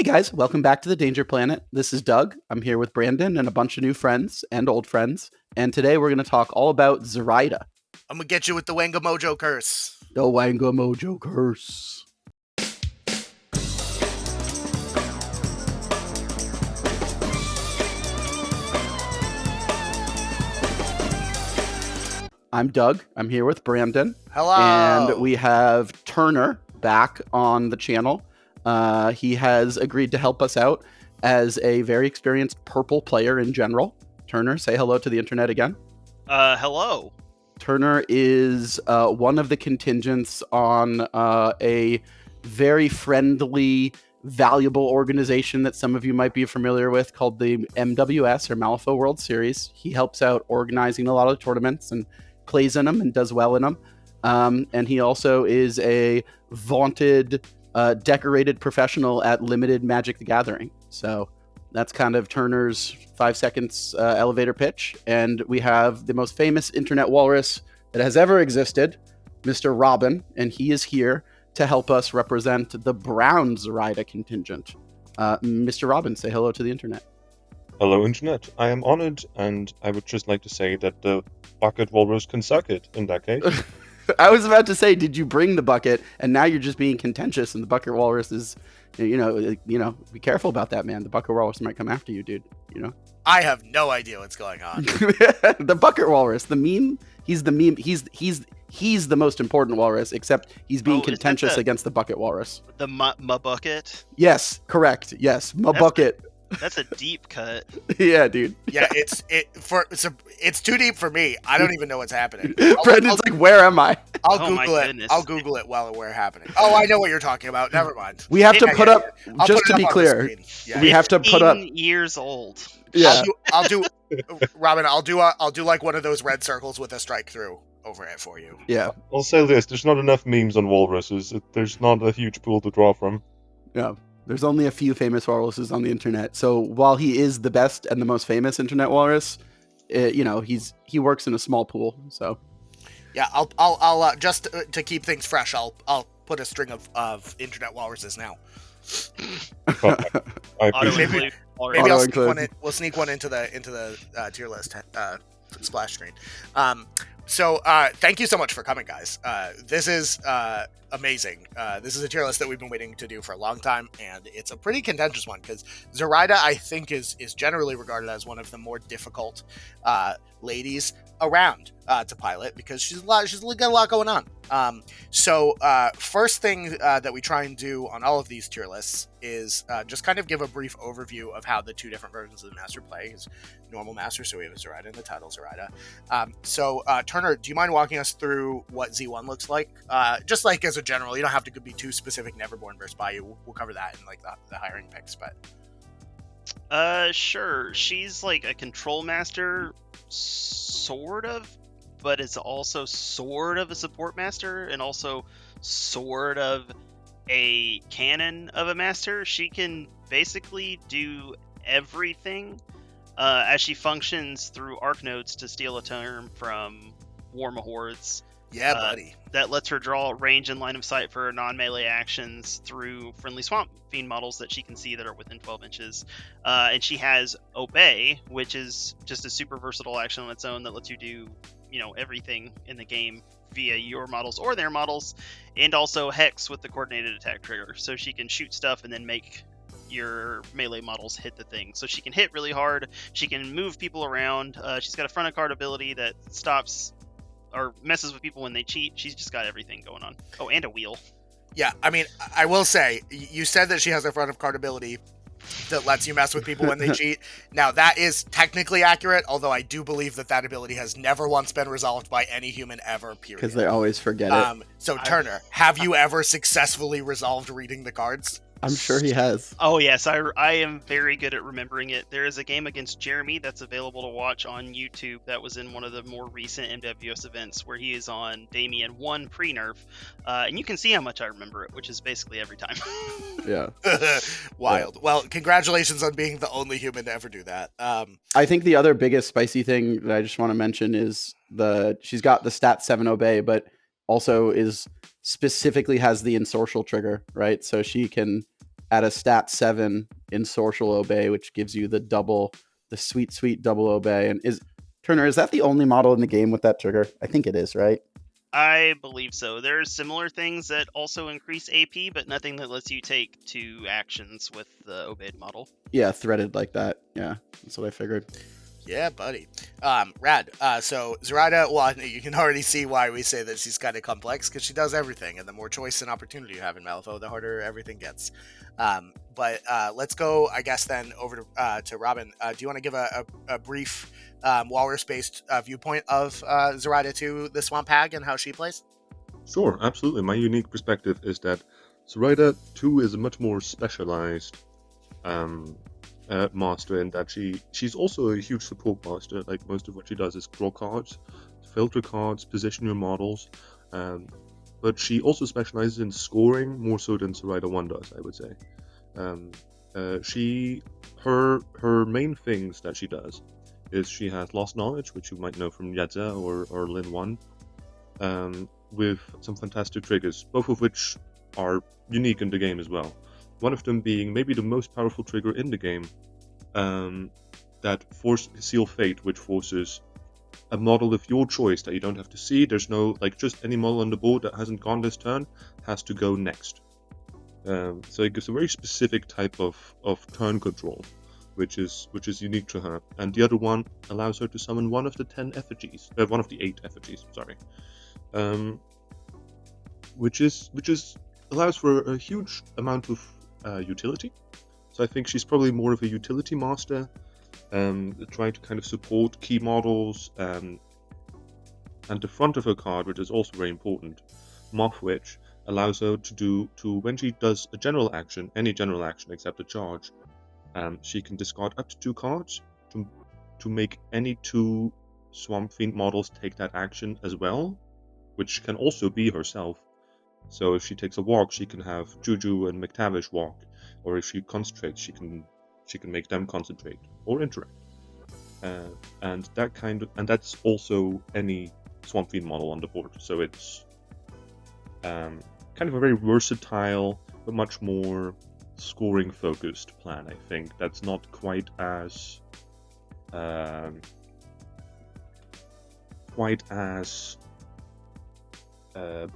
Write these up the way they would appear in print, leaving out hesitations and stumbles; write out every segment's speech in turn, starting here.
guys, welcome back to the Danger Planet. This is Doug. I'm here with Brandon and a bunch of new friends and old friends. And today we're going to talk all about Zoraida. I'm going to get you with the Wanga Mojo curse. The Wanga Mojo curse. I'm Doug. I'm here with Brandon. Hello. And we have Turner back on the channel. He has agreed to help us out as a very experienced purple player in general. Turner, say hello to the internet again. Hello. Turner is one of the contingents on a very friendly, valuable organization that some of you might be familiar with called the MWS or Malifaux World Series. He helps out organizing a lot of tournaments and plays in them and does well in them. And he also is a vaunted, decorated professional at limited Magic the Gathering. So that's kind of Turner's 5 seconds elevator pitch. And we have the most famous internet walrus that has ever existed, Mr. Robin, and he is here to help us represent the brown Zoraida contingent. Mr. Robin, say hello to the internet. Hello, Internet. I am honored, and I would just like to say that the bucket walrus can suck it, in that case. I was about to say, did you bring the bucket? And now you're just being contentious, and the bucket walrus is, you know, be careful about that, man. The bucket walrus might come after you, dude. You know. I have no idea what's going on. The bucket walrus, the meme. He's the meme. He's the most important walrus, except he's being contentious against the bucket walrus. The ma bucket. Yes, correct. Yes, ma bucket. That's a deep cut. Yeah, dude. Yeah, it's too deep for me. I don't even know what's happening. Brendan's like, where am I? I'll Google it. Goodness. I'll Google it while we're happening. Oh, I know what you're talking about. Never mind. We have to put up, just to be on the clear, screen. Yeah. we have to put up. 15 years old. Yeah. I'll do Robin, I'll do like one of those red circles with a strike through over it for you. Yeah. I'll say this, there's not enough memes on walruses. There's not a huge pool to draw from. Yeah. There's only a few famous walruses on the internet. So while he is the best and the most famous internet walrus, he works in a small pool. So yeah, I'll just to keep things fresh, I'll put a string of internet walruses now. Maybe we'll sneak one into the tier list splash screen. So thank you so much for coming, guys. This is amazing. This is a tier list that we've been waiting to do for a long time, and it's a pretty contentious one because Zoraida, I think, is generally regarded as one of the more difficult ladies around to pilot because she's got a lot going on. So first thing that we try and do on all of these tier lists is just kind of give a brief overview of how the two different versions of the master play is. Normal master, so we have a Zoraida and the title Zoraida. So Turner, do you mind walking us through what Z1 looks like? Just like as a general, you don't have to be too specific. Neverborn versus Bayou, we'll cover that in like the hiring picks, but sure. She's like a control master, sort of, but it's also sort of a support master, and also sort of a cannon of a master. She can basically do everything. As she functions through arc nodes to steal a term from Warmahordes. Yeah, buddy. That lets her draw range and line of sight for non-melee actions through friendly Swampfiend models that she can see that are within 12 inches. And she has Obey, which is just a super versatile action on its own that lets you do, everything in the game via your models or their models. And also Hex with the coordinated attack trigger. So she can shoot stuff and then make your melee models hit the thing. So she can hit really hard. She can move people around. She's got a front of card ability that stops or messes with people when they cheat. She's just got everything going on. Oh, and a wheel. Yeah, I mean, I will say, you said that she has a front of card ability that lets you mess with people when they cheat. Now, that is technically accurate, although I do believe that ability has never once been resolved by any human ever, period. Because they always forget it. So, Turner, have you ever successfully resolved reading the cards? I'm sure he has. Oh, yes. I am very good at remembering it. There is a game against Jeremy that's available to watch on YouTube that was in one of the more recent MWS events where he is on Damien 1 pre-nerf. And you can see how much I remember it, which is basically every time. Yeah. Wild. Yeah. Well, congratulations on being the only human to ever do that. I think the other biggest spicy thing that I just want to mention is she's got the stat 7 obey, but also is specifically has the ensorcel trigger, right? So she can at a stat 7 in Social Obey, which gives you the sweet double Obey. And Turner, is that the only model in the game with that trigger? I think it is, right? I believe so. There's similar things that also increase AP, but nothing that lets you take 2 actions with the obeyed model. Yeah, threaded like that. Yeah, that's what I figured. Yeah, buddy. Rad. So Zoraida, well, you can already see why we say that she's kind of complex, because she does everything, and the more choice and opportunity you have in Malifaux, the harder everything gets. But let's go, I guess, then over to Robin. Do you want to give a brief walrus-based viewpoint of Zoraida to the Swamp Hag and how she plays? Sure, absolutely. My unique perspective is that Zoraida 2 is a much more specialized master in that she's also a huge support master. Like, most of what she does is draw cards, filter cards, position your models, but she also specializes in scoring more so than Zoraida 1 does, I would say. Her main things that she does is she has Lost Knowledge, which you might know from Adze or Lin 1, with some fantastic triggers, both of which are unique in the game as well. One of them being maybe the most powerful trigger in the game, that force Seal Fate, which forces a model of your choice that you don't have to see. There's no, just any model on the board that hasn't gone this turn has to go next. So it gives a very specific type of turn control, which is unique to her. And the other one allows her to summon one of the 10 effigies, one of the 8 effigies, sorry. Which allows for a huge amount of utility. So I think she's probably more of a utility master, trying to kind of support key models, and the front of her card, which is also very important, Moth Witch, allows her to when she does a general action, any general action except a charge, she can discard up to 2 cards to make any 2 Swampfiend models take that action as well, which can also be herself. So if she takes a walk, she can have JuJu and McTavish walk, or if she concentrates, she can make them concentrate or interact. And that's also any Swampfiend model on the board. So it's kind of a very versatile but much more scoring focused plan. I think that's not quite as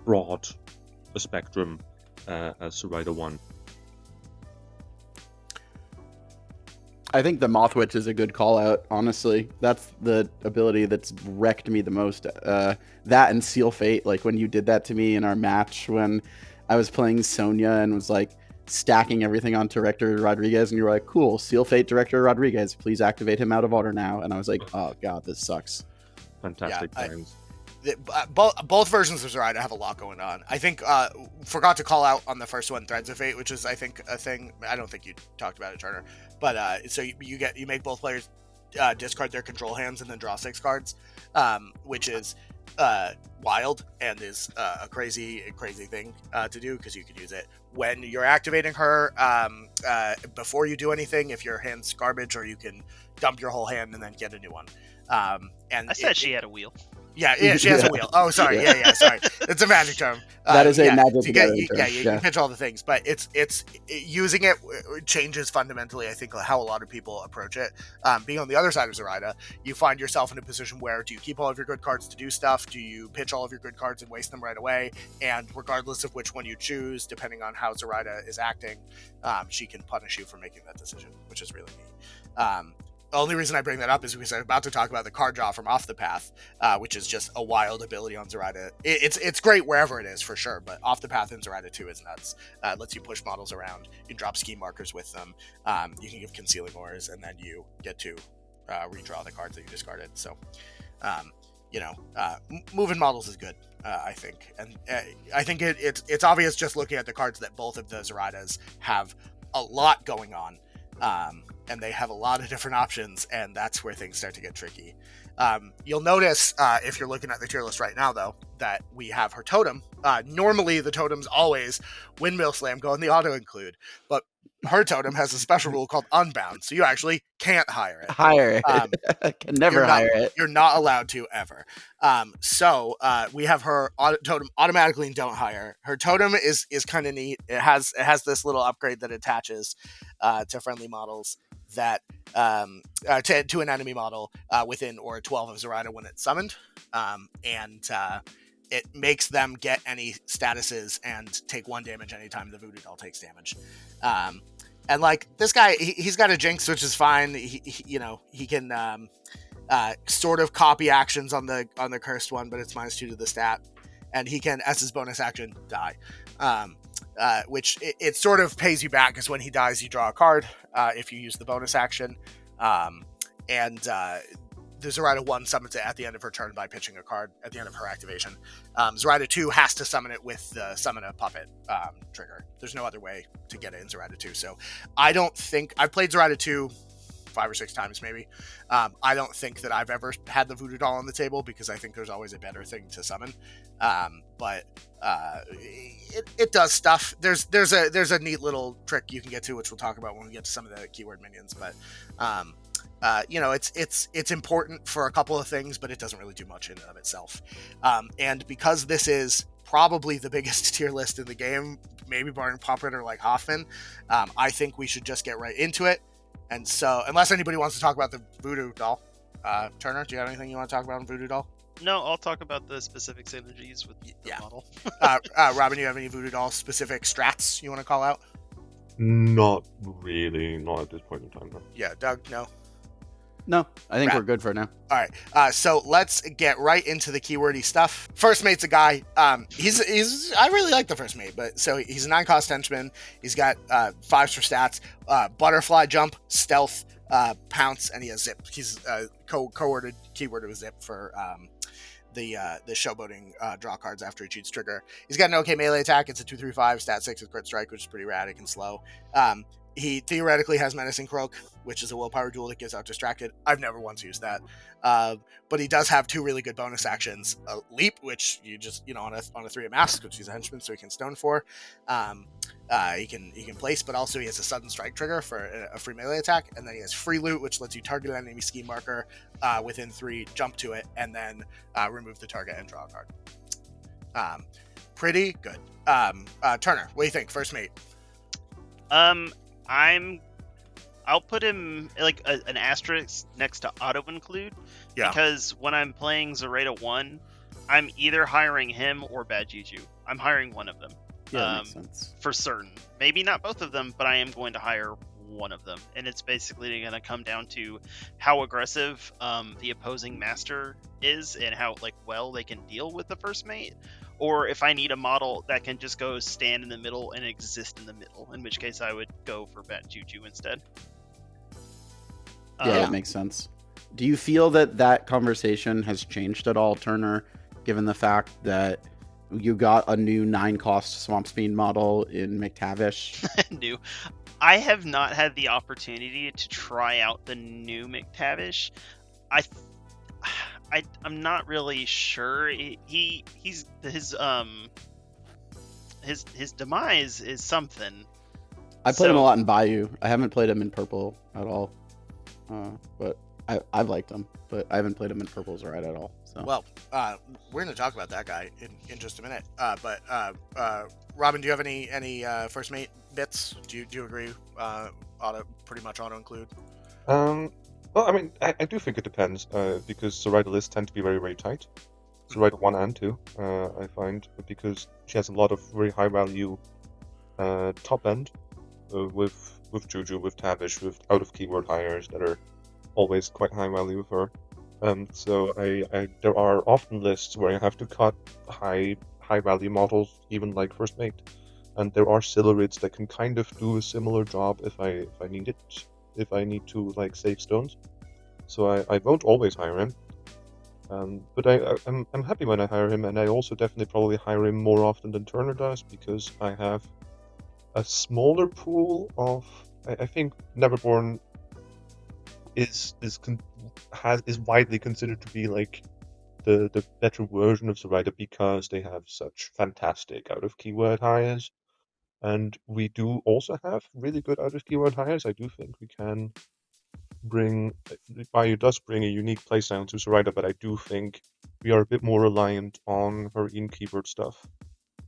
broad a spectrum as Zoraida 1. I think the Moth Witch is a good call out, honestly. That's the ability that's wrecked me the most. That and Seal Fate, like when you did that to me in our match when I was playing Sonya and was like stacking everything on Director Rodriguez, and you were like, cool, Seal Fate Director Rodriguez, please activate him out of order now. And I was like, oh god, this sucks. Fantastic times. Both versions of Zoraida have a lot going on. I think forgot to call out on the first one, Threads of Fate, which is I think a thing. I don't think you talked about it, Turner. But so you make both players discard their control hands and then draw 6 cards, which is wild and is a crazy thing to do, because you could use it when you're activating her before you do anything if your hand's garbage, or you can dump your whole hand and then get a new one. And I said she had a wheel. Yeah, she has a wheel. Oh, sorry. Yeah, sorry. It's a magic term. That is a magic term. You can pitch all the things, but it's using it changes fundamentally, I think, how a lot of people approach it. Being on the other side of Zoraida, you find yourself in a position where, do you keep all of your good cards to do stuff? Do you pitch all of your good cards and waste them right away? And regardless of which one you choose, depending on how Zoraida is acting, she can punish you for making that decision, which is really neat. The only reason I bring that up is because I'm about to talk about the card draw from Off the Path, which is just a wild ability on Zoraida. It's great wherever it is, for sure, but Off the Path in Zoraida 2 is nuts. It lets you push models around. You can drop scheme markers with them. You can give Concealing Ores, and then you get to redraw the cards that you discarded. So, moving models is good, I think. And I think it's obvious just looking at the cards that both of the Zoraidas have a lot going on. And they have a lot of different options, and that's where things start to get tricky. You'll notice, if you're looking at the tier list right now, though, that we have her totem. Normally, the totem's always Windmill Slam, go in the auto-include, but her totem has a special rule called unbound, so you actually can't hire it. Hire it. Can never hire it. You're not allowed to ever. So we have her totem automatically and don't hire. Her totem is kind of neat. It has this little upgrade that attaches to friendly models that to an enemy model within or 12 of Zoraida when it's summoned, and it makes them get any statuses and take 1 damage anytime the Voodoo Doll takes damage. And like this guy, he's got a Jinx, which is fine. He can sort of copy actions on the cursed one, but it's -2 to the stat, and he can his bonus action die, which it sort of pays you back because when he dies, you draw a card if you use the bonus action, and the Zoraida 1 summons it at the end of her turn by pitching a card at the end of her activation. Zoraida 2 has to summon it with the summon a puppet trigger. There's no other way to get it in Zoraida 2. So I don't think I've played Zoraida 2 5 or 6 times maybe. I don't think that I've ever had the Voodoo Doll on the table because I think there's always a better thing to summon. But it does stuff. There's a neat little trick you can get to, which we'll talk about when we get to some of the keyword minions. But it's important for a couple of things, but it doesn't really do much in and of itself. And because this is probably the biggest tier list in the game, maybe barring Puppet or like Hoffman, I think we should just get right into it. And so, unless anybody wants to talk about the Voodoo Doll, Turner, do you have anything you want to talk about on Voodoo Doll? No, I'll talk about the specific synergies with the model. Robin, you have any Voodoo Doll specific strats you want to call out? Not really, not at this point in time. No. Yeah, Doug, no? No, I think we're good for now. All right, so let's get right into the keywordy stuff. First mate's a guy. He's I really like the first mate, but so he's a 9-cost henchman. He's got 5s for stats, butterfly jump, stealth, pounce, and he has zip. He's co-worded keyword with zip for the showboating draw cards after he cheats trigger. He's got an okay melee attack. It's a 2/3/5 stat 6 with crit strike, which is pretty rad. It can slow. He theoretically has Menacing Croak, which is a willpower duel that gives out Distracted. I've never once used that. But he does have 2 really good bonus actions. A Leap, which you just, on a 3 of Mask, which he's a henchman, so he can stone for. He can place, but also he has a Sudden Strike trigger for a free melee attack. And then he has Free Loot, which lets you target an enemy scheme marker within 3, jump to it, and then remove the target and draw a card. Pretty good. Turner, what do you think? First mate. I'll put him like an asterisk next to auto include, because when I'm playing Zoraida 1, I'm either hiring him or Bad JuJu. I'm hiring one of them. Yeah, makes sense. For certain. Maybe not both of them, but I am going to hire one of them. And it's basically going to come down to how aggressive the opposing master is and how well they can deal with the first mate. Or if I need a model that can just go stand in the middle and exist in the middle, in which case I would go for Bad JuJu instead. Yeah, that makes sense. Do you feel that conversation has changed at all, Turner, given the fact that you got a new 9-cost Swampfiend model in McTavish? New. I have not had the opportunity to try out the new McTavish. I'm not really sure. His demise is something. I played him a lot in Bayou. I haven't played him in purple at all. But I've liked him, but I haven't played him in purple Zoraida at all. So. Well, we're going to talk about that guy in just a minute. But Robin, do you have any first mate bits? Do you agree? Pretty much auto include. Well, I mean, I do think it depends because Zoraida lists tend to be very, very tight. Zoraida 1 and 2, I find, because she has a lot of very high value top end with JuJu, with Tavish, with out of keyword hires that are always quite high value for her. So there are often lists where I have to cut high value models, even like first mate, and there are Silurids that can kind of do a similar job if I need it, if I need to save stones. So I won't always hire him, but I'm happy when I hire him, and I also definitely probably hire him more often than Turner does because I have a smaller pool of. I think Neverborn is widely considered to be the better version of Zoraida because they have such fantastic out of keyword hires. And we do also have really good outer keyword hires. I do think we can bring... Bayou does bring a unique playsound to Zoraida, but I do think we are a bit more reliant on her in-keyword stuff.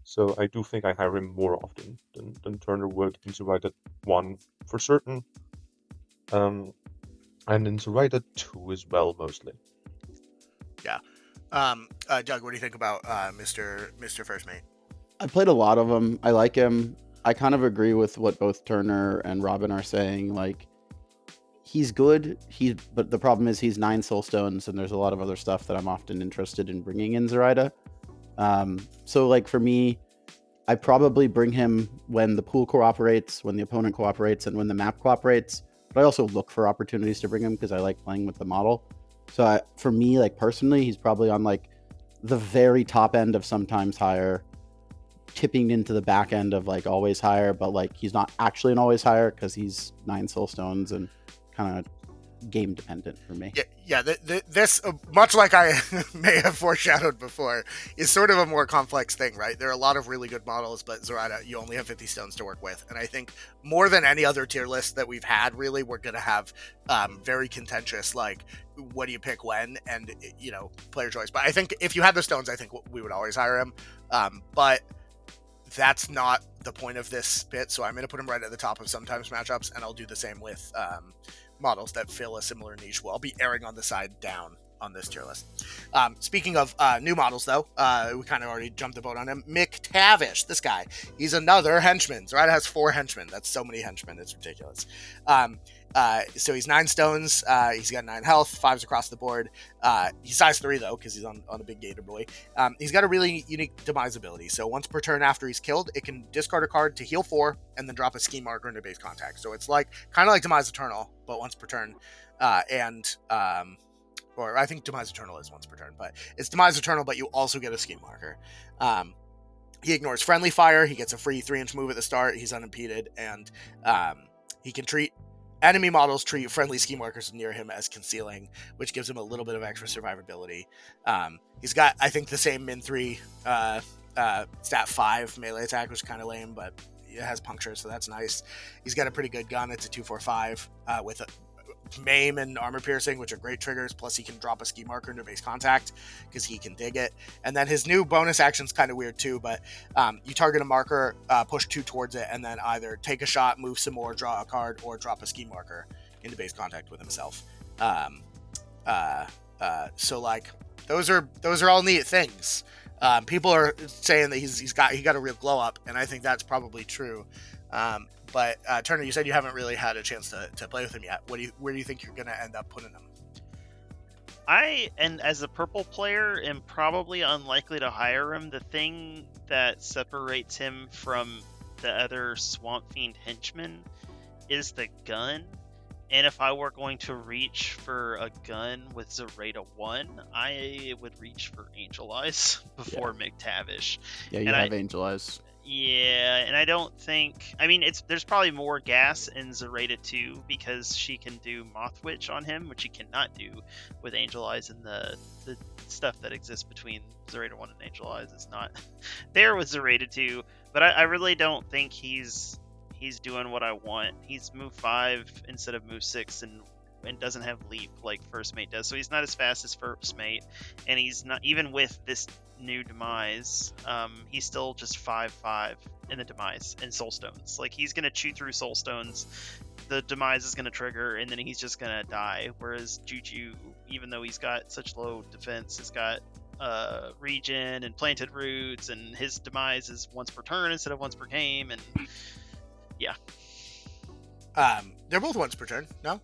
So I do think I hire him more often than Turner would in Zoraida 1 for certain. And in Zoraida 2 as well, mostly. Yeah. Doug, what do you think about Mr. First Mate? I played a lot of them. I like him. I kind of agree with what both Turner and Robin are saying. Like, he's good. But the problem is he's 9 soulstones, and there's a lot of other stuff that I'm often interested in bringing in Zoraida. So, like, for me, I probably bring him when the pool cooperates, when the opponent cooperates, and when the map cooperates. But I also look for opportunities to bring him because I like playing with the model. So for me, like, personally, he's probably on like the very top end of sometimes higher, tipping into the back end of like always higher, but like he's not actually an always higher because he's 9 soulstones and kind of game dependent for me. Yeah. This, much like I may have foreshadowed before, is sort of a more complex thing, right? There are a lot of really good models, but Zoraida, you only have 50 stones to work with, and I think more than any other tier list that we've had, really, we're gonna have very contentious, like, what do you pick when, and player choice. But I think if you had the stones, I think we would always hire him. But that's not the point of this bit, so I'm gonna put him right at the top of sometimes matchups, and I'll do the same with models that fill a similar niche. Well, I'll be erring on the side down on this tier list. Speaking of new models, though, we kind of already jumped the boat on him. McTavish, this guy, he's another henchman. Zoraida has 4 henchmen. That's so many henchmen, it's ridiculous. So he's 9 stones. He's got 9 health, 5s across the board. He's size 3 though, because he's on a big gator boy. He's got a really unique demise ability. So once per turn after he's killed, it can discard a card to heal 4 and then drop a ski marker into base contact. So it's like kind of like Demise Eternal, but once per turn. Or I think Demise Eternal is once per turn, but it's Demise Eternal, but you also get a ski marker. He ignores friendly fire. He gets a free 3-inch move at the start. He's unimpeded, and he can treat enemy models treat friendly ski markers near him as concealing, which gives him a little bit of extra survivability. He's got, I think, the same min 3 stat 5 melee attack, which is kind of lame, but it has puncture, so that's nice. He's got a pretty good gun. It's a 2-4-5 with a maim and armor piercing, which are great triggers, plus he can drop a ski marker into base contact because he can dig it. And then his new bonus action's kind of weird too, but you target a marker, push 2 towards it, and then either take a shot, move some more, draw a card, or drop a ski marker into base contact with himself. So like those are all neat things. People are saying that he got a real glow up, and I think that's probably true. But Turner, you said you haven't really had a chance to play with him yet. Where do you think you're going to end up putting him? And as a purple player, am probably unlikely to hire him. The thing that separates him from the other Swampfiend henchmen is the gun. And if I were going to reach for a gun with Zoraida 1, I would reach for Angel Eyes before McTavish. Yeah, you have Angel Eyes. Yeah, and I don't think... I mean, there's probably more gas in Zoraida 2 because she can do Moth Witch on him, which she cannot do with Angel Eyes, and the stuff that exists between Zoraida 1 and Angel Eyes is not there with Zoraida 2. But I really don't think he's doing what I want. He's move 5 instead of move 6 and doesn't have leap like First Mate does. So he's not as fast as First Mate, and he's not, even with this new demise, he's still just 5/5 in the demise and soulstones. Like, he's gonna chew through soulstones, the demise is gonna trigger, and then he's just gonna die. Whereas JuJu, even though he's got such low defense, has got regen and planted roots, and his demise is once per turn instead of once per game, and yeah. They're both once per turn, no?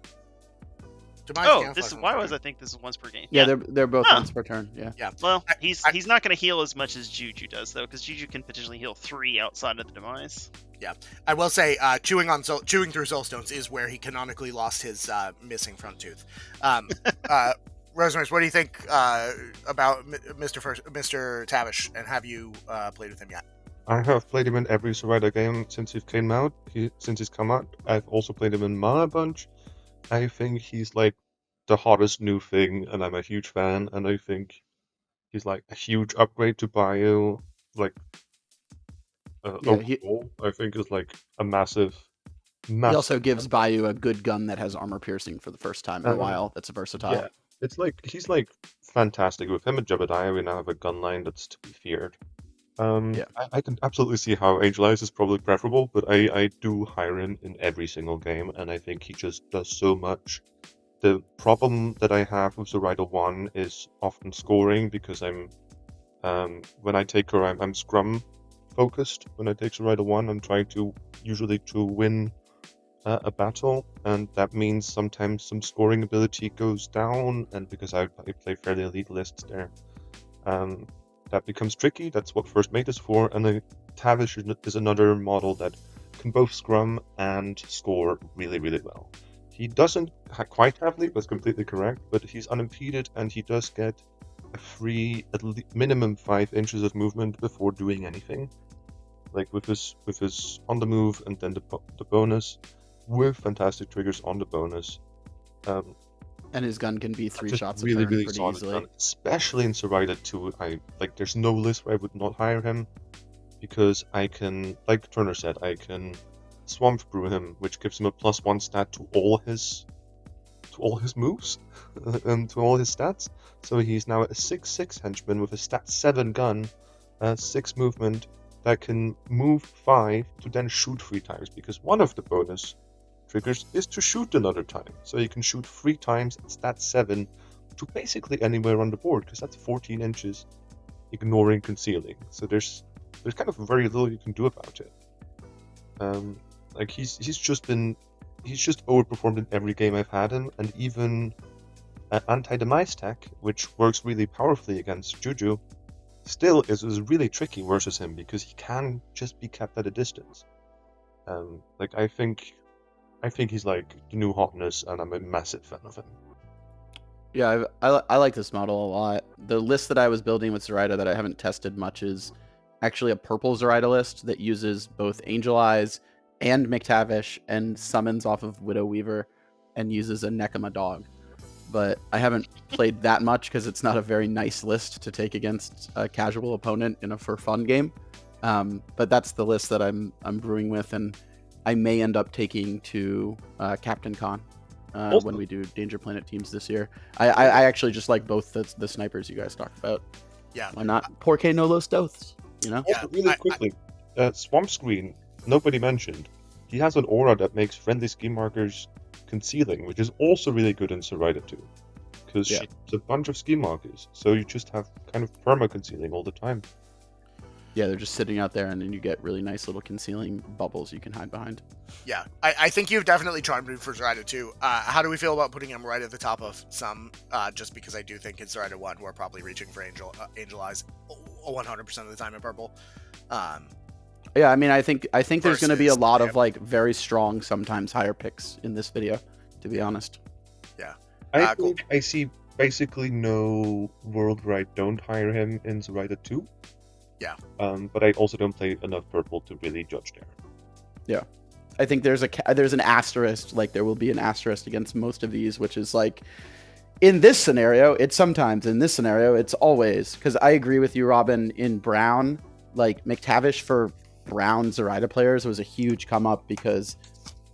Why was I think this is once per game? Yeah, they're both once per turn. Yeah. Well, he's not going to heal as much as JuJu does, though, because JuJu can potentially heal 3 outside of the demise. Yeah, I will say, chewing through soulstones is where he canonically lost his missing front tooth. Rosemary, what do you think about Mr. Tavish, and have you played with him yet? I have played him in every Zoraida game since he came out. Since he's come out, I've also played him in Ma a bunch. I think he's like the hottest new thing, and I'm a huge fan. And I think he's like a huge upgrade to Bayou. Like, overall, I think is like a massive. He also gives Bayou a good gun that has armor piercing for the first time in a while. That's versatile. Yeah, it's like he's like fantastic. With him and Jebediah, we now have a gun line that's to be feared. I can absolutely see how Angel Eyes is probably preferable, but I do hire him in every single game, and I think he just does so much. The problem that I have with Zoraida 1 is often scoring, because when I take her, I'm scrum focused. When I take Zoraida 1, I'm trying to usually to win a battle, and that means sometimes some scoring ability goes down, and because I play fairly elite lists there, that becomes tricky. That's what First Mate is for, and the McTavish is another model that can both scrum and score really, really well. He doesn't quite have leap, that's completely correct, but he's unimpeded, and he does get a free minimum 5 inches of movement before doing anything. Like with his on the move and then the bonus, with fantastic triggers on the bonus. And his gun can be 3 shots really, a turn really pretty solid easily. gun. Especially in Zoraida 2, there's no list where I would not hire him, because I can, like Turner said, I can Swamp Brew him, which gives him a +1 stat to all his moves and to all his stats. So he's now a 6/6 henchman with a stat 7 gun, 6 movement, that can move 5 to then shoot 3 times, because one of the bonus triggers is to shoot another time. So you can shoot 3 times at stat 7 to basically anywhere on the board, because that's 14 inches, ignoring concealing. So there's kind of very little you can do about it. He's just overperformed in every game I've had him, and even anti-demise tech, which works really powerfully against JuJu, still is really tricky versus him, because he can just be kept at a distance. I think he's like the new hotness, and I'm a massive fan of him. Yeah, I like this model a lot. The list that I was building with Zoraida that I haven't tested much is actually a purple Zoraida list that uses both Angel Eyes and McTavish and summons off of Widow Weaver and uses a Nekama dog. But I haven't played that much because it's not a very nice list to take against a casual opponent in a for fun game. But that's the list that I'm brewing with, and I may end up taking to Captain Con when we do Danger Planet teams this year. I actually just like both the snipers you guys talked about. Yeah. Why not? Porque no los stealths, you know? Yeah, really quickly, Swamp Screen, nobody mentioned. He has an aura that makes friendly scheme markers concealing, which is also really good in Zoraida 2. Because she's a bunch of scheme markers, so you just have kind of perma-concealing all the time. Yeah, they're just sitting out there, and then you get really nice little concealing bubbles you can hide behind. Yeah, I think you've definitely charmed me for Zoraida 2. How do we feel about putting him right at the top of some? Just because I do think in Zoraida 1, we're probably reaching for Angel Eyes 100% of the time in purple. Yeah, I mean, I think there's going to be a lot of like very strong, sometimes higher picks in this video, to be honest. Yeah, cool. I see basically no world where I don't hire him in Zoraida 2. Yeah. But I also don't play enough purple to really judge there. Yeah. I think there's an asterisk, like there will be an asterisk against most of these, which is like, in this scenario, it's sometimes, in this scenario, it's always. Because I agree with you, Robin, in Brown, like McTavish for Brown Zoraida players was a huge come up, because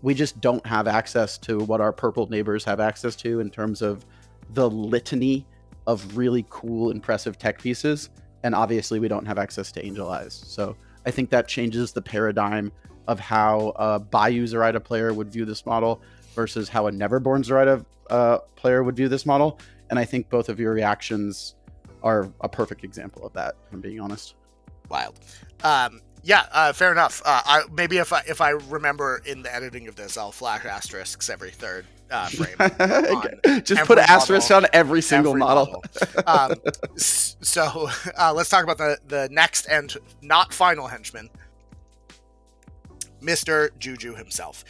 we just don't have access to what our purple neighbors have access to in terms of the litany of really cool, impressive tech pieces. And obviously we don't have access to Angel Eyes. So I think that changes the paradigm of how a Bayou Zoraida player would view this model versus how a Neverborn Zoraida player would view this model. And I think both of your reactions are a perfect example of that, if I'm being honest. Wild. Fair enough. Maybe if I remember in the editing of this, I'll flash asterisks every third frame. Just put asterisks on every single model. So let's talk about the next and not final henchman, Mr. JuJu himself.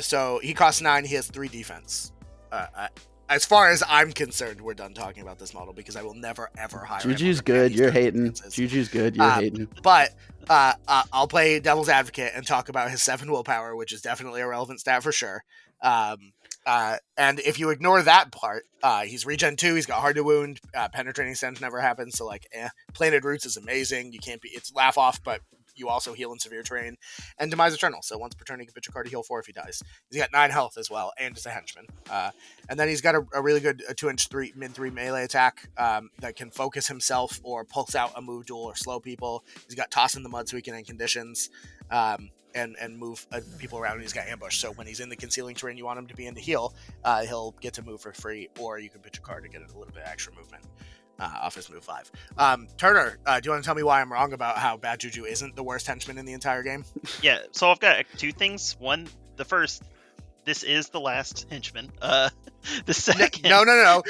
So he costs 9. He has 3 defense. As far as I'm concerned, we're done talking about this model, because I will never ever hire him. JuJu's good. You're hating. JuJu's good. You're hating. But I'll play devil's advocate and talk about his 7 willpower, which is definitely a relevant stat for sure. And if you ignore that part, he's regen 2. He's got hard to wound. Penetrating Stench never happens. So Planted Roots is amazing. You can't be. It's laugh off, but you also heal in severe terrain, and Demise Eternal. So once per turn, he can pitch a card to heal 4 if he dies. He's got 9 health as well, and is a henchman. And then he's got a really good 2-inch mid 3 melee attack that can focus himself or pulse out a move duel or slow people. He's got Toss in the Mud so he can end conditions. And move people around, and he's got ambush. So when he's in the concealing terrain you want him to be in to heal, he'll get to move for free, or you can pitch a card to get a little bit of extra movement off his move 5. Turner, do you want to tell me why I'm wrong about how bad JuJu isn't the worst henchman in the entire game? Yeah, so I've got 2 things. One, the first, this is the last henchman. The second... No.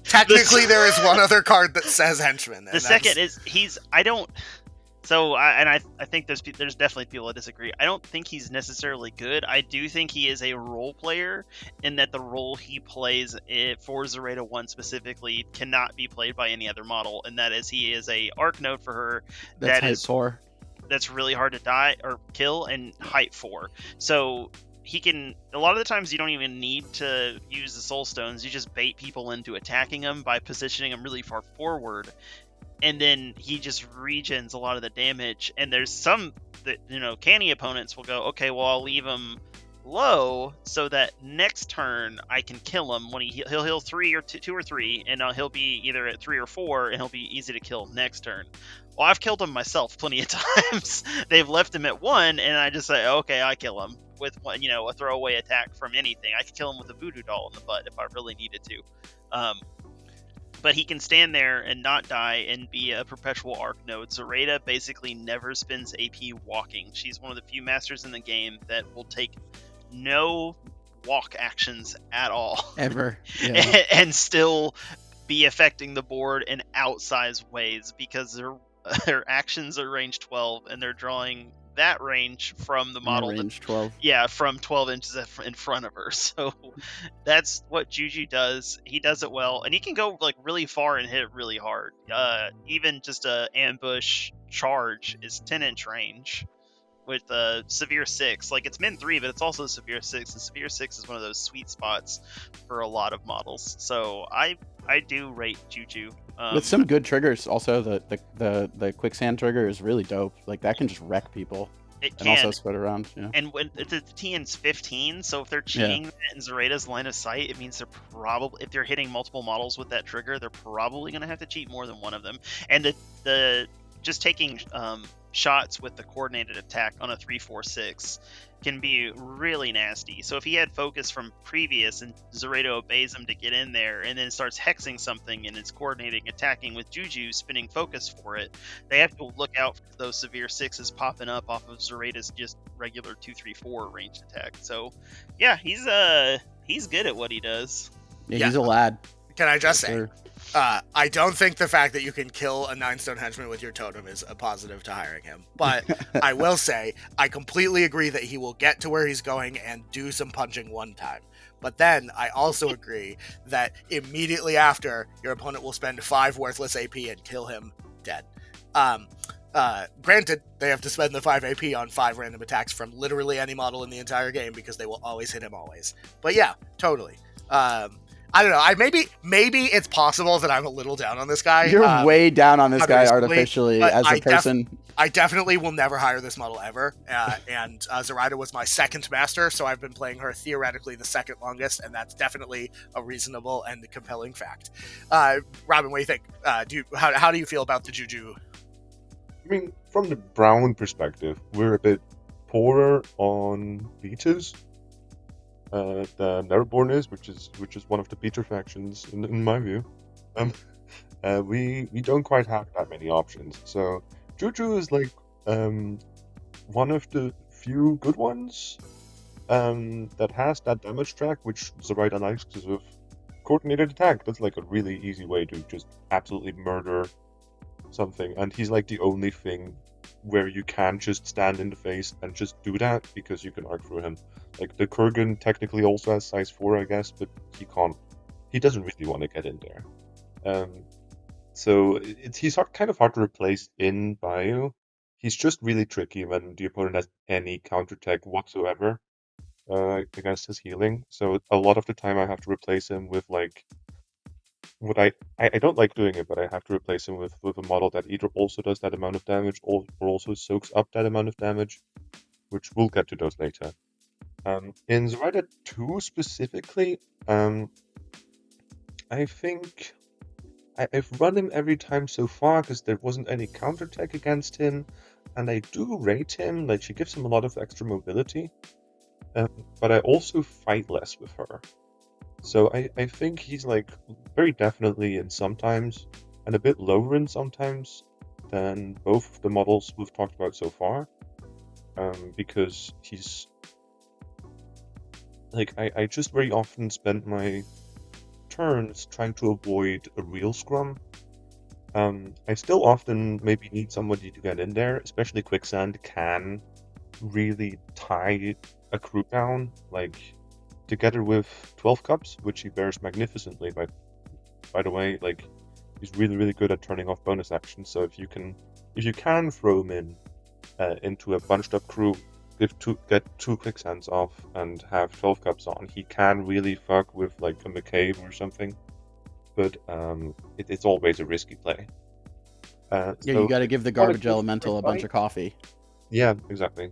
Technically, there is one other card that says henchman. The second is, I don't... So, I think there's definitely people that disagree. I don't think he's necessarily good. I do think he is a role player, in that the role he plays for Zoraida 1 specifically cannot be played by any other model, and that is he is a arc node for her. That's 4. That's really hard to die or kill, and height 4. So he can, a lot of the times you don't even need to use the soul stones. You just bait people into attacking them by positioning them really far forward. And then he just regens a lot of the damage. And there's some that, canny opponents will go, okay, well, I'll leave him low so that next turn I can kill him when he'll heal 3 or 2 or 3, and he'll be either at 3 or 4, and he'll be easy to kill next turn. Well, I've killed him myself plenty of times. They've left him at 1, and I just say, okay, I kill him with a throwaway attack from anything. I could kill him with a Voodoo Doll in the butt if I really needed to. But he can stand there and not die and be a perpetual arc node. Zoraida basically never spends AP walking. She's one of the few masters in the game that will take no walk actions at all. Ever. Yeah. And still be affecting the board in outsized ways, because their actions are range 12, and they're drawing that range from the model. Range 12. Yeah, from 12 inches in front of her. So that's what JuJu does. He does it well, and he can go really far and hit really hard. Even just a ambush charge is 10-inch range with a severe 6. It's min 3, but it's also severe 6, and severe 6 is one of those sweet spots for a lot of models. So I do rate JuJu. With some good triggers, also the quicksand trigger is really dope. That can just wreck people. It can. And also spread around. Yeah. And when the TN's 15, so if they're cheating in Zoraida's line of sight, it means they're probably, if they're hitting multiple models with that trigger, they're probably going to have to cheat more than one of them. And the just taking shots with the coordinated attack on a 3-4-6 can be really nasty. So if he had focus from previous and Zoraida obeys him to get in there, and then starts hexing something and it's coordinating attacking with JuJu spinning focus for it, they have to look out for those severe 6s popping up off of Zoraida's just regular 2-3-4 ranged attack. So yeah, he's good at what he does. Yeah, he's a lad. Can I just say, I don't think the fact that you can kill a 9-stone henchman with your totem is a positive to hiring him. But I will say, I completely agree that he will get to where he's going and do some punching one time. But then I also agree that immediately after, your opponent will spend 5 worthless AP and kill him dead. Granted, they have to spend the 5 AP on 5 random attacks from literally any model in the entire game, because they will always hit him always. But yeah, totally. I don't know. Maybe it's possible that I'm a little down on this guy. You're way down on this guy artificially as a person. I definitely will never hire this model ever. And Zoraida was my second master, so I've been playing her theoretically the second longest, and that's definitely a reasonable and compelling fact. Robin, what do you think? How do you feel about the JuJu? I mean, from the Brown perspective, we're a bit poorer on beaches. The Neverborn is, which is one of the beater factions in my view. We don't quite have that many options. So JuJu is one of the few good ones that has that damage track, which Zoraida likes, because of coordinated attack. That's a really easy way to just absolutely murder something, and he's the only thing where you can just stand in the face and just do that, because you can arc through him. The Kurgan technically also has size 4, I guess, but he doesn't really want to get in there. So he's kind of hard to replace in Bayou. He's just really tricky when the opponent has any counterattack whatsoever against his healing. So a lot of the time I have to replace him with what I don't like doing it, but I have to replace him with a model that either also does that amount of damage or also soaks up that amount of damage, which we'll get to those later. In Zoraida 2 specifically, I think I've run him every time so far because there wasn't any counterattack against him, and I do rate him. Like, she gives him a lot of extra mobility, but I also fight less with her. So I think he's like very definitely in sometimes, and a bit lower in sometimes than both of the models we've talked about so far, because he's like I just very often spend my turns trying to avoid a real scrum. I still often maybe need somebody to get in there, especially Quicksand can really tie a crew down, like together with 12 Gupps, which he bears magnificently by the way. Like, he's really good at turning off bonus actions, so if you can throw him into a bunched up crew, get 2 Quicksands off and have 12 Gupps on, he can really fuck with like a McCabe or something, but it's always a risky play. Yeah, you got to give the garbage elemental a bunch of coffee. Yeah, exactly.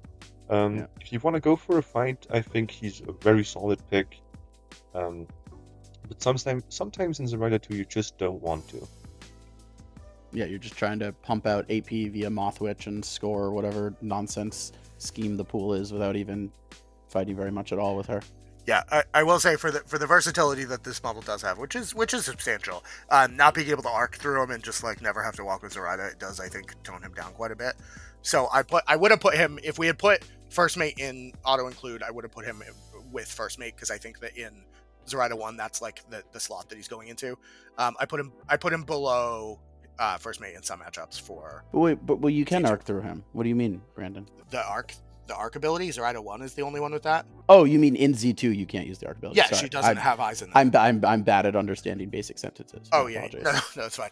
If you want to go for a fight, I think he's a very solid pick. But sometimes in Zoraida 2 you just don't want to. Yeah, you're just trying to pump out AP via Moth Witch and score whatever nonsense scheme the pool is without even fighting very much at all with her. Yeah, I will say for the versatility that this model does have, which is substantial, not being able to arc through him and just like never have to walk with Zoraida, it does, I think, tone him down quite a bit. So I would have put him, if we had put first mate in auto include, I would have put him with first mate, because I think that in Zoraida 1 that's like the slot that he's going into. I put him below first mate in some matchups for. Wait, but you can arc through him. What do you mean, Brandon? The arc ability, Zoraida 1 is the only one with that. Oh, you mean in Z2 you can't use the arc ability? Yeah, Sorry. she doesn't have eyes in that. I'm bad at understanding basic sentences. Oh yeah, no, it's fine.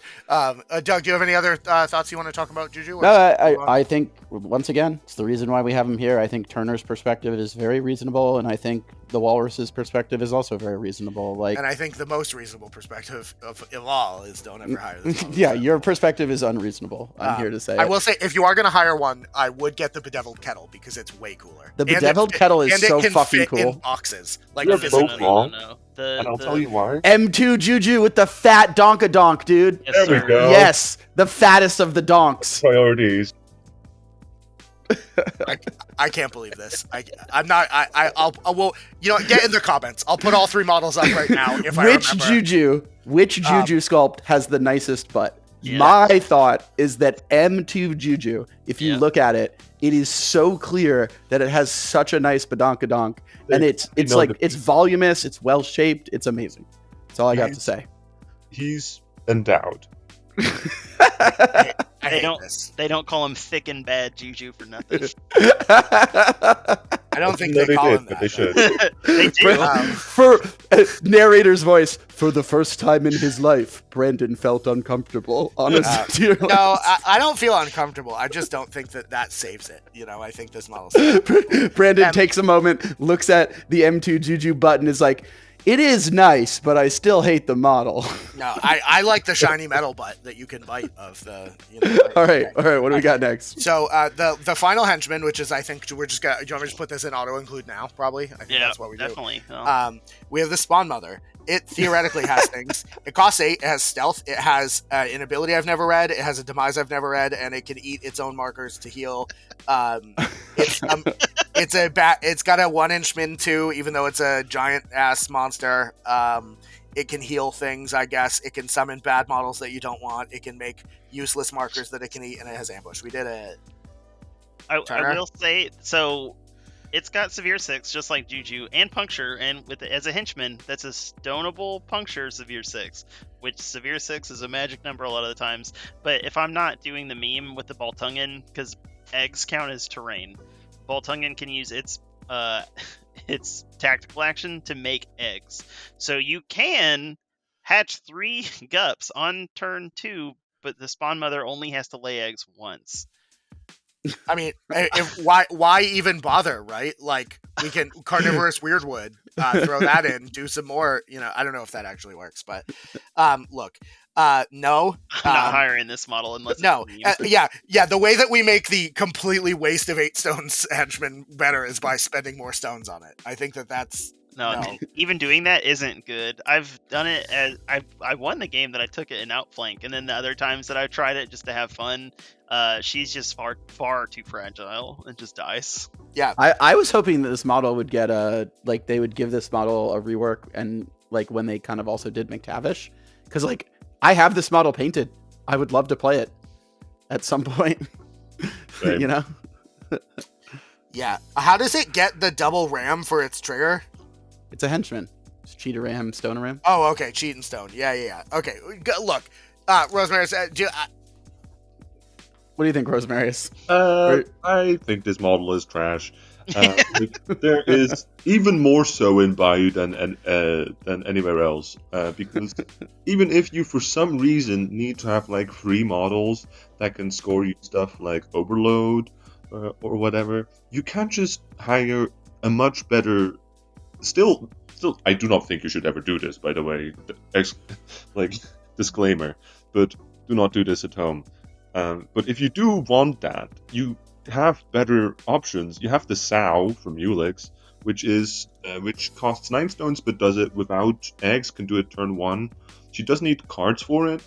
Doug, do you have any other thoughts you want to talk about JuJu? No, I think once again it's the reason why we have him here. I think Turner's perspective is very reasonable, and I think the Walrus's perspective is also very reasonable. Like, and I think the most reasonable perspective of all is don't ever hire this model. Yeah, your perspective is unreasonable. I'm here to say. I will say, if you are going to hire one, I would get the Bedeviled Kettle because it's way cooler. The Bedeviled Kettle is so fucking cool. In boxes, like You're physically. both wrong. And I'll tell you why. M2 JuJu with the fat donkadonk, dude. Yes, There we go. Yes, the fattest of the donks. Priorities. I can't believe this. I'm not. I will. You know, get in the comments. I'll put all 3 models up right now. If Which I remember. Which JuJu sculpt has the nicest butt? Yeah. My thought is that M2 JuJu, if you look at it, it is so clear that it has such a nice badonkadonk, and it's voluminous, it's well shaped, it's amazing. That's all I got to say. He's endowed. They don't call him thick and bad JuJu for nothing. I don't think they call him that. They should. They do. For narrator's voice, for the first time in his life, Brandon felt uncomfortable. Honestly, No, I don't feel uncomfortable. I just don't think that saves it. You know, I think this model. Brandon takes a moment, looks at the M2 JuJu button, is like, it is nice, but I still hate the model. No, I like the shiny metal butt that you can bite of the. You know, all right. What do we got next? So the final henchman, which is, I think we're just gonna. Do you want me to just put this in auto include now? Probably. I think that's what we definitely. do. We have the Spawn Mother. It theoretically has things. It costs 8. It has stealth. It has an ability I've never read. It has a demise I've never read, and it can eat its own markers to heal. It's got a 1-inch min too, even though it's a giant ass monster. It can heal things, I guess. It can summon bad models that you don't want. It can make useless markers that it can eat, and it has ambush. We did it. I will say, so it's got severe 6, just like JuJu, and puncture, and as a henchman, that's a stonable puncture severe 6, which severe 6 is a magic number a lot of the times. But if I'm not doing the meme with the Boltungen, because eggs count as terrain, Boltungen can use its tactical action to make eggs. So you can hatch 3 Gupps on turn 2, but the Spawn Mother only has to lay eggs once. I mean, why even bother, right? Like, we can carnivorous Weirdwood throw that in, do some more. I don't know if that actually works, but look, no. I'm not hiring this model unless No, it's yeah. The way that we make the completely waste of 8 stones henchman better is by spending more stones on it. I think that's No, even doing that isn't good. I've done it as I won the game that I took it in outflank, and then the other times that I've tried it just to have fun, she's just far too fragile and just dies. Yeah, I was hoping that this model would get they would give this model a rework, and like when they kind of also did McTavish, because like I have this model painted. I would love to play it at some point. You know. Yeah. How does it get the double ram for its trigger? It's a henchman. It's cheetah ram, stone ram. Oh, okay. Cheat and stone. Yeah. Okay. Look, Rosemary, what do you think, Rosemary? I think this model is trash. There is even more so in Bayou than anywhere else, because even if you for some reason need to have like 3 models that can score you stuff like Overload or whatever, you can't just hire a much better. Still, I do not think you should ever do this, by the way. Disclaimer, but do not do this at home. But if you do want that, you have better options. You have the Sow from Ulix, which costs 9 stones, but does it without eggs, can do it turn 1. She does need cards for it,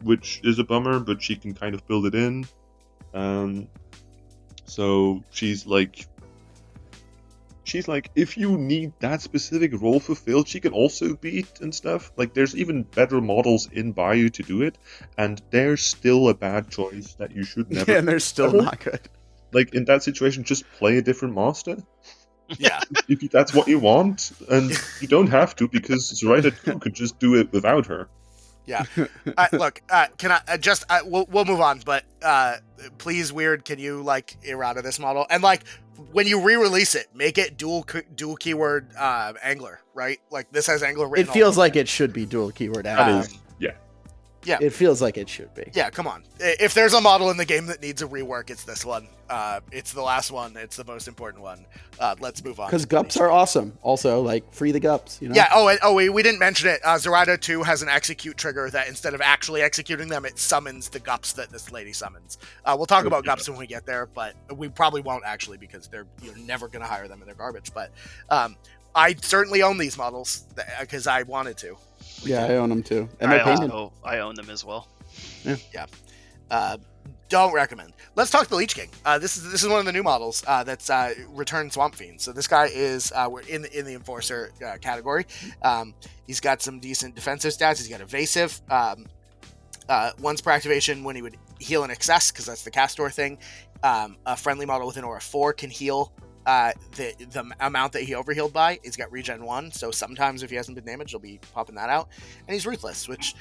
which is a bummer, but she can kind of build it in. So she's like, if you need that specific role fulfilled, she can also beat and stuff. Like, there's even better models in Bayou to do it, and they're still a bad choice that you should never. Yeah, and they're still not good. Like, in that situation, just play a different master. Yeah. If that's what you want, and you don't have to, because Zoraida 2 could just do it without her. Yeah. Look, can I just we'll move on, but please, Weird, can you like errata this model, and like when you re-release it, make it dual keyword angler, right? Like this has angler written. It feels like it should be dual keyword angler. Yeah. It feels like it should be. Yeah, come on. If there's a model in the game that needs a rework, it's this one. It's the last one. It's the most important one. Let's move on. Because Gupps are awesome. Also, like, free the Gupps, you know? Yeah, we didn't mention it. Zoraida 2 has an execute trigger that instead of actually executing them, it summons the Gupps that this lady summons. We'll talk about Gupps when we get there, but we probably won't actually because you're never going to hire them and they're garbage. But I certainly own these models because I wanted to. Yeah, I own them too. And they're painted. I own them as well. Yeah. Don't recommend. Let's talk the Leech King. This is one of the new models that's returned Swampfiend. So this guy is we're in the Enforcer category. He's got some decent defensive stats. He's got evasive. Once per activation, when he would heal in excess, because that's the Castor thing, a friendly model with an aura 4 can heal the amount that he overhealed by. He's got regen 1, so sometimes if he hasn't been damaged, he'll be popping that out. And he's ruthless, which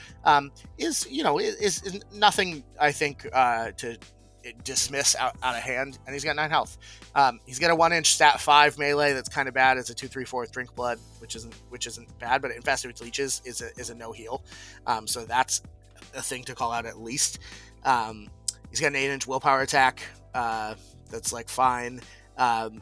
is nothing I think to dismiss out of hand. And he's got 9 health. He's got a 1-inch stat 5 melee that's kind of bad. It's a 2/3/4 drink blood, which isn't bad, but infested with leeches is a no heal. So that's a thing to call out at least. He's got an 8-inch willpower attack that's like fine.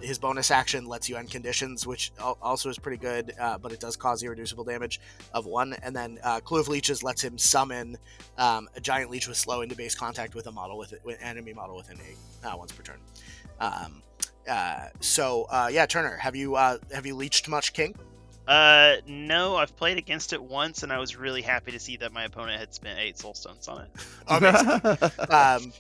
His bonus action lets you end conditions, which also is pretty good, but it does cause irreducible damage of 1. And then Clue of Leeches lets him summon a giant leech with slow into base contact with with enemy model within 8 once per turn. Turner, have you leeched much King? No, I've played against it once, and I was really happy to see that my opponent had spent 8 soul stones on it. Amazing.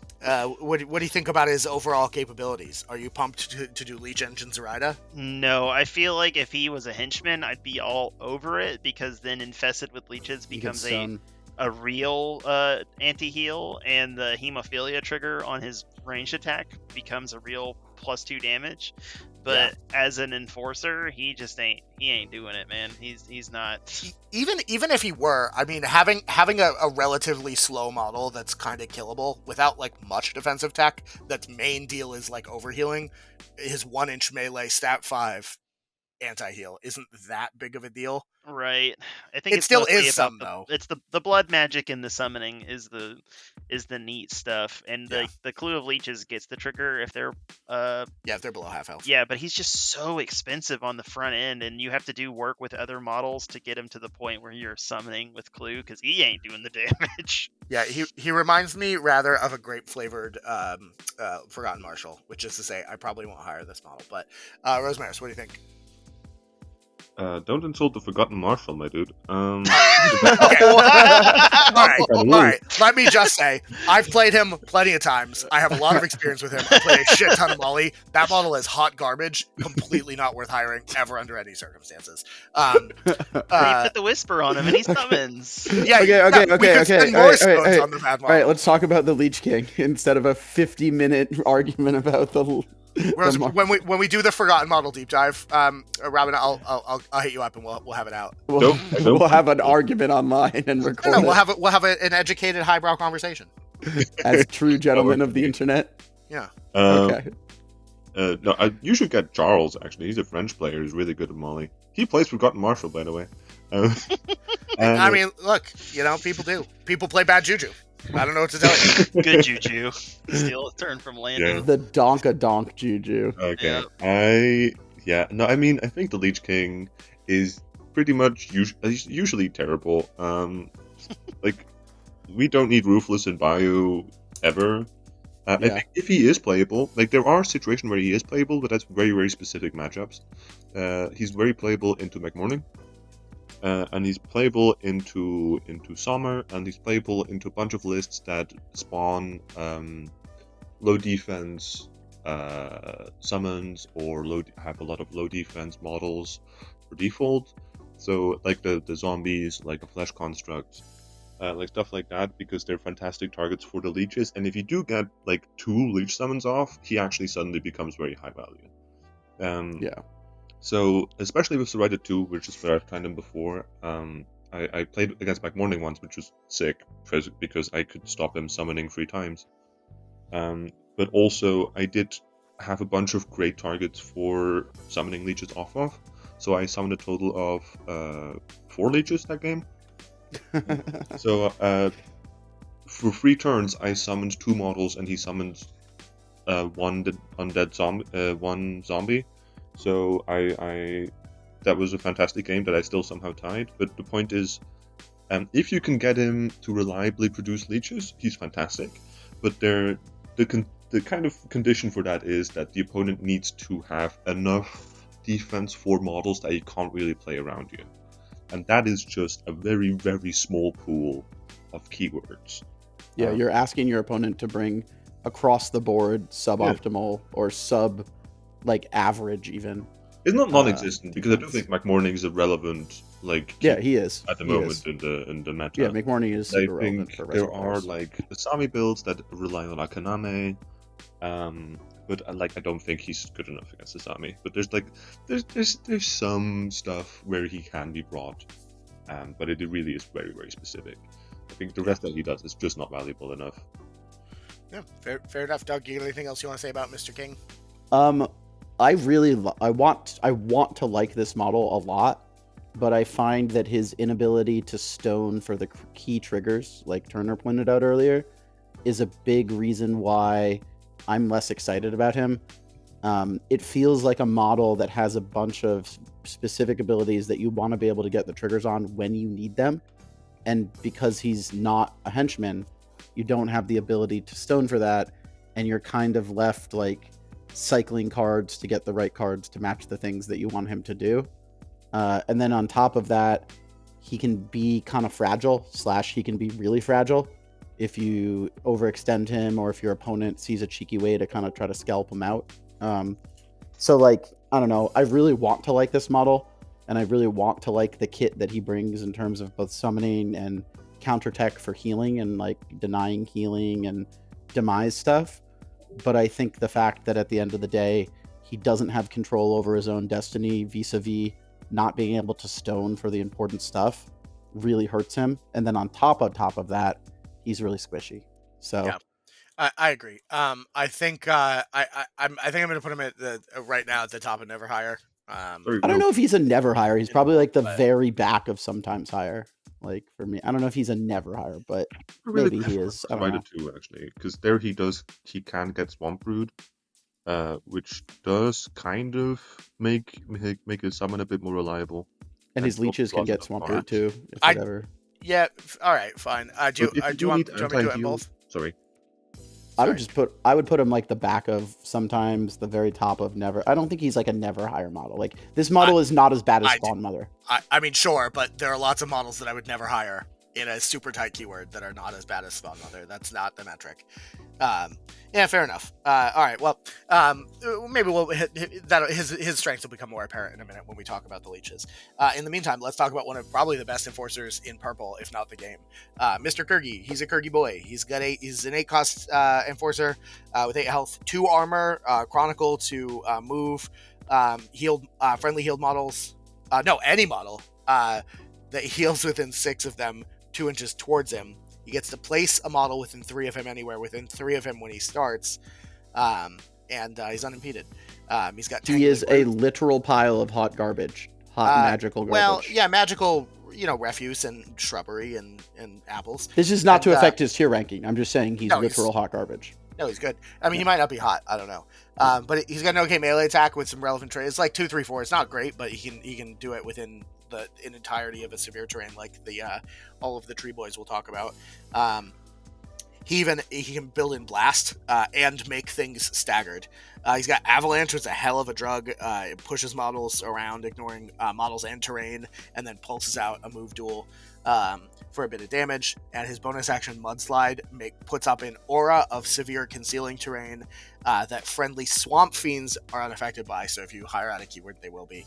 What do you think about his overall capabilities? Are you pumped to do Leech Engine Zoraida? No, I feel like if he was a henchman, I'd be all over it, because then infested with leeches becomes a real anti-heal, and the hemophilia trigger on his ranged attack becomes a real +2 damage. But as an enforcer, he ain't doing it, man. He's not. Even if he were, I mean, having a relatively slow model that's kind of killable without like much defensive tech, that's main deal is like overhealing. His 1-inch melee stat 5 anti-heal isn't that big of a deal. Right. I think It it's still mostly is about some, though. It's the blood magic and the summoning is the neat stuff, and the clue of leeches gets the trigger if they're if they're below half health. Yeah, but he's just so expensive on the front end, and you have to do work with other models to get him to the point where you're summoning with clue, because he ain't doing the damage. Yeah, he reminds me rather of a grape flavored Forgotten Marshal, which is to say I probably won't hire this model. But Rosemaris, what do you think? Don't insult the Forgotten Marshal, my dude. All right. Let me just say, I've played him plenty of times. I have a lot of experience with him. I played a shit ton of Molly. That model is hot garbage. Completely not worth hiring ever under any circumstances. You put the whisper on him and he summons. Yeah. Okay. On the bad model. All right, let's talk about the Leech King instead of a 50-minute argument about the. Rose, when we do the Forgotten Model deep dive, Robin, I'll hit you up and we'll have it out. We'll have an argument online and record. No, we'll have an educated highbrow conversation. As true gentlemen of the internet. Yeah. Okay. No, you should get Charles. Actually, he's a French player. He's really good at Molly. He plays Forgotten Marshal, by the way. I mean, look, people do. People play bad JuJu. I don't know what to tell you. Good JuJu. Steal a turn from landing. Yeah. The donk JuJu. Okay. I think the Leech King is pretty much usually terrible. We don't need Ruthless in Bayou ever. I think if he is playable, there are situations where he is playable, but that's very, very specific matchups. He's very playable into McMorning. And he's playable into Summer, and he's playable into a bunch of lists that spawn low defense summons or have a lot of low defense models for default. So the zombies, like a flesh construct, stuff like that, because they're fantastic targets for the leeches. And if you do get 2 leech summons off, he actually suddenly becomes very high value. So, especially with Zoraida 2, which is where I've tried him before, I played against McMorning once, which was sick, because I could stop him summoning 3 times. But also, I did have a bunch of great targets for summoning leeches off of, so I summoned a total of 4 leeches that game. So, for 3 turns, I summoned 2 models, and he summoned 1 undead one zombie. So that was a fantastic game that I still somehow tied. But the point is, if you can get him to reliably produce leeches, he's fantastic. But the kind of condition for that is that the opponent needs to have enough defense for models that he can't really play around you. And that is just a very, very small pool of keywords. Yeah, you're asking your opponent to bring across the board suboptimal or average even. It's not non-existent, because I do think McMorning is a relevant he is at the moment in the meta. Yeah, McMorning is super relevant for there are Asami builds that rely on Akaname, but I don't think he's good enough against Asami. But there's some stuff where he can be brought, but it really is very, very specific. I think the rest that he does is just not valuable enough. Yeah, fair enough. Doug, you got anything else you want to say about Mr. King? I want to like this model a lot, but I find that his inability to stone for the key triggers, like Turner pointed out earlier, is a big reason why I'm less excited about him. It feels like a model that has a bunch of specific abilities that you want to be able to get the triggers on when you need them, and because he's not a henchman, you don't have the ability to stone for that, and you're kind of left cycling cards to get the right cards to match the things that you want him to do. And then on top of that, he can be kind of fragile / he can be really fragile if you overextend him, or if your opponent sees a cheeky way to kind of try to scalp him out. So I don't know, I really want to like this model, and I really want to like the kit that he brings in terms of both summoning and counter tech for healing and denying healing and demise stuff. But I think the fact that at the end of the day, he doesn't have control over his own destiny vis-a-vis not being able to stone for the important stuff really hurts him. And then on top of that, he's really squishy. So yeah, I agree. I think I'm going to put him at right now at the top and never higher. I don't know if he's a never hire. He's probably like the very back of sometimes hire. Like for me, I don't know if he's a never hire, but maybe he is. I don't know. Too, actually, because there he can get Swamp Brood, which does kind of make his summon a bit more reliable. And his leeches can get Swamp Brood too. Yeah. All right. Fine. Do you want me to do it both? Sorry. I would put him like the back of sometimes, the very top of never. I don't think he's like a never hire model. Like this model is not as bad as Spawn Mother. I mean, sure, but there are lots of models that I would never hire in a super tight keyword that are not as bad as Spawn Mother. That's not the metric. Yeah, fair enough. All right, well, maybe his strengths will become more apparent in a minute when we talk about the leeches. In the meantime, let's talk about one of probably the best enforcers in purple, if not the game. Mr. Kurgi. He's a Kurgi boy. He's an 8 cost enforcer with 8 health, 2 armor, chronicle to move, friendly healed models. Any model that heals within 6 of them 2 inches towards him. He gets to place a model within 3 of him anywhere, within 3 of him when he starts, and he's unimpeded. He's got. He is a literal pile of hot garbage, magical garbage. Well, yeah, magical, refuse and shrubbery and apples. This is not to affect his tier ranking. I'm just saying he's literal hot garbage. No, he's good. I mean, he might not be hot. I don't know. But he's got an okay melee attack with some relevant traits. It's like 2, 3, 4. It's not great, but he can do it within the entirety of a severe terrain, like the all of the tree boys we'll talk about. He can build in blast and make things staggered. He's got avalanche, which is a hell of a drug. It pushes models around, ignoring models and terrain, and then pulses out a move duel for a bit of damage. And his bonus action mudslide puts up an aura of severe concealing terrain that friendly Swampfiends are unaffected by. So if you hire out a keyword, they will be.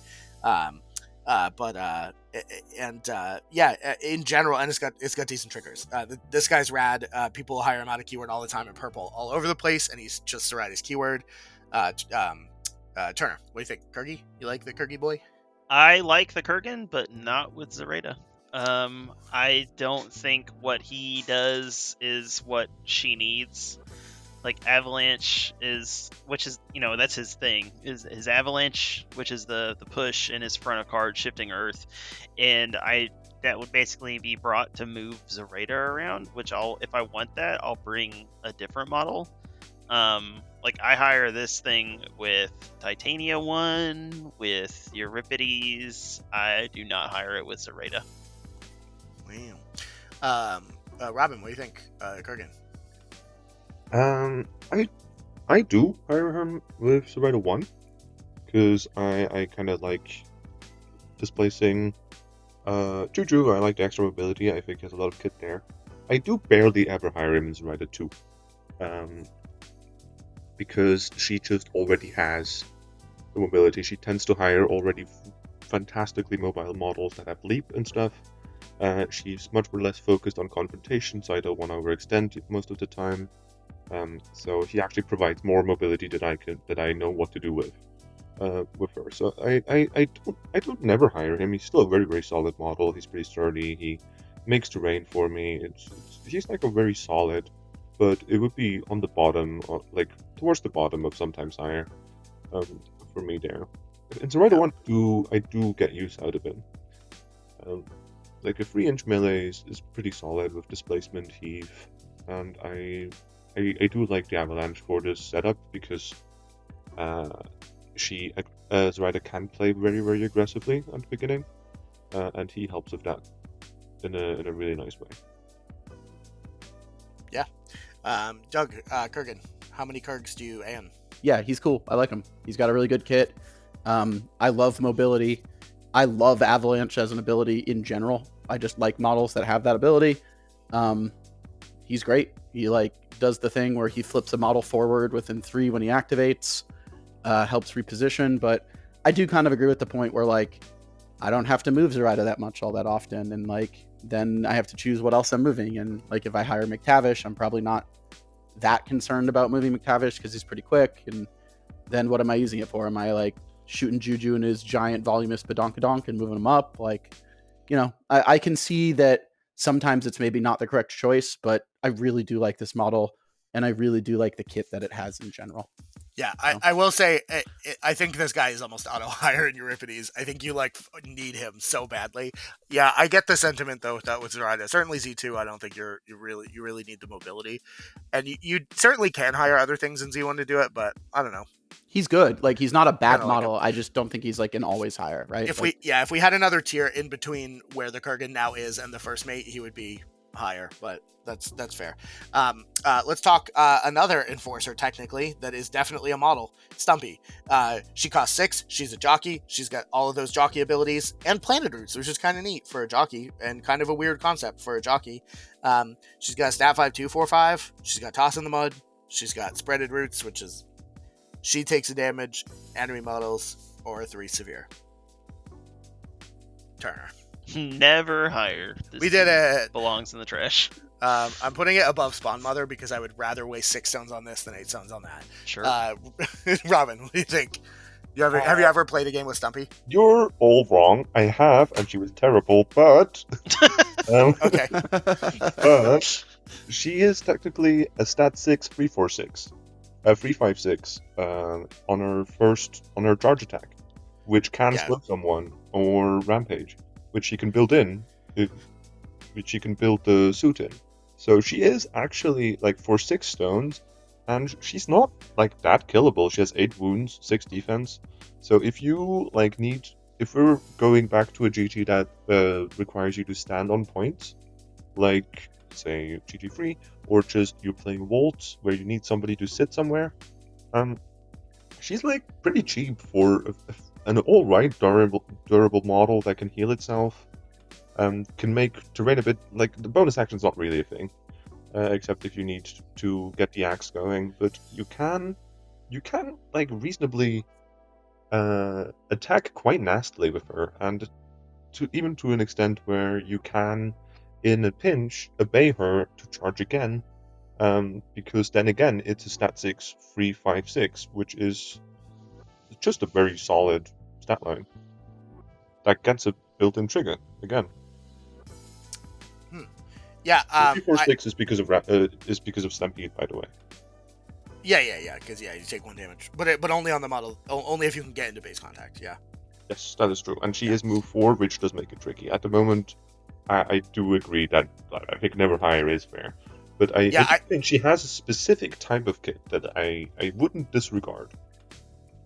In general, and it's got decent triggers. This guy's rad. People hire him out of keyword all the time in purple, all over the place, and he's just Zoraida's keyword. Turner, what do you think? Kurgi? You like the Kurgi boy? I like the Kurgan, but not with Zoraida. I don't think what he does is what she needs. Like avalanche which is that's his thing, is his avalanche, which is the push in his front of card shifting earth, and that would basically be brought to move Zoraida around, which if I want that, I'll bring a different model. Like I hire this thing with Titania 1, with Euripides. I do not hire it with Zoraida. Wow. Robin, what do you think? Kurgan? I do hire him with Zoraida 1 because I kind of like displacing JuJu. I like the extra mobility. I think he has a lot of kit there. I do barely ever hire him in Zoraida 2 because she just already has the mobility. She tends to hire already fantastically mobile models that have leap and stuff. She's much more less focused on confrontation, so I don't want to overextend most of the time. So he actually provides more mobility that I know what to do with her. So I don't never hire him. He's still a very, very solid model. He's pretty sturdy. He makes terrain for me. He's like a very solid, but it would be on the bottom, like towards the bottom of sometimes higher for me there. And Zoraida 1 I do get use out of him. Like a 3-inch melee is pretty solid with displacement, heave, and I do like the avalanche for this setup because Zoraida can play very, very aggressively at the beginning, and he helps with that in a really nice way. Yeah. Doug, Kurgan, how many Kurgs do you aim? Yeah, he's cool. I like him. He's got a really good kit. I love mobility. I love avalanche as an ability in general. I just like models that have that ability. He's great. He does the thing where he flips a model forward within 3 when he activates, helps reposition. But I do kind of agree with the point where I don't have to move Zoraida that much all that often, and then I have to choose what else I'm moving. And if I hire McTavish, I'm probably not that concerned about moving McTavish because he's pretty quick. And then what am I using it for? Am I shooting JuJu in his giant voluminous badonkadonk and moving him up? I can see that sometimes it's maybe not the correct choice, but I really do like this model, and I really do like the kit that it has in general. Yeah, I will say, I think this guy is almost auto hire in Euripides. I think you need him so badly. Yeah, I get the sentiment though with Zoraida. Certainly Z2. I don't think you really need the mobility, and you certainly can hire other things in Z1 to do it. But I don't know. He's good. Like he's not a bad Kinda model. I just don't think he's like an always hire, right? If we had another tier in between where the Kurgan now is and the first mate, he would be higher, but that's fair. Let's talk another enforcer technically that is definitely a model, Stumpy. She costs 6. She's a jockey. She's got all of those jockey abilities and planet roots, which is kind of neat for a jockey and kind of a weird concept for a jockey. She's got stat 5 2/4/5. She's got toss in the mud. She's got spreaded roots, which is she takes a damage, enemy models, or 3 severe. Turner. Never hire. We did it. Belongs in the trash. I'm putting it above Spawn Mother because I would rather waste 6 stones on this than 8 stones on that. Sure. Robin, what do you think? Have you ever played a game with Stumpy? You're all wrong. I have, and she was terrible, but... Okay. But she is technically a stat 6 3/4/6. 3/5/6 on her charge attack, which can slow someone or rampage, which she can build in, which she can build the suit in. So she is actually like for 6 stones, and she's not like that killable. She has 8 wounds, 6 defense. So if you if we're going back to a GG that requires you to stand on points, like say GG3, or just you're playing Waltz where you need somebody to sit somewhere, she's like pretty cheap for an alright durable model that can heal itself, can make terrain a bit like the bonus action's not really a thing, except if you need to get the axe going, but you can like reasonably attack quite nastily with her, and even to an extent where you can in a pinch obey her to charge again, because then again it's a stat 6 3/5/6, which is just a very solid stat line that gets a built-in trigger again. Yeah, 3/4/6 is because of Stampede, by the way. Yeah, because you take 1 damage, but only on the model, only if you can get into base contact. Yeah. Yes, that is true, and she is move 4, which does make it tricky. At the moment, I do agree that I think never higher is fair, but I think she has a specific type of kit that I wouldn't disregard.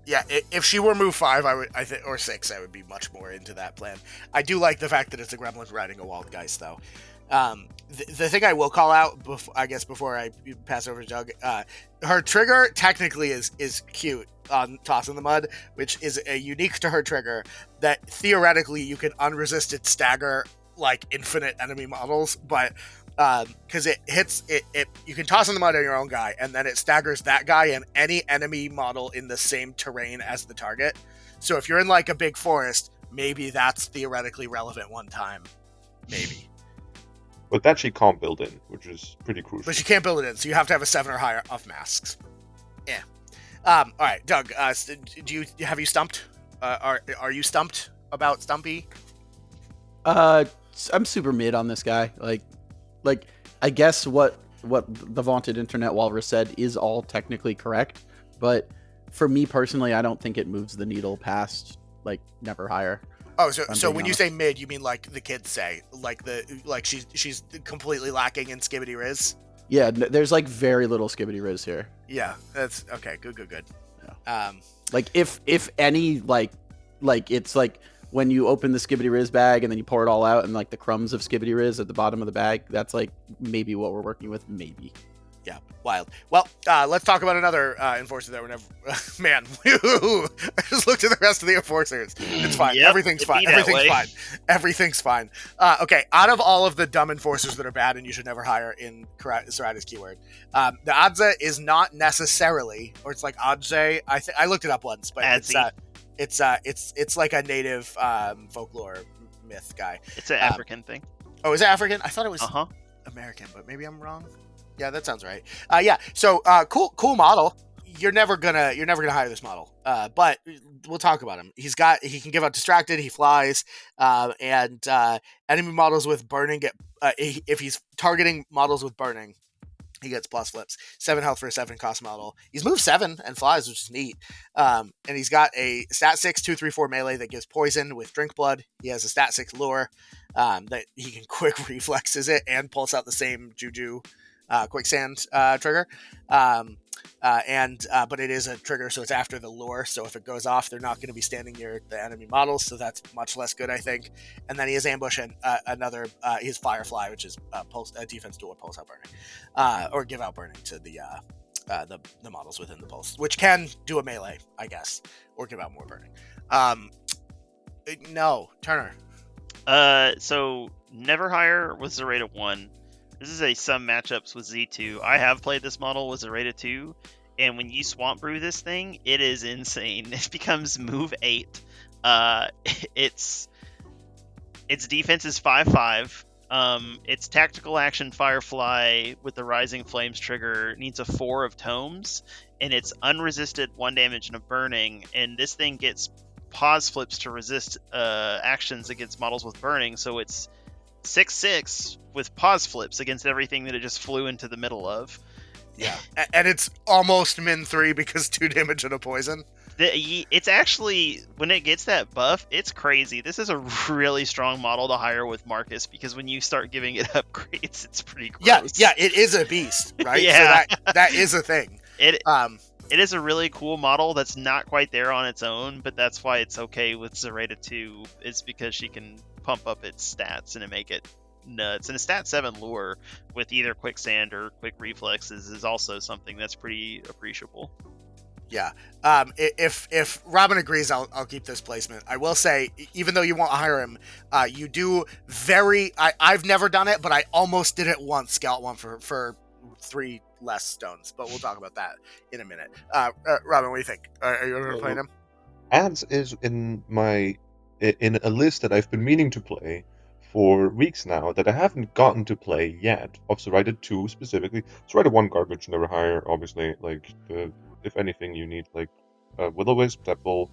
Yeah, if she were move 5, or 6, I would be much more into that plan. I do like the fact that it's a gremlin riding a Waldgeist, though. The thing I will call out, before I pass over to Doug, her trigger technically is cute on Toss in the Mud, which is a unique to her trigger that theoretically you can unresisted stagger like infinite enemy models, but because it hits it you can toss in the mud on your own guy, and then it staggers that guy and any enemy model in the same terrain as the target. So if you're in like a big forest, maybe that's theoretically relevant one time, maybe. But that she can't build in, which is pretty crucial. But she can't build it in, so you have to have a 7 or higher of masks. Yeah. All right, Doug. Have you stumped? Are you stumped about Stumpy? I'm super mid on this guy. Like I guess what the vaunted internet walrus said is all technically correct, but for me personally, I don't think it moves the needle past like never higher. Oh, so when you say mid, you mean like the kids say, like she's completely lacking in Skibbity Riz? Yeah, there's like very little Skibbity Riz here. Yeah, that's okay. Good. Yeah. Like if any, like it's like when you open the Skibbity Riz bag and then you pour it all out and like the crumbs of Skibbity Riz at the bottom of the bag, that's like maybe what we're working with, maybe. Yeah, wild. Well, let's talk about another enforcer that we're never... Man, I just looked at the rest of the enforcers. It's fine. Yep, Everything's fine. Everything's fine. Okay, out of all of the dumb enforcers that are bad and you should never hire in Zoraida's keyword, the Adze is not necessarily, or it's like Adze. I looked it up once, but it's like a native folklore myth guy. It's an African thing. Oh, is it African? I thought it was American, but maybe I'm wrong. Yeah, that sounds right. Yeah. So cool model. You're never gonna hire this model. But we'll talk about him. He can give out distracted. He flies. And enemy models with burning get if he's targeting models with burning, He gets plus flips. 7 health for a 7 cost model. He's moved 7 and flies, which is neat. And he's got a stat 6, 2, 3, 4 melee that gives poison with drink blood. He has a stat 6 lure that he can quick reflexes it and pulse out the same JuJu quicksand trigger. But it is a trigger, so it's after the lure. So if it goes off, they're not going to be standing near the enemy models. So that's much less good, I think. And then he has ambush and another. He has firefly, which is defense duel or pulse out burning, or give out burning to the models within the pulse, which can do a melee, I guess, or give out more burning. No, Turner. So never hire with Zoraida 1. This is some matchups with Z2. I have played this model with Zoraida 2, and when you Swamp Brew this thing, it is insane. It becomes move 8. Its defense is 5/5. Its tactical action Firefly with the Rising Flames trigger needs a 4 of tomes, and it's unresisted 1 damage and a burning, and this thing gets pause flips to resist actions against models with burning, so it's 6/6 with pause flips against everything that it just flew into the middle of. Yeah, and it's almost min 3 because 2 damage and a poison. It's actually, when it gets that buff, it's crazy. This is a really strong model to hire with Marcus, because when you start giving it upgrades, it's pretty gross. Yeah, it is a beast, right? Yeah. So that is a thing. It is a really cool model that's not quite there on its own, but that's why it's okay with Zoraida 2, is because she can pump up its stats and make it nuts. And a stat 7 lure with either quicksand or quick reflexes is also something that's pretty appreciable. Yeah. If Robin agrees, I'll keep this placement. I will say, even though you won't hire him, you do I've never done it, but I almost did it once, scout one for 3 less stones, but we'll talk about that in a minute. Robin, what do you think? Are you ever playing him? Adze is in a list that I've been meaning to play for weeks now that I haven't gotten to play yet, of Zoraida 2 specifically. Zoraida 1 garbage, never hire, obviously. If anything, you need a Will O Wisp that will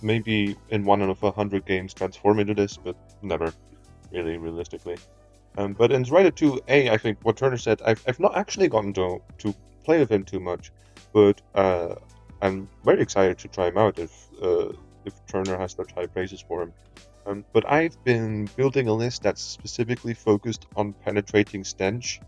maybe in 1 out of 100 games transform into this, but never really realistically. But in Zoraida 2, I think what Turner said, I've not actually gotten to play with him too much, but I'm very excited to try him out if Turner has such high praises for him. But I've been building a list that's specifically focused on Penetrating Stench,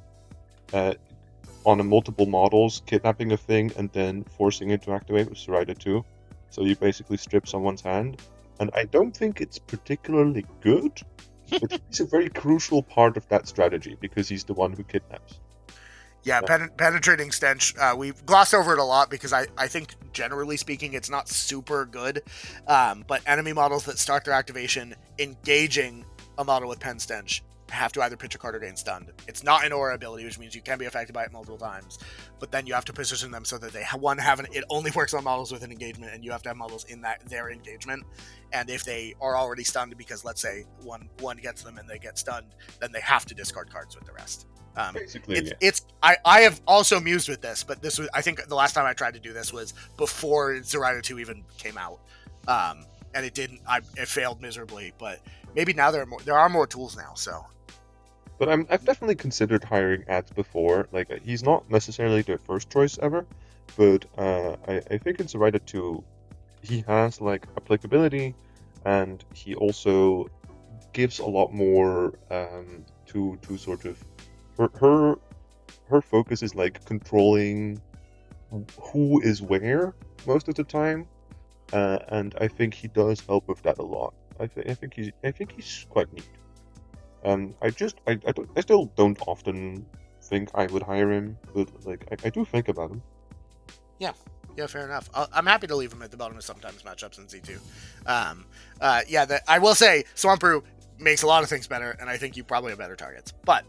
on multiple models, kidnapping a thing, and then forcing it to activate with Zoraida 2. So you basically strip someone's hand. And I don't think it's particularly good, but he's a very crucial part of that strategy, because he's the one who kidnaps. Yeah, Penetrating Stench, we've glossed over it a lot because I think, generally speaking, it's not super good. But enemy models that start their activation engaging a model with Pen Stench have to either pitch a card or gain stunned. It's not an aura ability, which means you can be affected by it multiple times, but then you have to position them so that they it only works on models with an engagement, and you have to have models in their engagement. And if they are already stunned, because let's say one gets them and they get stunned, then they have to discard cards with the rest. Basically, I have also mused with this, but this was, I think the last time I tried to do this was before Zoraida 2 even came out, and it didn't. It failed miserably. But maybe now there are more tools now. So, but I've definitely considered hiring Adze before. He's not necessarily the first choice ever, but I think in Zoraida 2 he has applicability, and he also gives a lot more to sort of. Her focus is controlling who is where most of the time, and I think he does help with that a lot. I think he's quite neat. I still don't often think I would hire him, but I do think about him. Yeah, fair enough. I'm happy to leave him at the bottom of sometimes matchups in Z2. I will say Swamp Brew makes a lot of things better, and I think you probably have better targets, but.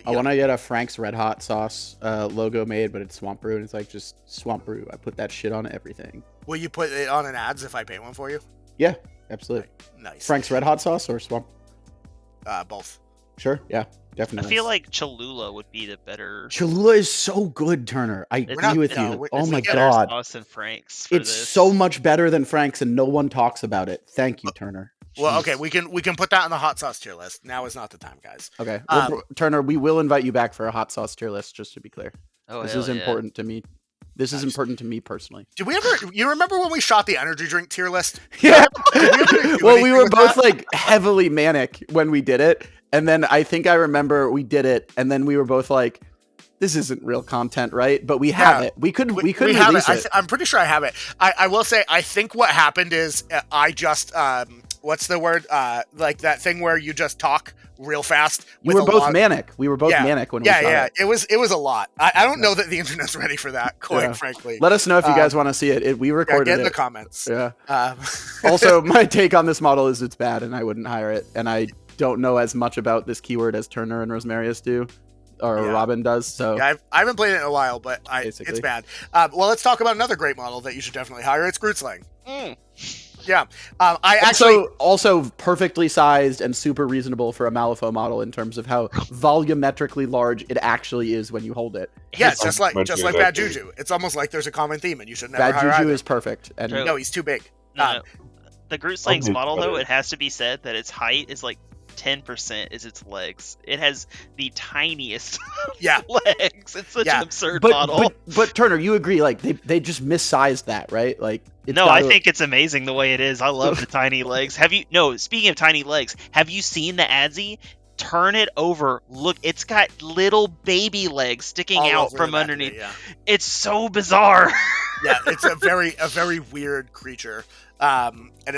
I want to get a Frank's Red Hot Sauce logo made, but it's Swamp Brew, and it's just Swamp Brew. I put that shit on everything. Will you put it on an Adze if I paint one for you? Yeah, absolutely. Nice. Frank's Red Hot Sauce or Swamp? Both. Sure, yeah, definitely. I feel like Cholula would be the better. Cholula is so good, Turner. I agree with you. Oh my god. Sauce than Frank's it's so much better than Frank's, and no one talks about it. Thank you, Turner. Well, okay, we can put that on the hot sauce tier list. Now is not the time, guys. Okay, well, Turner, we will invite you back for a hot sauce tier list, just to be clear. Oh, this is important to me. This is Nice. important to me personally. Did we ever? You remember when we shot the energy drink tier list? Yeah. Well, we were both like heavily manic when we did it, and then I think I remember we did it, and then we were both like, "This isn't real content, right?" But we have it. We could release it. I'm pretty sure I have it. I will say, I think what happened is I just what's the word? Like that thing where you just talk real fast. You were both manic. We were both manic when we shot it. It was a lot. I don't know that the internet's ready for that, quite frankly. Let us know if you guys want to see it. We recorded get in it. the comments. Yeah. Also, my take on this model is it's bad, and I wouldn't hire it. And I don't know as much about this keyword as Turner and Rosmarius do, or Robin does. So I haven't played it in a while, but it's bad. Well, let's talk about another great model that you should definitely hire. It's Grootslang. Yeah, also perfectly sized and super reasonable for a Malifaux model in terms of how volumetrically large it actually is when you hold it. Yeah, just like Bad JuJu. It's almost like there's a common theme, and you should never hire Bad JuJu either. is perfect. And no, he's too big. No. The Grootslang's model, though, it has to be said that its height is like 10% is its legs. It has the tiniest legs. It's such an absurd model. But Turner, you agree? Like they just missized that, right? Like I think it's amazing the way it is. I love the tiny legs. Speaking of tiny legs, have you seen the Adze? Turn it over. Look, it's got little baby legs sticking out from underneath. It's so bizarre. Yeah, it's a very weird creature. And I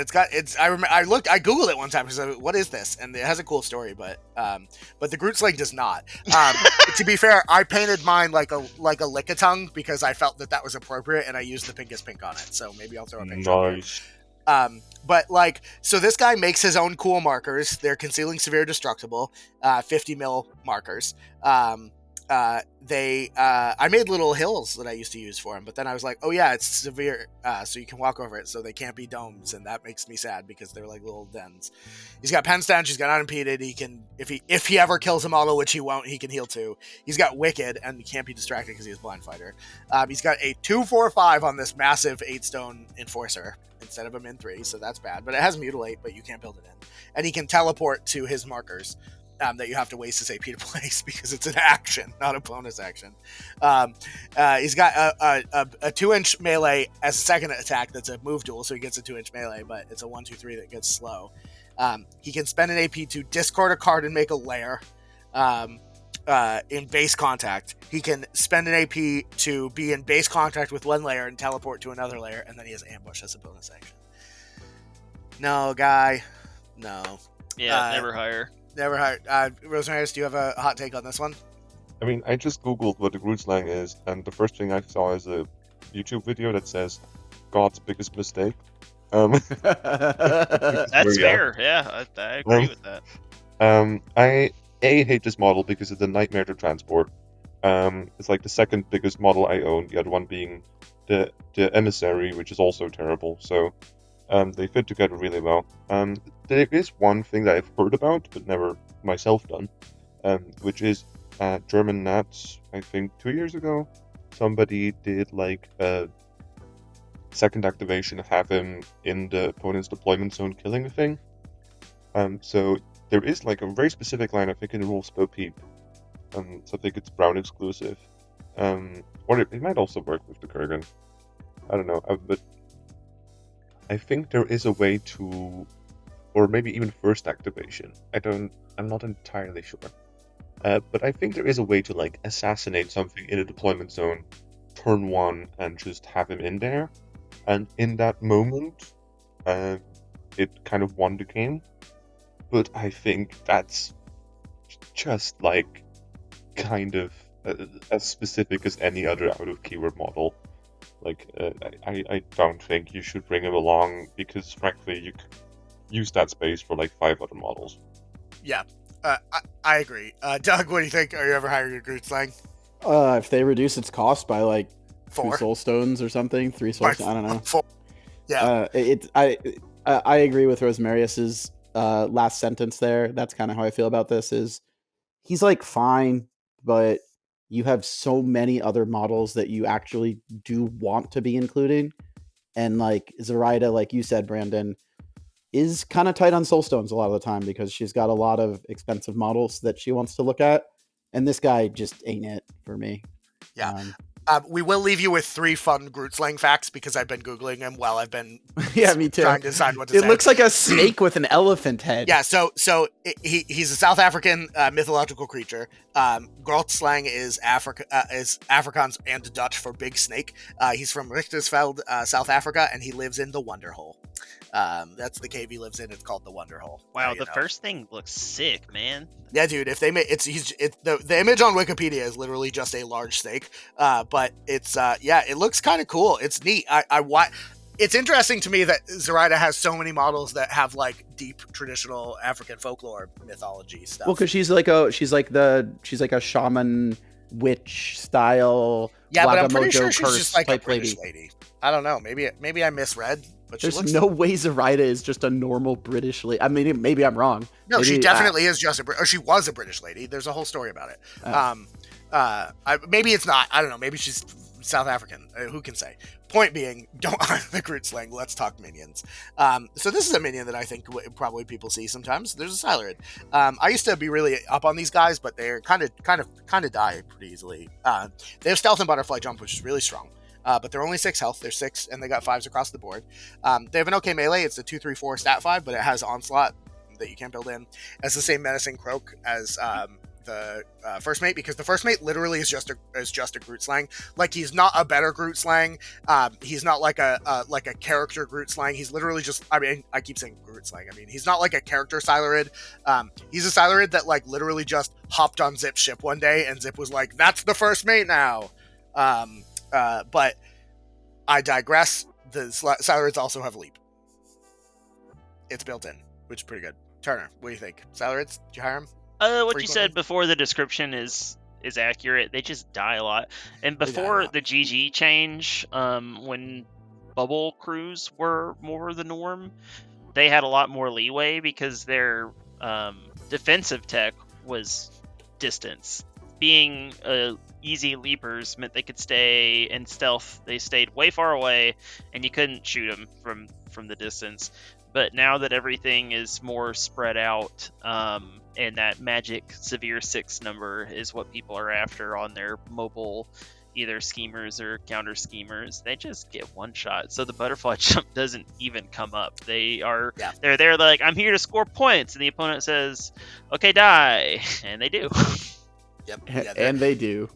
googled it one time because what is this? And it has a cool story, but the Grootslang does not. To be fair, I painted mine like a lick-a-tongue because I felt that was appropriate, and I used the pinkest pink on it. So maybe I'll throw a picture. Nice. But so this guy makes his own cool markers. They're concealing severe destructible, 50 mil markers. I made little hills that I used to use for him, but then I was like, oh yeah, it's severe, so you can walk over it, so they can't be domes, and that makes me sad because they're like little dens. He's got pen stench, he's got unimpeded, he can, if he ever kills a model, which he won't, he can heal 2. He's got wicked, and he can't be distracted because he has blind fighter. He's got a 2/4/5 on this massive 8-stone enforcer instead of a min 3, so that's bad, but it has mutilate, but you can't build it in, and he can teleport to his markers. That you have to waste his AP to place because it's an action, not a bonus action. He's got a 2-inch melee as a second attack that's a move duel, so he gets a 2-inch melee, but it's a 1/2/3 that gets slow. He can spend an AP to discard a card and make a lair in base contact. He can spend an AP to be in base contact with one layer and teleport to another layer, and then he has ambush as a bonus action. No, guy. No. Yeah, never hire. Never hired. Rosmarius, do you have a hot take on this one? I mean, I just googled what the Grootslang is, and the first thing I saw is a YouTube video that says God's biggest mistake. That's fair. Yeah, I agree with that. I hate this model because it's a nightmare to transport. It's like the second biggest model I own, the other one being the Emissary, which is also terrible. So they fit together really well. There is one thing that I've heard about, but never myself done, which is German Nats. I think 2 years ago, somebody did like a second activation, have him in the opponent's deployment zone killing a thing. So there is like a very specific line, I think, in the rules Beau Peep. So I think it's Brown exclusive. Or it might also work with the Kurgan. I don't know, but I think there is a way to, or maybe even first activation. I'm not entirely sure. But I think there is a way to like assassinate something in a deployment zone, turn 1, and just have him in there. And in that moment, it kind of won the game. But I think that's just like kind of as specific as any other out of keyword model. Like, I don't think you should bring him along because, frankly, you could use that space for like 5 other models. Yeah, I agree. Doug, what do you think? Are you ever hiring a Grootslang? If they reduce its cost by like 4 2 soul stones or something, 3 soul stones, I don't know. 4. Yeah. I agree with Rosmarius's last sentence there. That's kind of how I feel about this. Is he's like fine, but you have so many other models that you actually do want to be including. And like Zoraida, like you said, Brandon, is kind of tight on soulstones a lot of the time because she's got a lot of expensive models that she wants to look at, and this guy just ain't it for me. Yeah. We will leave you with 3 fun Grootslang facts because I've been Googling them while I've been yeah, me too. trying to decide what to say. It looks like a snake with an elephant head. Yeah, he's a South African mythological creature. Grootslang is Afrikaans and Dutch for big snake. He's from Richtersveld, South Africa, and he lives in the Wonderhole. That's the cave he lives in. It's called the Wonderhole. Wow, the first thing looks sick, man. Yeah, dude. If they make the image on Wikipedia is literally just a large snake, but it's it looks kind of cool. It's neat. It's interesting to me that Zoraida has so many models that have like deep traditional African folklore mythology stuff. Well, because she's like a shaman witch style. Yeah, but I'm pretty sure she's just like a British lady. I don't know. Maybe I misread. But there's no way Zoraida is just a normal British lady. I mean, maybe I'm wrong. No, maybe, she definitely is just she was a British lady. There's a whole story about it. Maybe it's not. I don't know. Maybe she's South African. Who can say? Point being, don't honor the Grootslang. Let's talk minions. So this is a minion that I think probably people see sometimes. There's a Silurid. I used to be really up on these guys, but they're kind of die pretty easily. They have stealth and butterfly jump, which is really strong. But they're only 6 health. They're 6, and they got 5s across the board. They have an okay melee. It's a 2/3/4 stat 5, but it has onslaught that you can't build in. It has the same menacing croak as the first mate, because the first mate literally is just a Grootslang. Like, he's not a better Grootslang. He's not like a character Grootslang. He's literally just. I mean, I keep saying Grootslang. I mean, he's not like a character Silurid. He's a Silurid that like literally just hopped on Zip's ship one day, and Zip was like, "That's the first mate now." But I digress. The Silurids also have leap. It's built in, which is pretty good. Turner, what do you think? Silurids, did you hire them? What you said before the description is accurate. They just die a lot. And before the GG change, when bubble crews were more the norm, they had a lot more leeway because their defensive tech was distance. Being easy leapers meant they could stay in stealth. They stayed way far away, and you couldn't shoot them from the distance. But now that everything is more spread out, and that magic severe 6 number is what people are after on their mobile, either schemers or counter schemers, they just get one shot. So the butterfly jump doesn't even come up. They're there like, I'm here to score points, and the opponent says, okay, die, and they do. Yep. And they do.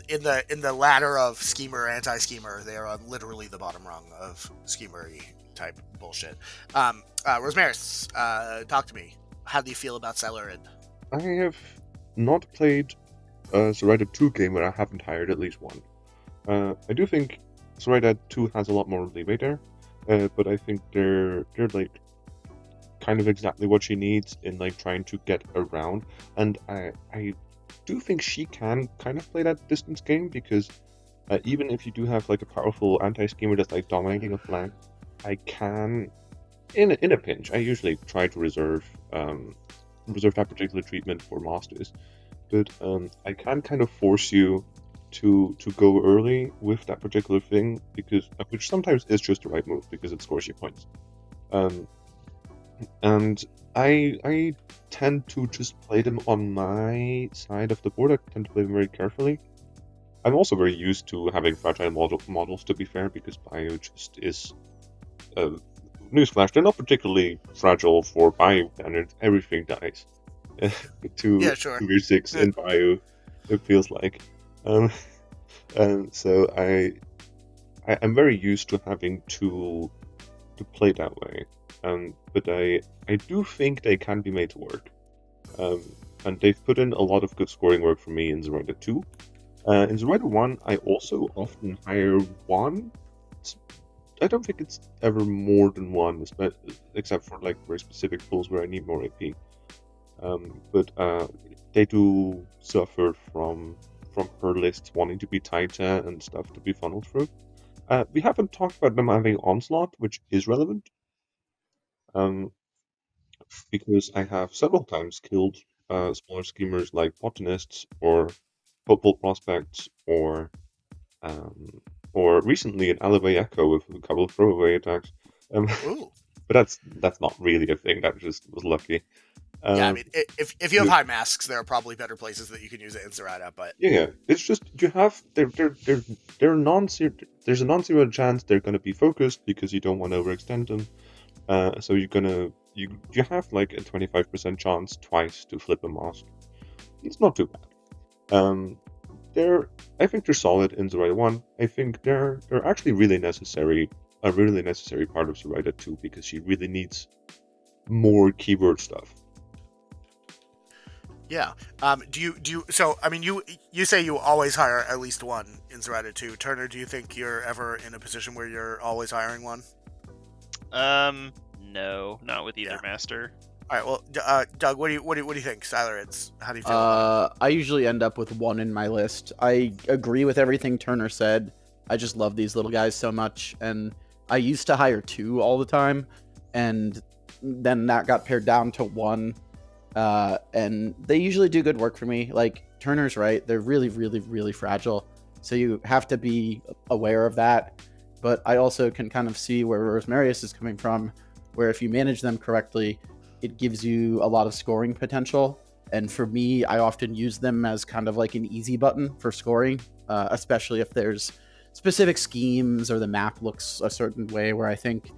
In the ladder of schemer anti-schemer, they are on literally the bottom rung of schemery type bullshit. Rosemaris, talk to me. How do you feel about Silurid? I have not played a Zoraida 2 game where I haven't hired at least one. I do think Zoraida 2 has a lot more leeway there, but I think they're like kind of exactly what she needs in like trying to get around, and I do think she can kind of play that distance game, because even if you do have like a powerful anti-schemer that's like dominating a flank, I can, in a pinch, I usually try to reserve that particular treatment for masters, but I can kind of force you to go early with that particular thing, because which sometimes is just the right move because it scores you points. And I tend to just play them on my side of the board. I tend to play them very carefully. I'm also very used to having fragile models, to be fair, because Bayou just is... newsflash, they're not particularly fragile for Bayou standards. Everything dies. Sure. 6 in Bayou, it feels like. So I'm very used to having to play that way. But I do think they can be made to work. And they've put in a lot of good scoring work for me in Zoraida 2. In Zoraida 1, I also often hire one. I don't think it's ever more than one, except for like very specific pulls where I need more AP. But they do suffer from her lists wanting to be tighter and stuff to be funneled through. We haven't talked about them having onslaught, which is relevant. Because I have several times killed smaller schemers like botanists or hopeful prospects, or recently an alleyway echo with a couple of throwaway attacks. but that's not really a thing. That just was lucky. Yeah, I mean, if you have high masks, there are probably better places that you can use it in Zoraida, but yeah, it's just you have they're non-zero. There's a non-zero chance they're going to be focused because you don't want to overextend them. So you have like a 25% chance twice to flip a mask. It's not too bad. I think they're solid in Zoraida 1. I think they're actually really necessary, a really necessary part of Zoraida 2 because she really needs more keyword stuff. yeah. Do you? So I mean, you say you always hire at least one in Zoraida 2. Turner, do you think you're ever in a position where you're always hiring one? No, not with either master. All right. Well, Doug, what do you think? Silurid, how do you feel? I usually end up with one in my list. I agree with everything Turner said. I just love these little guys so much, and I used to hire 2 all the time, and then that got pared down to 1. And they usually do good work for me. Like Turner's right, they're really, really, really fragile, so you have to be aware of that. But I also can kind of see where Rosemary's is coming from, where if you manage them correctly, it gives you a lot of scoring potential. And for me, I often use them as kind of like an easy button for scoring, especially if there's specific schemes or the map looks a certain way where I think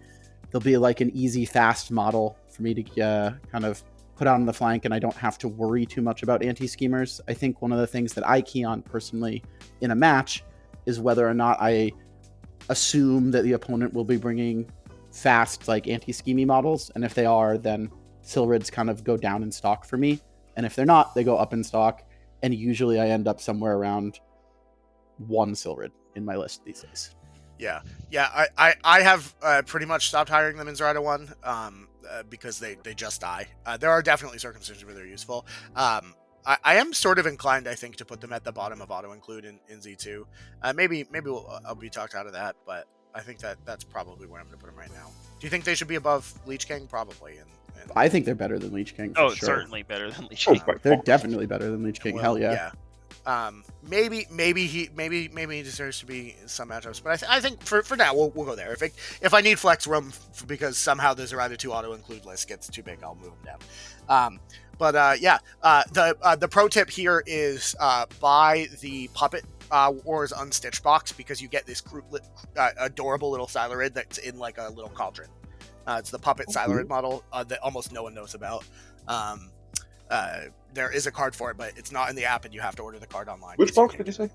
there'll be like an easy, fast model for me to kind of put out on the flank, and I don't have to worry too much about anti-schemers. I think one of the things that I key on personally in a match is whether or not I assume that the opponent will be bringing fast, like anti-schemy models, and if they are, then Silurids kind of go down in stock for me, and if they're not, they go up in stock, and usually I end up somewhere around 1 Silurid in my list these days. Yeah. I have pretty much stopped hiring them in Zoraida 1 because they just die. There are definitely circumstances where they're useful. I am sort of inclined, I think, to put them at the bottom of auto include in Z2. Maybe I'll be talked out of that, but I think that's probably where I'm going to put them right now. Do you think they should be above Leech King? Probably. I think they're better than Leech King. Oh, sure. Certainly better than Leech King. They're definitely better than Leech King. Hell yeah. Maybe he deserves to be in some matchups, but I think for now we'll go there. If I need flex room because somehow the Zoraida 2 auto include list gets too big, I'll move them down. The pro tip here is buy the Puppet Wars Unstitched box because you get this adorable little Silurid that's in like a little cauldron. It's the Puppet Silurid model that almost no one knows about. There is a card for it, but it's not in the app, and you have to order the card online. Which box did you say?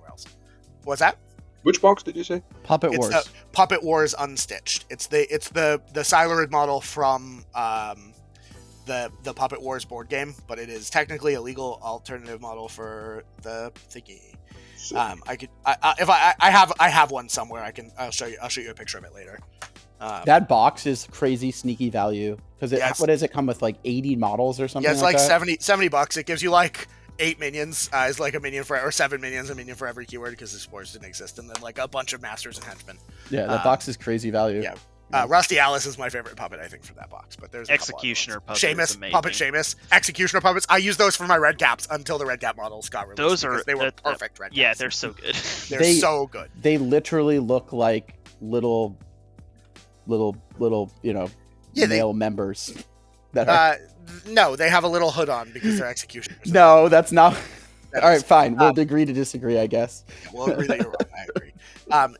What's that? Which box did you say? Puppet Wars. Puppet Wars Unstitched. It's the Silurid model from the Puppet Wars board game, but it is technically a legal alternative model for the thingy. I have one somewhere. I'll show you a picture of it later. That box is crazy sneaky value because what does it come with, like 80 models or something? Yeah, it's like $70. It gives you like 8 minions, is like a minion or 7 minions, a minion for every keyword because the spores didn't exist, and then like a bunch of masters and henchmen. Yeah, that box is crazy value. Yeah. Rusty Alice is my favorite puppet, I think, for that box. But there's Executioner puppet. Seamus, Puppet Seamus, Executioner puppets. I use those for my red caps until the red cap models got released. They were perfect red caps. Yeah, they're so good. They're so good. They literally look like little, male members. That no, they have a little hood on because they're executioners. No, that's not. All right, fine. We'll agree to disagree, I guess. Yeah, we'll agree that you're wrong. I agree.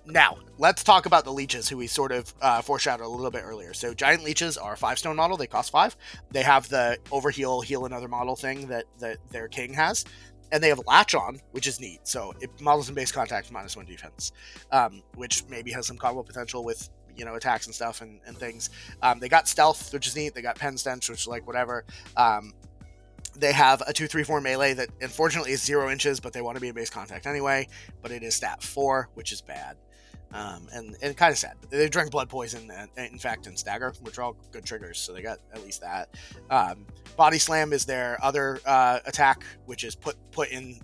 Now, let's talk about the leeches, who we sort of foreshadowed a little bit earlier. So, giant leeches are a 5-stone model. They cost 5. They have the overheal, heal another model thing that their king has. And they have latch on, which is neat. So, it models in base contact -1 defense, which maybe has some combo potential with attacks and stuff and things. They got stealth, which is neat. They got pen stench, which is like whatever. They have a 2/3/4 melee that unfortunately is 0 inches, but they want to be in base contact anyway. But it is stat 4, which is bad. And kind of sad. They drink blood poison, infect, and stagger, which are all good triggers, so they got at least that. Body slam is their other attack, which is put in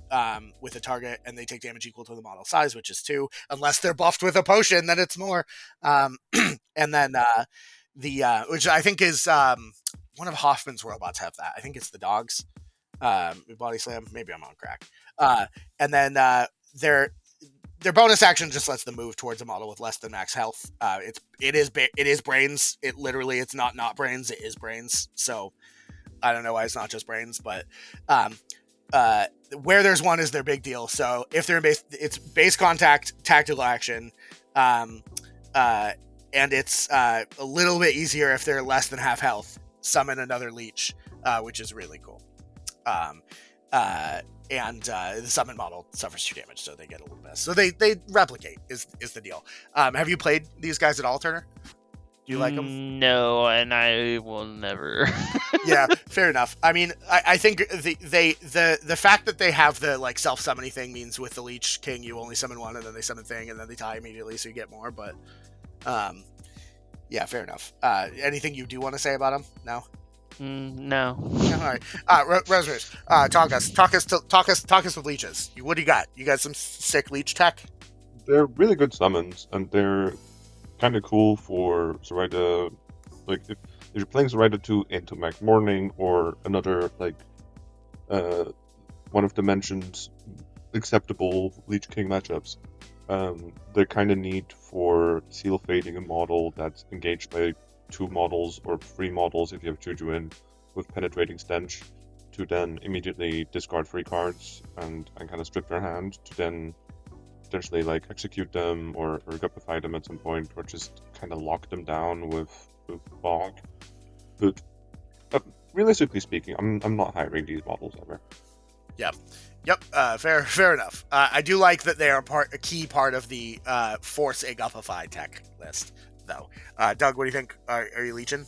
with a target, and they take damage equal to the model size, which is 2. Unless they're buffed with a potion, then it's more. And then which I think is one of Hoffman's robots have that. I think it's the dogs. Body slam. Maybe I'm on crack. And then their bonus action just lets them move towards a model with less than max health. It is brains. It's not brains. It is brains. So I don't know why it's not just brains, but where there's one is their big deal. So if they're in base, it's base contact, tactical action, and it's a little bit easier if they're less than half health. Summon another leech, which is really cool. And the summon model suffers 2 damage, so they get a little bit. So they replicate is the deal. Have you played these guys at all, Turner? Do you like them? No, and I will never. Yeah, fair enough. I mean, I think the fact that they have the like self-summoning thing means with the Leech King you only summon one and then they summon thing and then they die immediately, so you get more. But yeah, fair enough. Anything you do want to say about them? No. No. Yeah, all right. Rosemary, talk us with leeches. What do you got? You got some sick leech tech? They're really good summons, and they're kind of cool for Zoraida. Like if you're playing Zoraida 2 into Mac Morning or another like one of the mentioned acceptable Leech King matchups, they're kind of neat for seal fading a model that's engaged by 2 models or 3 models if you have JuJu in with Penetrating Stench to then immediately discard 3 cards and kind of strip their hand to then potentially like execute them or guppify them at some point or just kind of lock them down with Bog. But realistically speaking, I'm not hiring these models ever. Yep. Fair enough. I do like that they are a key part of the force a guppify tech list, though. Doug, what do you think? Are you leeching?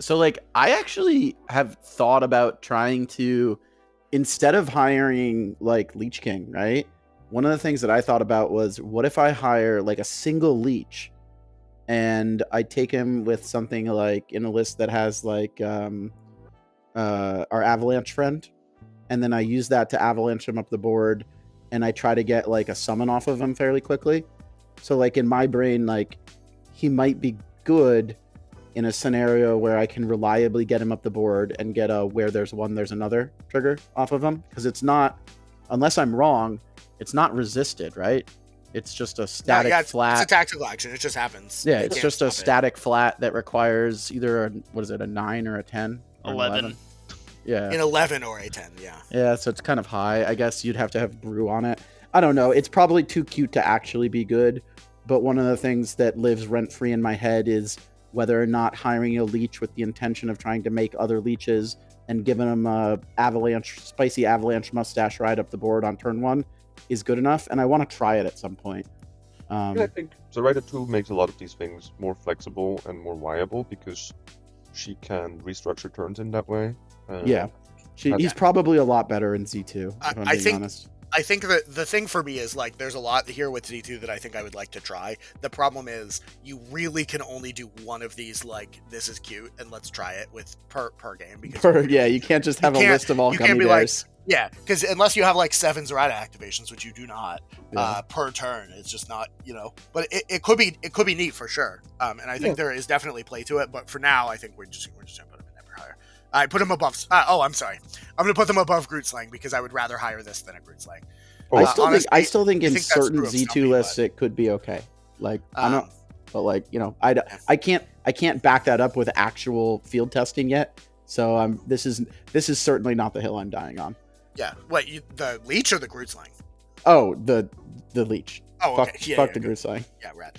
So, like, I actually have thought about trying to, instead of hiring, like, Leech King, right? One of the things that I thought about was, what if I hire, like, a single leech, and I take him with something, like, in a list that has, like, our Avalanche friend, and then I use that to avalanche him up the board, and I try to get, like, a summon off of him fairly quickly. So, like, in my brain, like, he might be good in a scenario where I can reliably get him up the board and get a where there's one, there's another trigger off of him. Because it's not, unless I'm wrong, it's not resisted, right? It's just a static flat. It's a tactical action. It just happens. Yeah, it's just a static flat that requires either a 9 or a 10? Or 11. Yeah. An 11 or a 10, yeah. Yeah, so it's kind of high. I guess you'd have to have brew on it. I don't know. It's probably too cute to actually be good. But one of the things that lives rent-free in my head is whether or not hiring a leech with the intention of trying to make other leeches and giving them a spicy avalanche mustache ride up the board on turn 1 is good enough. And I want to try it at some point. I think Zoraida 2 makes a lot of these things more flexible and more viable because she can restructure turns in that way. Yeah. He's probably a lot better in Z2, if I'm being honest. I think that the thing for me is, like, there's a lot here with Z2 that I think I would like to try. The problem is you really can only do one of these, like, this is cute and let's try it with per game. Because you can't just have a list of all gummy bears. Yeah, because unless you have, like, 7 Zoraida activations, which you do not, per turn, it's just not, but it could be neat for sure. And I think there is definitely play to it, but for now, I think we're just gonna put him in never higher. I put him above. I'm sorry. I'm going to put them above Grootslang because I would rather hire this than a Grootslang. I still think in certain Z2 lists it could be okay. Like I don't, but like I can't back that up with actual field testing yet. So this is certainly not the hill I'm dying on. Yeah. What, the Leech or the Grootslang? Oh, the Leech. Oh, okay. Fuck the Grootslang. Yeah, rad.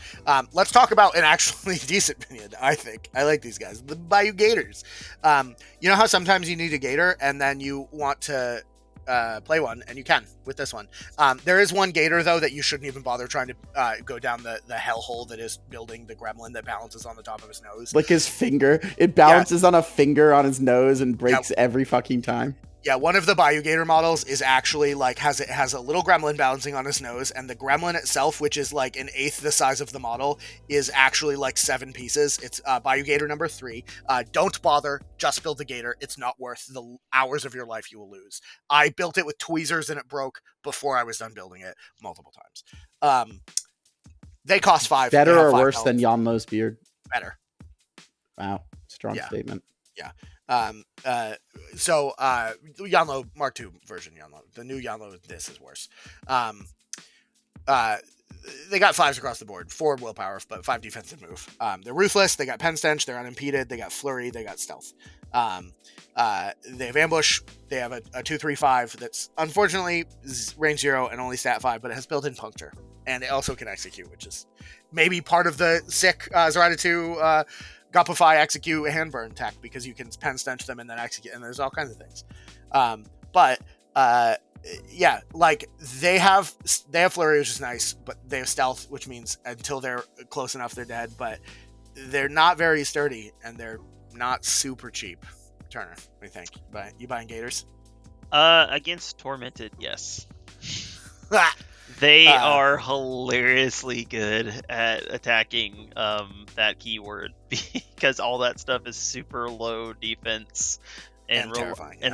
Let's talk about an actually decent minion, I think. I like these guys. The Bayou Gators. You know how sometimes you need a Gator and then you want to play one, and you can with this one. There is one Gator, though, that you shouldn't even bother trying to go down the hellhole that is building the gremlin that balances on the top of his nose. Like his finger. It balances on a finger on his nose and breaks every fucking time. Yeah, one of the Bayou Gator models is actually like has a little gremlin balancing on his nose, and the gremlin itself, which is like 1/8 the size of the model, is actually like 7 pieces. It's Bayou Gator number 3. Don't bother, just build the Gator. It's not worth the hours of your life you will lose. I built it with tweezers and it broke before I was done building it multiple times. They cost 5. Better or worse than Yanlo's beard? Better. Wow, strong statement. Yeah. So Yanlo Mark II version Yanlo, the new Yanlo, this is worse. they got 5s across the board, 4 willpower, but 5 defensive move. They're ruthless. They got pen stench. They're unimpeded. They got flurry. They got stealth. They have ambush. They have a 2/3/5 that's unfortunately range 0 and only stat 5, but it has built-in puncture, and it also can execute, which is maybe part of the sick Zoraida 2 Guppify execute handburn tech, because you can pen stench them and then execute, and there's all kinds of things. Yeah, like they have flurry, which is nice, but they have stealth, which means until they're close enough, they're dead. But they're not very sturdy, and they're not super cheap. Turner, what do you think? You buying Gators? Against Tormented, yes. They are hilariously good at attacking that keyword, because all that stuff is super low defense and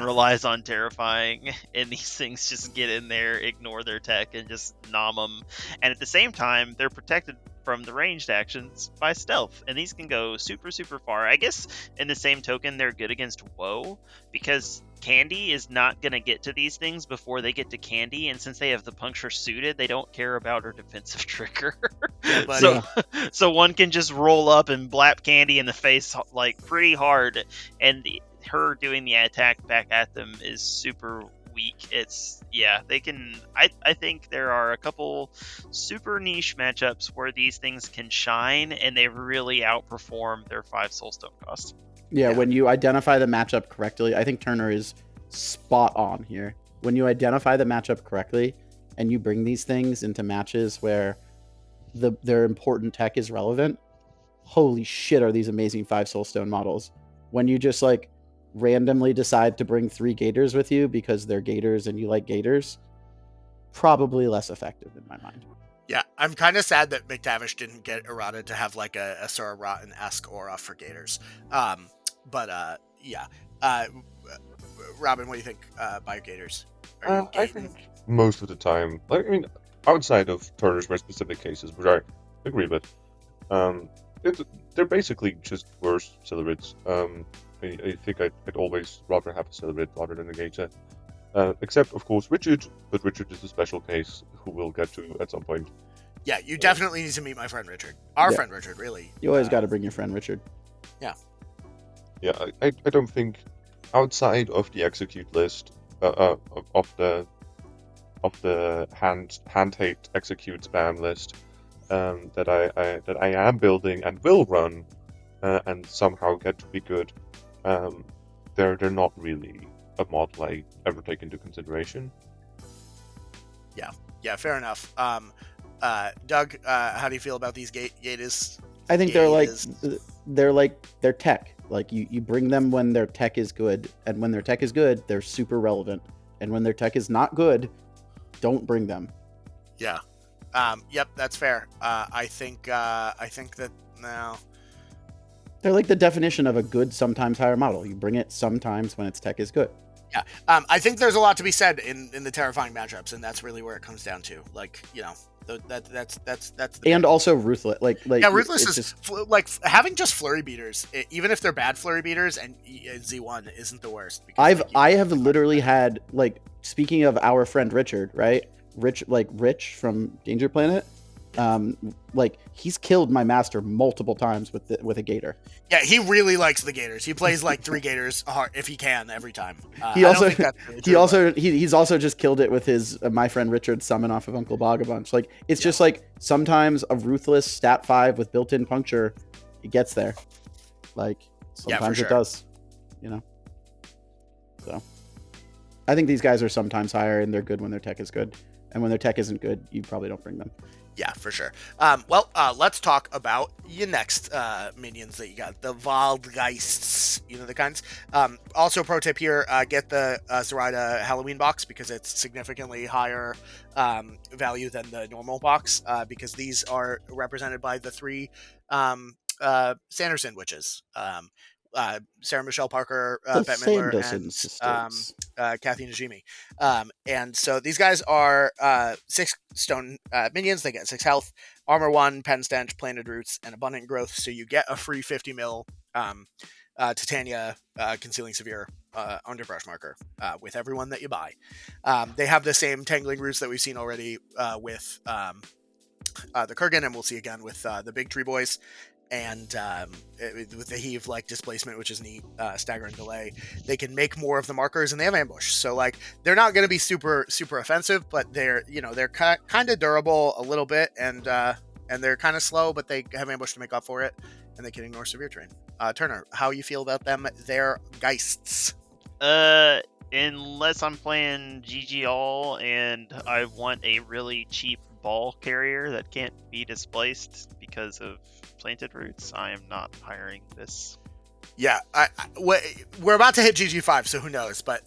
relies on terrifying, and these things just get in there, ignore their tech, and just nom them. And at the same time, they're protected from the ranged actions by stealth, and these can go super, super far. I guess in the same token, they're good against Woe, because Candy is not going to get to these things before they get to Candy, and since they have the puncture suited, they don't care about her defensive trigger. So one can just roll up and blap Candy in the face like pretty hard, and her doing the attack back at them is super weak. They can. I think there are a couple super niche matchups where these things can shine, and they really outperform their 5 soulstone cost. Yeah, when you identify the matchup correctly, I think Turner is spot on here. When you identify the matchup correctly and you bring these things into matches where their important tech is relevant, holy shit, are these amazing 5 soulstone models. When you just like randomly decide to bring 3 Gators with you because they're Gators and you like Gators, probably less effective in my mind. Yeah, I'm kind of sad that McTavish didn't get errata to have like a Sora Rotten-esque aura for Gators. Robin, what do you think by Gators? I think most of the time, outside of Turner's very specific cases, which I agree with, they're basically just worse Silurids. I think I'd always rather have a Silurid rather than a Gator. Except, of course, Richard, but Richard is a special case who we'll get to at some point. Yeah, you definitely need to meet my friend Richard. Our friend Richard, really. You always got to bring your friend Richard. Yeah. Yeah, I don't think outside of the execute list of the hand hate execute spam list that I am building and will run and somehow get to be good. They're not really a model I ever take into consideration. Yeah, fair enough. Doug, how do you feel about these Gators? I think they're tech. Like you bring them when their tech is good, and when their tech is good, they're super relevant. And when their tech is not good, don't bring them. Yeah. Yep, that's fair. I think that now they're like the definition of a good, sometimes higher model. You bring it sometimes when its tech is good. Yeah, I think there's a lot to be said in the terrifying matchups, and that's really where it comes down to. Like, you know, that's and also ruthless. Like ruthless is like having just flurry beaters, even if they're bad flurry beaters, and Z1 isn't the worst. Because I have literally had, like, speaking of our friend Richard, right? Rich from Danger Planet. Like, he's killed my master multiple times with a Gator. Yeah, he really likes the Gators. He plays like 3 Gators hard if he can every time. He's also just killed it with his my friend Richard summon off of Uncle Bog a bunch. Like, it's just like sometimes a ruthless stat 5 with built-in puncture, it gets there. Like, sometimes it does, you know. So I think these guys are sometimes higher, and they're good when their tech is good, and when their tech isn't good, you probably don't bring them. Yeah, for sure. Let's talk about your next minions that you got. The Waldgeists, you know the kinds. Also, pro tip here, get the Zoraida Halloween box, because it's significantly higher value than the normal box, because these are represented by the 3 Sanderson witches. Sarah Michelle Parker, Bette Midler, and Kathy Najimy. And so these guys are 6 stone minions. They get 6 health, armor 1, pen stench, planted roots, and abundant growth. So you get a free 50 mil Titania concealing severe underbrush marker with everyone that you buy. They have the same tangling roots that we've seen already with the Kurgan, and we'll see again with the big tree boys. And with the heave like displacement, which is neat, stagger and delay, they can make more of the markers, and they have ambush. So like they're not going to be super offensive, but they're kind of durable a little bit, and they're kind of slow, but they have ambush to make up for it, and they can ignore severe terrain. Turner, how you feel about them? They're Geists. Unless I'm playing GG all and I want a really cheap ball carrier that can't be displaced because of planted roots, I am not hiring this. Yeah, we're about to hit GG5, so who knows? But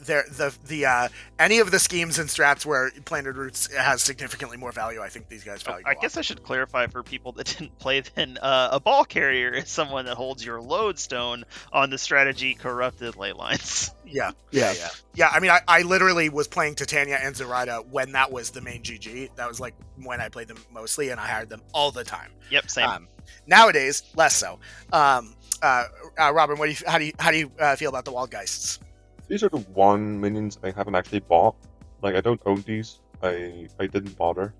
any of the schemes and strats where planted roots has significantly more value, I think these guys value. I guess I should clarify for people that didn't play. Then a ball carrier is someone that holds your lodestone on the strategy corrupted ley lines. Yeah. I mean, I literally was playing Titania and Zoraida when that was the main GG. That was like when I played them mostly, and I hired them all the time. Yep, same. Nowadays, less so. Robin, how do you feel about the Waldgeists? These are the one minions I haven't actually bought. Like, I don't own these. I didn't bother.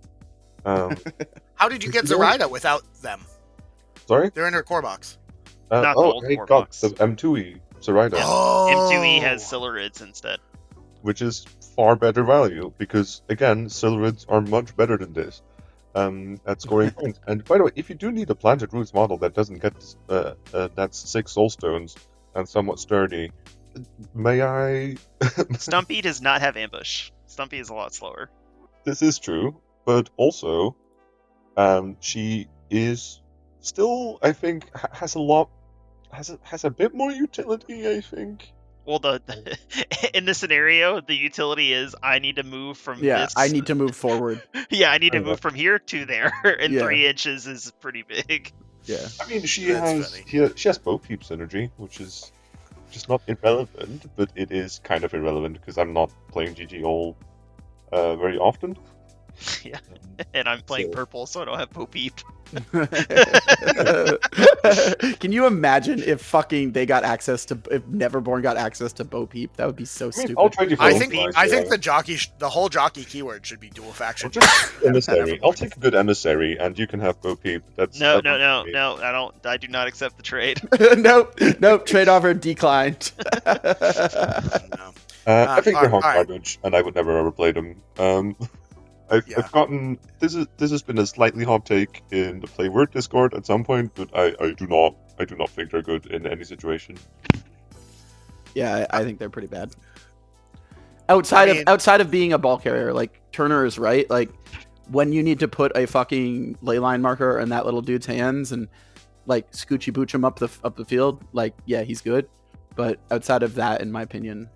How did you get Zoraida without them? Sorry? They're in her core box. Not the old I core got box. the M2E Zoraida. Yeah. Oh. M2E has Silurids instead. Which is far better value, because, again, Silurids are much better than this. At scoring points. And by the way, if you do need a planted roots model that doesn't get that's 6 soul stones and somewhat sturdy, may I? Stumpy does not have ambush. Stumpy is a lot slower. This is true, but also, she is still, I think, has a bit more utility. I think. Well, in this scenario, the utility is I need to move from this. I need to move forward. Yeah, I need to move from here to there, and 3 inches is pretty big. Yeah. I mean, she has Beau Peep synergy, which is just not irrelevant, but it is kind of irrelevant because I'm not playing GG all very often. Yeah, and I'm playing purple, so I don't have Beau Peep. Can you imagine if Neverborn got access to Beau Peep? That would be so stupid. I think the whole jockey keyword should be dual faction. Emissary. I'll take a good emissary, and you can have Beau Peep. No. I do not accept the trade. Nope. Trade offer declined. No. I think they're hot garbage, and I would never ever play them. I've gotten this has been a slightly hot take in the Play Word Discord at some point, but I do not think they're good in any situation. Yeah, I think they're pretty bad. Outside of being a ball carrier, like Turner is right. Like when you need to put a fucking ley line marker in that little dude's hands and like scoochy booch him up the field, like yeah, he's good. But outside of that, in my opinion,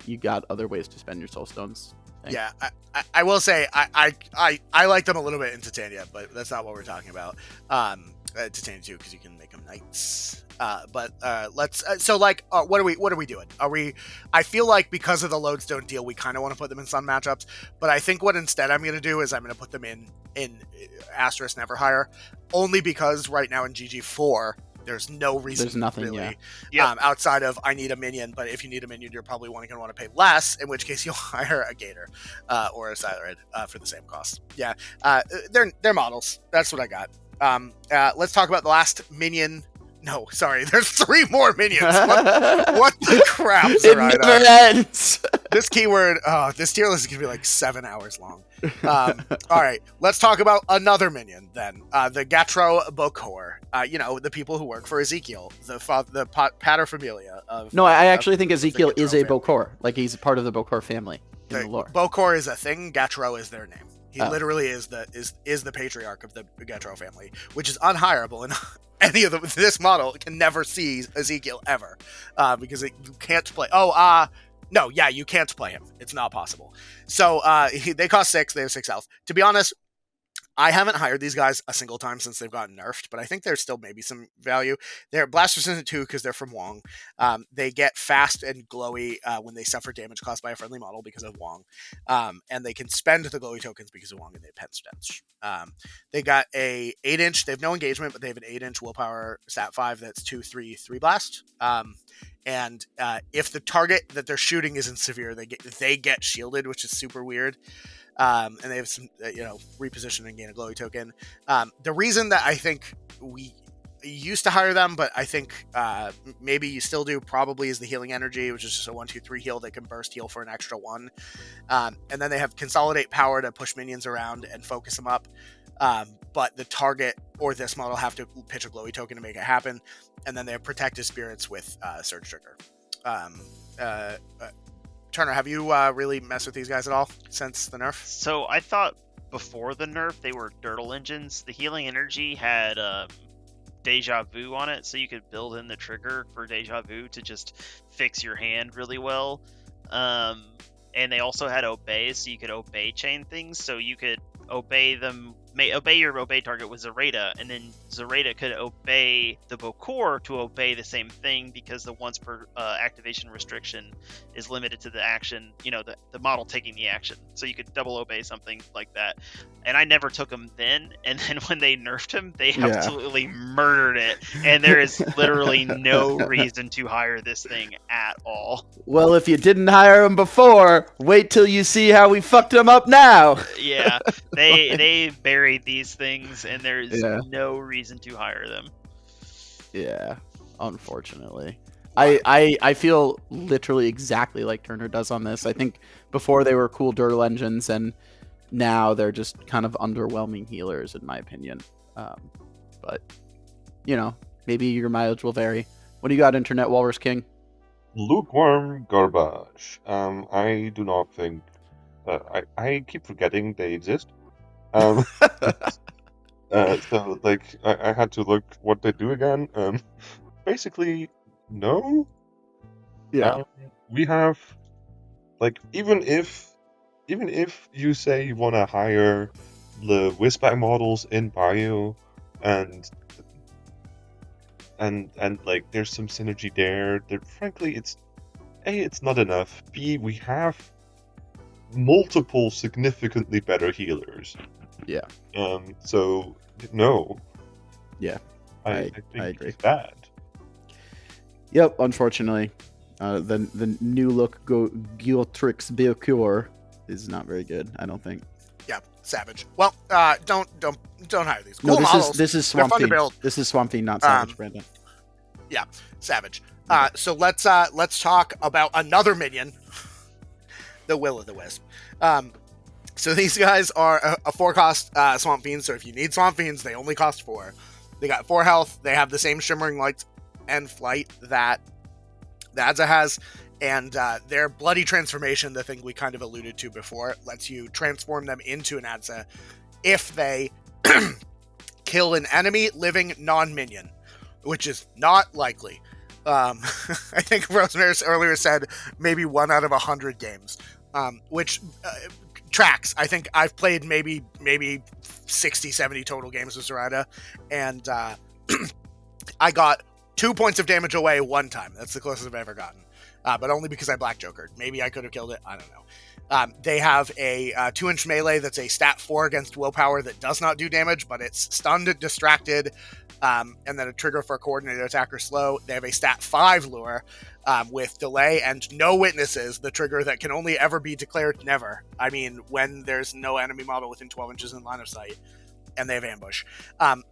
you got other ways to spend your soul stones. Yeah, I will say I like them a little bit in Titania, but that's not what we're talking about. Titania 2 because you can make them knights. Let's. What are we doing? I feel like because of the lodestone deal, we kind of want to put them in some matchups. But I think what instead I'm going to do is I'm going to put them in Asterisk Never Hire, only because right now in GG4. There's no reason. There's nothing, really, yeah. Outside of I need a minion, but if you need a minion, you're probably going to want to pay less, in which case you'll hire a Gator or a Silurid for the same cost. Yeah, they're models. That's what I got. Let's talk about the last minion. No, sorry, there's 3 more minions. What the crap, Zoraida? It never ends. This keyword, this tier list is going to be like 7 hours long. All right, let's talk about another minion then. The Gautraeux Bokor. The people who work for Ezekiel, the paterfamilia of... No, I actually think Ezekiel is a Bokor. Like, he's part of the Bokor family in the lore. Bokor is a thing, Gautraeux is their name. He literally is the patriarch of the Gautraeux family, which is unhireable, and any of this model can never see Ezekiel ever, because you can't play. No, yeah, you can't play him. It's not possible. So they cost 6. They have 6 health. To be honest, I haven't hired these guys a single time since they've gotten nerfed, but I think there's still maybe some value. They're blast resistant too because they're from Wong. They get fast and glowy when they suffer damage caused by a friendly model because of Wong. And they can spend the glowy tokens because of Wong, and they have pen stench. They got a 8-inch. They have no engagement, but they have an 8-inch willpower stat 5 that's 2/3 blast. and if the target that they're shooting isn't severe, they get shielded, which is super weird. And they have some, reposition and gain a glowy token. The reason that I think we used to hire them, but I think maybe you still do, probably is the healing energy, which is just a 1/2/3 heal. They can burst heal for an extra 1. And then they have consolidate power to push minions around and focus them up. But the target or this model have to pitch a glowy token to make it happen. And then they have protective spirits with surge trigger. Turner, have you really messed with these guys at all since the nerf? So I thought before the nerf they were Dirtle engines. The healing energy had Deja Vu on it, so you could build in the trigger for Deja Vu to just fix your hand really well. And they also had Obey, so you could Obey chain things, so you could obey them. Obey your Obey target with Zoraida, and then Zoraida could obey the Bokor to obey the same thing, because the once per activation restriction is limited to the action, the model taking the action. So you could double obey something like that. And I never took him then, and then when they nerfed him, they absolutely murdered it. And there is literally no reason to hire this thing at all. Well, if you didn't hire him before, wait till you see how we fucked him up now. Yeah, they buried these things, and there's no reason to hire them. Yeah, unfortunately. I feel literally exactly like Turner does on this. I think before they were cool Dirtle engines, and now they're just kind of underwhelming healers, in my opinion. But, maybe your mileage will vary. What do you got, Internet Walrus King? Lukewarm garbage. I do not think... I keep forgetting they exist. So, I had to look what they do again. Basically, no. Yeah. We have, even if you say you want to hire the Wisp models in Bayou, and there's some synergy there, that frankly it's A, it's not enough. B, we have multiple significantly better healers. Yeah. So no. Yeah. I think I agree. it's bad. Yep, unfortunately. The new look Gautraeux Bokor is not very good, I don't think. Yeah, savage. Well, don't hire these. Cool No, models. this is They're fun to Swampfiend. build. This is Swampfiend, not Savage, Brandon. Yeah, savage. So let's talk about another minion, the Will of the Wisp. So these guys are a 4-cost Swampfiend. So if you need Swampfiends, they only cost 4. They got 4 health. They have the same Shimmering Lights and Flight that the Adze has. And their Bloody Transformation, the thing we kind of alluded to before, lets you transform them into an Adze if they kill an enemy living non-minion, which is not likely. I think Rosemary's earlier said maybe 1 out of 100 games, which tracks. I think I've played maybe 60, 70 total games with Zoraida, and I got 2 points of damage away 1 time. That's the closest I've ever gotten, but only because I Black Jokered. Maybe I could have killed it. I don't know. They have a 2-inch melee that's a stat 4 against willpower that does not do damage, but it's stunned, distracted, and then a trigger for a coordinated attack or slow. They have a stat 5 lure with delay and no witnesses, the trigger that can only ever be declared never. I mean, when there's no enemy model within 12 inches in line of sight, and they have ambush.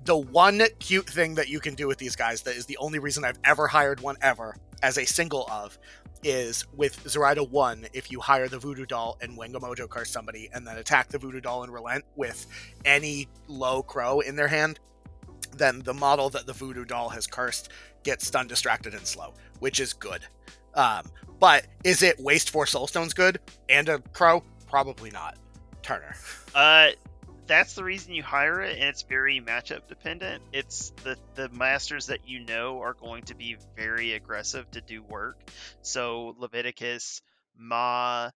The one cute thing that you can do with these guys that is the only reason I've ever hired one ever as a single of is with Zoraida 1, if you hire the Voodoo Doll and Wenga Mojo curse somebody and then attack the Voodoo Doll and relent with any low crow in their hand, then the model that the Voodoo Doll has cursed gets stunned, distracted, and slow, which is good. But is it waste 4 soulstones good and a crow? Probably not. Turner. That's the reason you hire it, and it's very matchup dependent. It's the masters that you know are going to be very aggressive to do work. So Leviticus, Ma,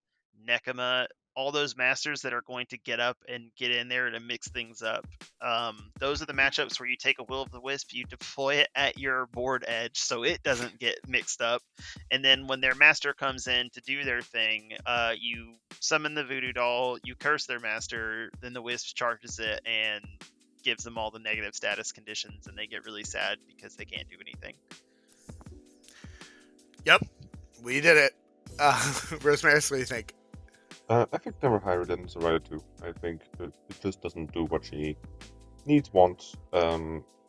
Nekama, all those masters that are going to get up and get in there to mix things up. Those are the matchups where you take a Will of the Wisp, you deploy it at your board edge so it doesn't get mixed up. And then when their master comes in to do their thing, you summon the Voodoo Doll, you curse their master, then the Wisp charges it and gives them all the negative status conditions, and they get really sad because they can't do anything. Yep, we did it. Rosemary, what do you think? I think never higher than Zoraida 2. I think it just doesn't do what she needs, wants.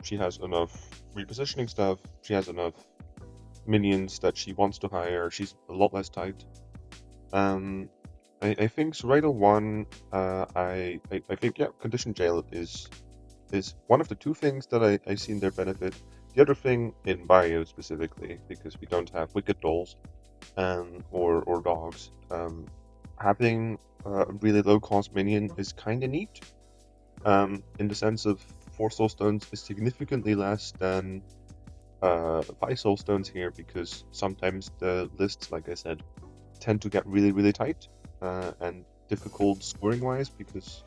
She has enough repositioning stuff. She has enough minions that she wants to hire. She's a lot less tight. I think Zoraida 1, I think, yeah, Condition Jail is one of the two things that I see in their benefit. The other thing in Bayou specifically, because we don't have wicked dolls or dogs, having a really low cost minion is kind of neat. In the sense of 4 soul stones is significantly less than 5 soul stones here, because sometimes the lists, like I said, tend to get really, really tight and difficult scoring wise, because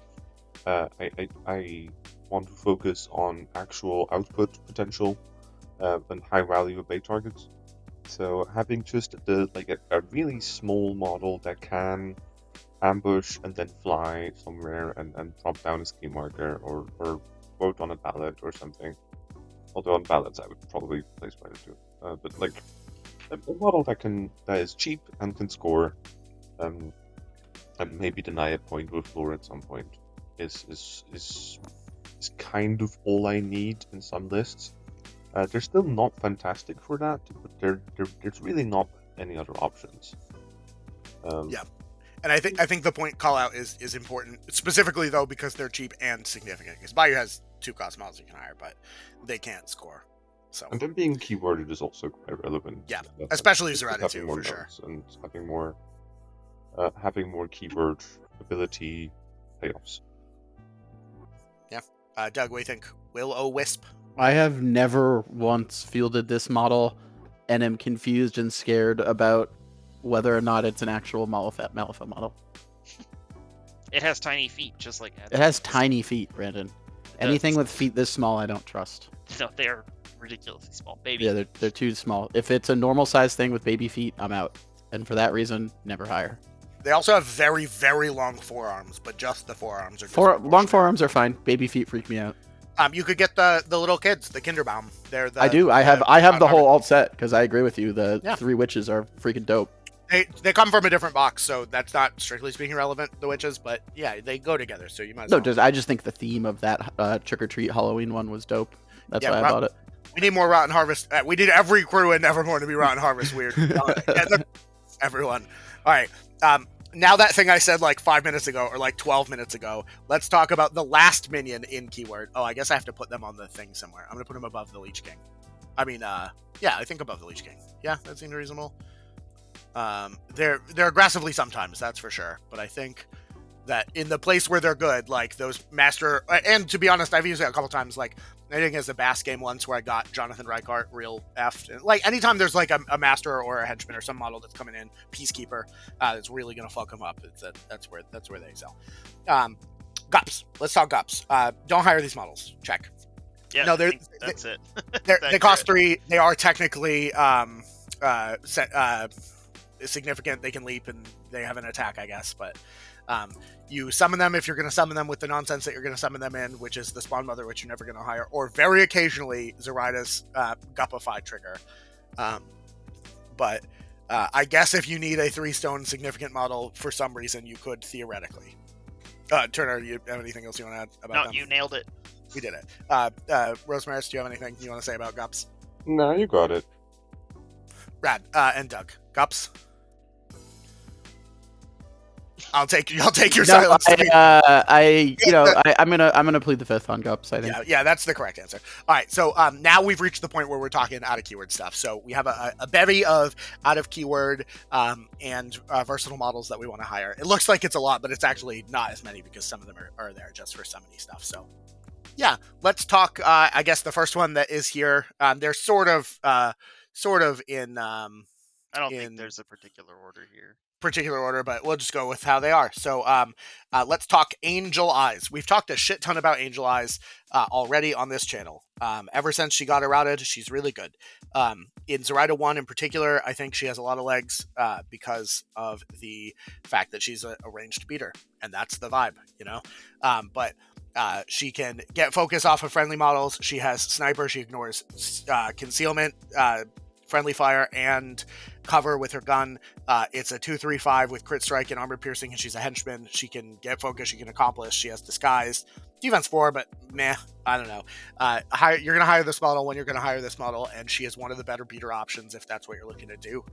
I want to focus on actual output potential and high value bait targets. So having just a really small model that can ambush and then fly somewhere and drop down a ski marker or vote on a ballot or something. Although on ballots I would probably play Spider too. But like a model that is cheap and can score and maybe deny a point with lore at some point is kind of all I need in some lists. They're still not fantastic for that, but there's really not any other options. Yeah. And I think the point call out is important, specifically though because they're cheap and significant. Because Bayou has 2 cost models you can hire, but they can't score. So and then being keyworded is also quite relevant. Yeah, especially Zoraida 2 for sure. And having more keyword ability payoffs. Yeah, Doug, what do you think? Will O Wisp? I have never once fielded this model, and am confused and scared about whether or not it's an actual Malifaux model. It has tiny feet, just like Adze. It has tiny feet, Brandon. Anything with feet this small, I don't trust. No, they are ridiculously small. Baby. Yeah, they're too small. If it's a normal size thing with baby feet, I'm out. And for that reason, never hire. They also have very, very long forearms, but just the forearms are long forearms are fine. Baby feet freak me out. You could get the little kids, the Kinderbaum. I do. I have the whole alt set because I agree with you. The 3 witches are freaking dope. They come from a different box, so that's not strictly speaking relevant, the witches, but yeah, they go together, so you might as well. I just think the theme of that Trick or Treat Halloween one was dope. That's why I bought it. We need more Rotten Harvest. We need every crew in Neverborn to be Rotten Harvest weird. Everyone. All right. Now that thing I said like 5 minutes ago or like 12 minutes ago, let's talk about the last minion in keyword. Oh, I guess I have to put them on the thing somewhere. I'm going to put them above the Leech King. I mean, yeah, I think above the Leech King. Yeah, that seems reasonable. They're aggressively sometimes, that's for sure. But I think that in the place where they're good, like those master, and to be honest, I've used it a couple times. Like I think as a Bass game once where I got Jonathan Reichardt real effed. And, like anytime there's like a master or a henchman or some model that's coming in, Peacekeeper, that's really gonna fuck them up. That's where they excel. Gupps. Let's talk Gupps. Don't hire these models. Check. Yeah, no, that's it. They cost 3. They are technically significant. They can leap and they have an attack, I guess, but you summon them if you're going to summon them with the nonsense that you're going to summon them in, which is the Spawn Mother, which you're never going to hire, or very occasionally Zoraida's Guppified trigger. But I guess if you need a 3-stone significant model for some reason, you could theoretically. Turner, you have anything else you want to add about them? No, you nailed it. We did it. Rosemary, do you have anything you want to say about Gupps? No, you got it. Rad. And Doug. Gupps? I'll take your silence. I'm gonna plead the fifth on Gupps. I think. Yeah, that's the correct answer. All right, so now we've reached the point where we're talking out of keyword stuff. So we have a bevy of out of keyword and versatile models that we want to hire. It looks like it's a lot, but it's actually not as many because some of them are there just for summony stuff. So yeah, let's talk. I guess the first one that is here. They're sort of in. I don't think there's a particular order here. But we'll just go with how they are. So let's talk Angel Eyes. We've talked a shit ton about Angel Eyes already on this channel. Ever since she got erouted, she's really good. In Zoraida 1 in particular, I think she has a lot of legs because of the fact that she's a ranged beater, and that's the vibe, you know? But she can get focus off of friendly models. She has sniper. She ignores concealment, friendly fire, and cover with her gun. It's a 2/3/5 with crit strike and armor piercing, and she's a henchman. She can get focus, she can accomplish, she has disguise. Defense 4, but meh, I don't know. You're going to hire this model when you're going to hire this model, and she is one of the better beater options if that's what you're looking to do.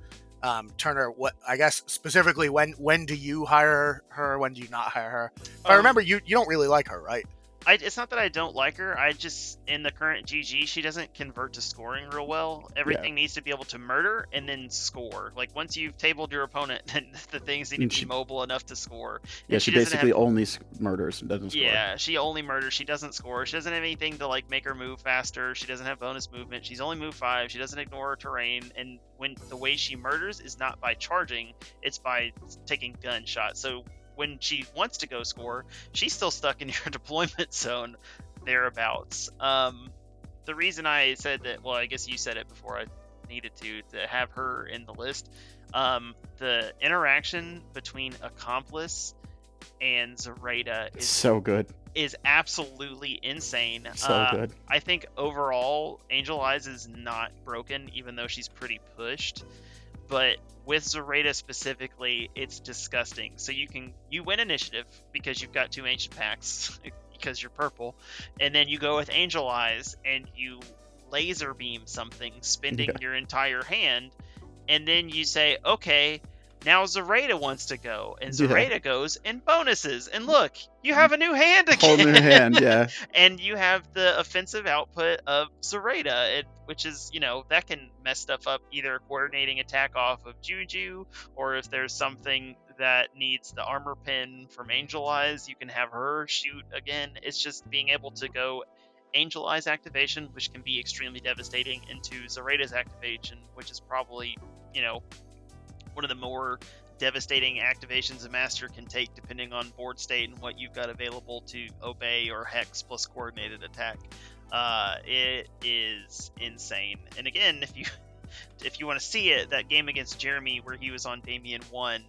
Turner, what I guess specifically, when do you hire her? When do you not hire her? But I remember you don't really like her, right? It's not that I don't like her. I just, in the current GG, she doesn't convert to scoring real well. Everything needs to be able to murder and then score. Like, once you've tabled your opponent, then the things need to be mobile enough to score. Yeah, she basically only murders and doesn't score. Yeah, she only murders. She doesn't score. She doesn't have anything to, like, make her move faster. She doesn't have bonus movement. She's only move 5. She doesn't ignore her terrain. And when the way she murders is not by charging, it's by taking gunshots. So when she wants to go score, she's still stuck in your deployment zone thereabouts. The reason I said that, well, I guess you said it before I needed to have her in the list. The interaction between Accomplice and Zoraida is so good. Is absolutely insane. So good. I think overall, Angel Eyes is not broken, even though she's pretty pushed. But with Zoraida specifically, it's disgusting. So you win initiative because you've got 2 ancient packs because you're purple, and then you go with Angel Eyes and you laser beam something, spending your entire hand, and then you say, okay, now Zoraida wants to go, and Zoraida goes and bonuses, and look, you have a new hand again. Whole new hand, yeah. And you have the offensive output of Zoraida, which is, that can mess stuff up, either coordinating attack off of JuJu, or if there's something that needs the armor pin from Angel Eyes, you can have her shoot again. It's just being able to go Angel Eyes activation, which can be extremely devastating, into Zoraida's activation, which is probably, one of the more devastating activations a master can take, depending on board state and what you've got available to obey or hex plus coordinated attack. It is insane. And again, if you want to see it, that game against Jeremy where he was on Damien 1,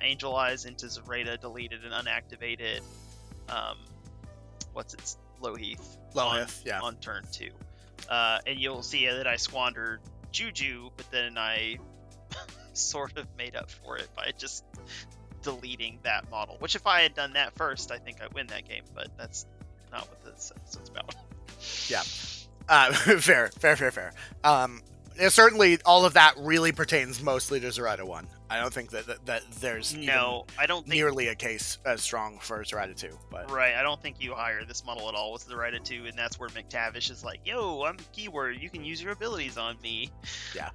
Angel Eyes into Zoraida deleted and unactivated Loheath on turn 2. And you'll see that I squandered JuJu, but then I sort of made up for it by just deleting that model, which if I had done that first, I think I'd win that game, but that's not what this episode's about. Fair. Certainly all of that really pertains mostly to Zoraida 1. I don't think that there's I don't think nearly a case as strong for Zoraida 2. But right, I don't think you hire this model at all with Zoraida 2, and that's where McTavish is like, yo, I'm keyword, you can use your abilities on me. Yeah.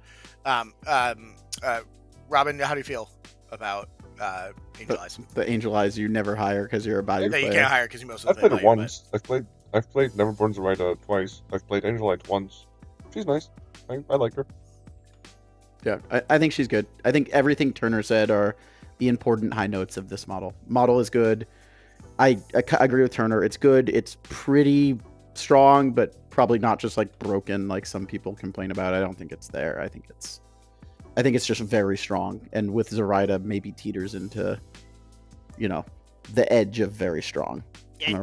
Robin, how do you feel about Angel Eyes? The Angel Eyes you never hire because you're a Bayou player. You can't hire because you mostly I've played it once. I've played Neverborn Zoraida twice. I've played Angel Eyes once. She's nice. I like her. Yeah, I think she's good. I think everything Turner said are the important high notes of this model. Model is good. I agree with Turner. It's good. It's pretty strong, but probably not just like broken like some people complain about. I don't think it's there. I think it's just very strong. And with Zoraida, maybe teeters into, the edge of very strong. Yeah,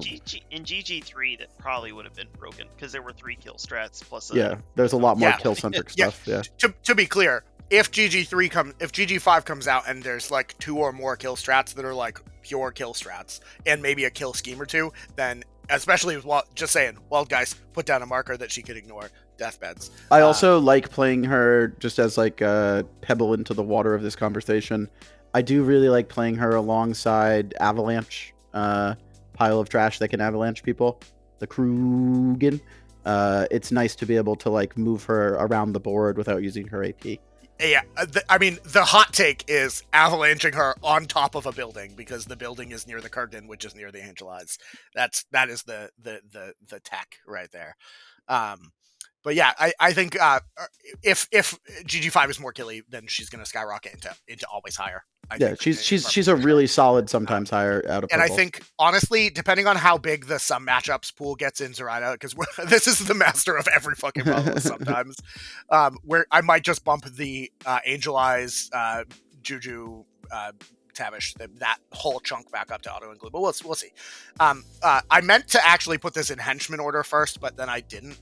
in GG3, that probably would have been broken because there were 3 kill strats plus. There's a lot more kill centric stuff. Yeah. To be clear, if GG5 comes out and there's like 2 or more kill strats that are like pure kill strats and maybe a kill scheme or 2, then especially with Waldgeist put down a marker that she could ignore. Deathbeds. I also like playing her just as like a pebble into the water of this conversation. I do really like playing her alongside Avalanche. Pile of trash that can avalanche people, the Kurgan. It's nice to be able to like move her around the board without using her AP. Yeah, the hot take is avalanching her on top of a building because the building is near the Kurgan, which is near the Angel Eyes. That is the tech right there. But yeah, I think if GG5 is more killy, then she's going to skyrocket into always higher. She's a really solid sometimes higher out of purple. And I think, honestly, depending on how big the some matchups pool gets in Zoraida, because this is the master of every fucking model sometimes, where I might just bump the Angel Eyes, JuJu, Tavish, that whole chunk back up to auto include, but we'll see. I meant to actually put this in henchman order first, but then I didn't.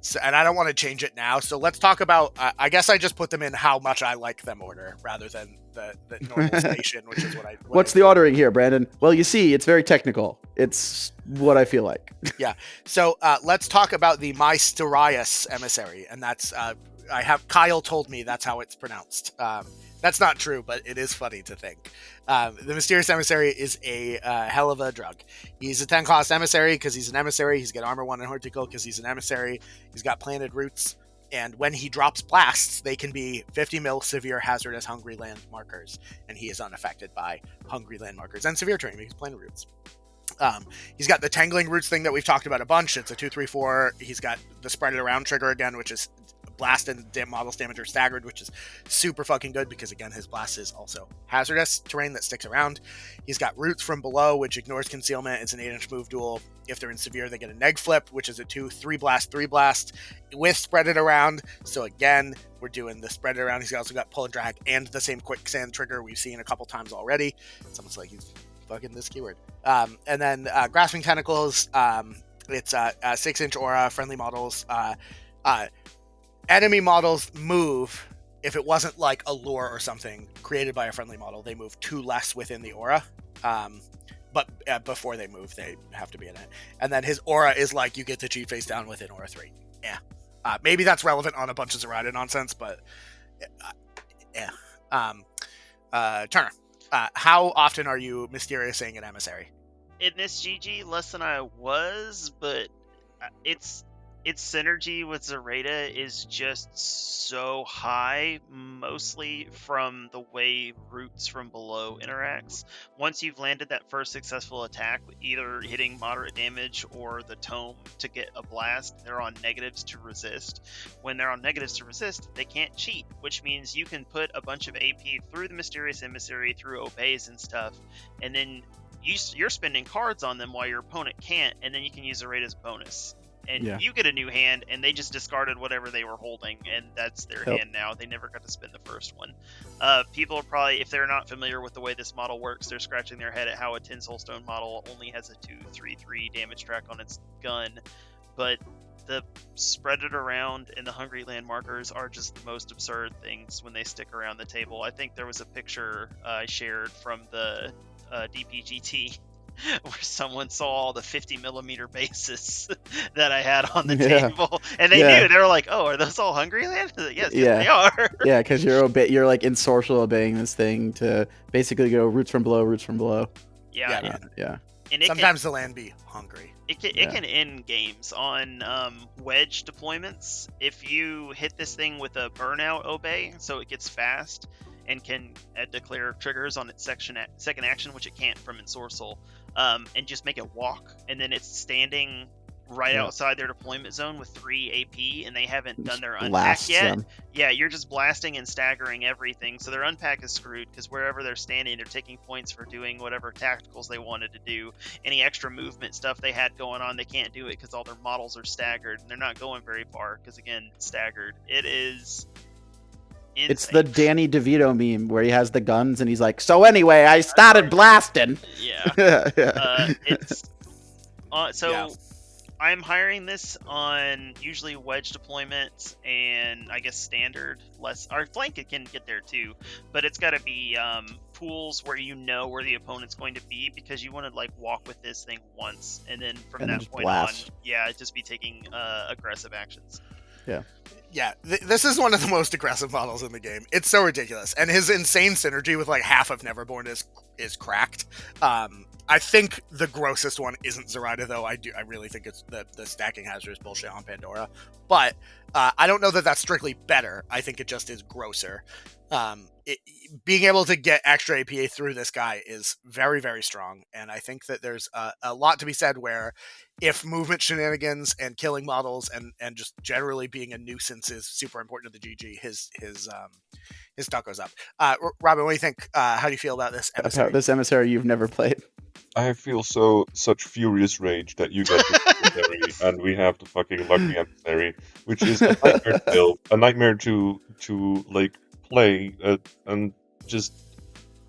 So, and I don't want to change it now. So let's talk about. I guess I just put them in how much I like them order rather than the normal station, which is what I. What's the ordering here, Brandon? Well, you see, it's very technical. It's what I feel like. Yeah. So let's talk about the Mysterious Emissary, and that's Kyle told me that's how it's pronounced. That's not true, but it is funny to think. The Mysterious Emissary is a hell of a drug. He's a 10 cost Emissary because he's an Emissary. He's got Armor 1 and Horticle because he's an Emissary. He's got Planted Roots. And when he drops blasts, they can be 50 mil severe hazardous hungry land markers. And he is unaffected by hungry land markers and severe terrain because Planted Roots. He's got the Tangling Roots thing that we've talked about a bunch. It's a 2/3/4. He's got the Spread It Around trigger again, which is blast and models damage are staggered, which is super fucking good because again his blast is also hazardous terrain that sticks around. He's got Roots from Below, which ignores concealment. It's an 8-inch move duel. If they're in severe, they get a neg flip, which is a 2/3 blast with Spread It Around. So again, we're doing the Spread It Around. He's also got Pull and Drag and the same Quicksand trigger we've seen a couple times already. It's almost like he's fucking this keyword. And then Grasping Tentacles. It's a 6-inch aura. Friendly models. Enemy models move, if it wasn't like a lure or something created by a friendly model, they move 2 less within the aura. But before they move, they have to be in it. And then his aura is like you get to cheat face down within aura 3. Yeah. Maybe that's relevant on a bunch of Zoraida nonsense, but yeah. Turner, how often are you mysteriousing an Emissary? In this GG, less than I was, but its synergy with Zoraida is just so high, mostly from the way Roots from Below interacts. Once you've landed that first successful attack, either hitting moderate damage or the tome to get a blast, they're on negatives to resist. When they're on negatives to resist, they can't cheat, which means you can put a bunch of AP through the Mysterious Emissary, through obeys and stuff, and then you're spending cards on them while your opponent can't, and then you can use Zoraida's bonus. And you get a new hand, and they just discarded whatever they were holding, and that's their hand now. They never got to spend the first one. People are probably, if they're not familiar with the way this model works, they're scratching their head at how a Tin Soulstone model only has a 2/3/3 damage track on its gun. But the Spread It Around and the Hungry Land markers are just the most absurd things when they stick around the table. I think there was a picture I shared from the DPGT where someone saw all the 50 millimeter bases that I had on the table, and they knew. They were like, "Oh, are those all Hungry Land?" Yes, they are. Yeah, because you're like in sorcerer obeying this thing to basically go Roots from Below. Yeah. And sometimes the land be hungry. It can end games on wedge deployments. If you hit this thing with a burnout obey, so it gets fast and can declare triggers on its second action, which it can't from Ensorcel, and just make it walk, and then it's standing right outside their deployment zone with 3 AP, and they haven't done their unpack yet. Yeah, you're just blasting and staggering everything, so their unpack is screwed, because wherever they're standing, they're taking points for doing whatever tacticals they wanted to do. Any extra movement stuff they had going on, they can't do it, because all their models are staggered, and they're not going very far, because again, it's staggered. It is insane. It's the Danny DeVito meme where he has the guns and he's like, "So anyway, I started blasting." I'm hiring this on usually wedge deployments and I guess standard. Our flank it can get there too, but it's got to be pools where you know where the opponent's going to be, because you want to like walk with this thing once and then from that point blast on, just be taking aggressive actions. This is one of the most aggressive models in the game. It's so ridiculous, and his insane synergy with like half of Neverborn is cracked. I think the grossest one isn't Zoraida, though. I really think it's the stacking hazard is bullshit on Pandora, but I don't know that that's strictly better. I think it just is grosser. Being able to get extra APA through this guy is very, very strong, and I think that there's a lot to be said where if movement shenanigans and killing models and just generally being a nuisance is super important to the GG, his stock goes up. Robin, what do you think? How do you feel about this Emissary? About this Emissary you've never played? I feel such furious rage that you get the Emissary and we have the fucking lucky Emissary, which is a nightmare to build, a nightmare to like play, and just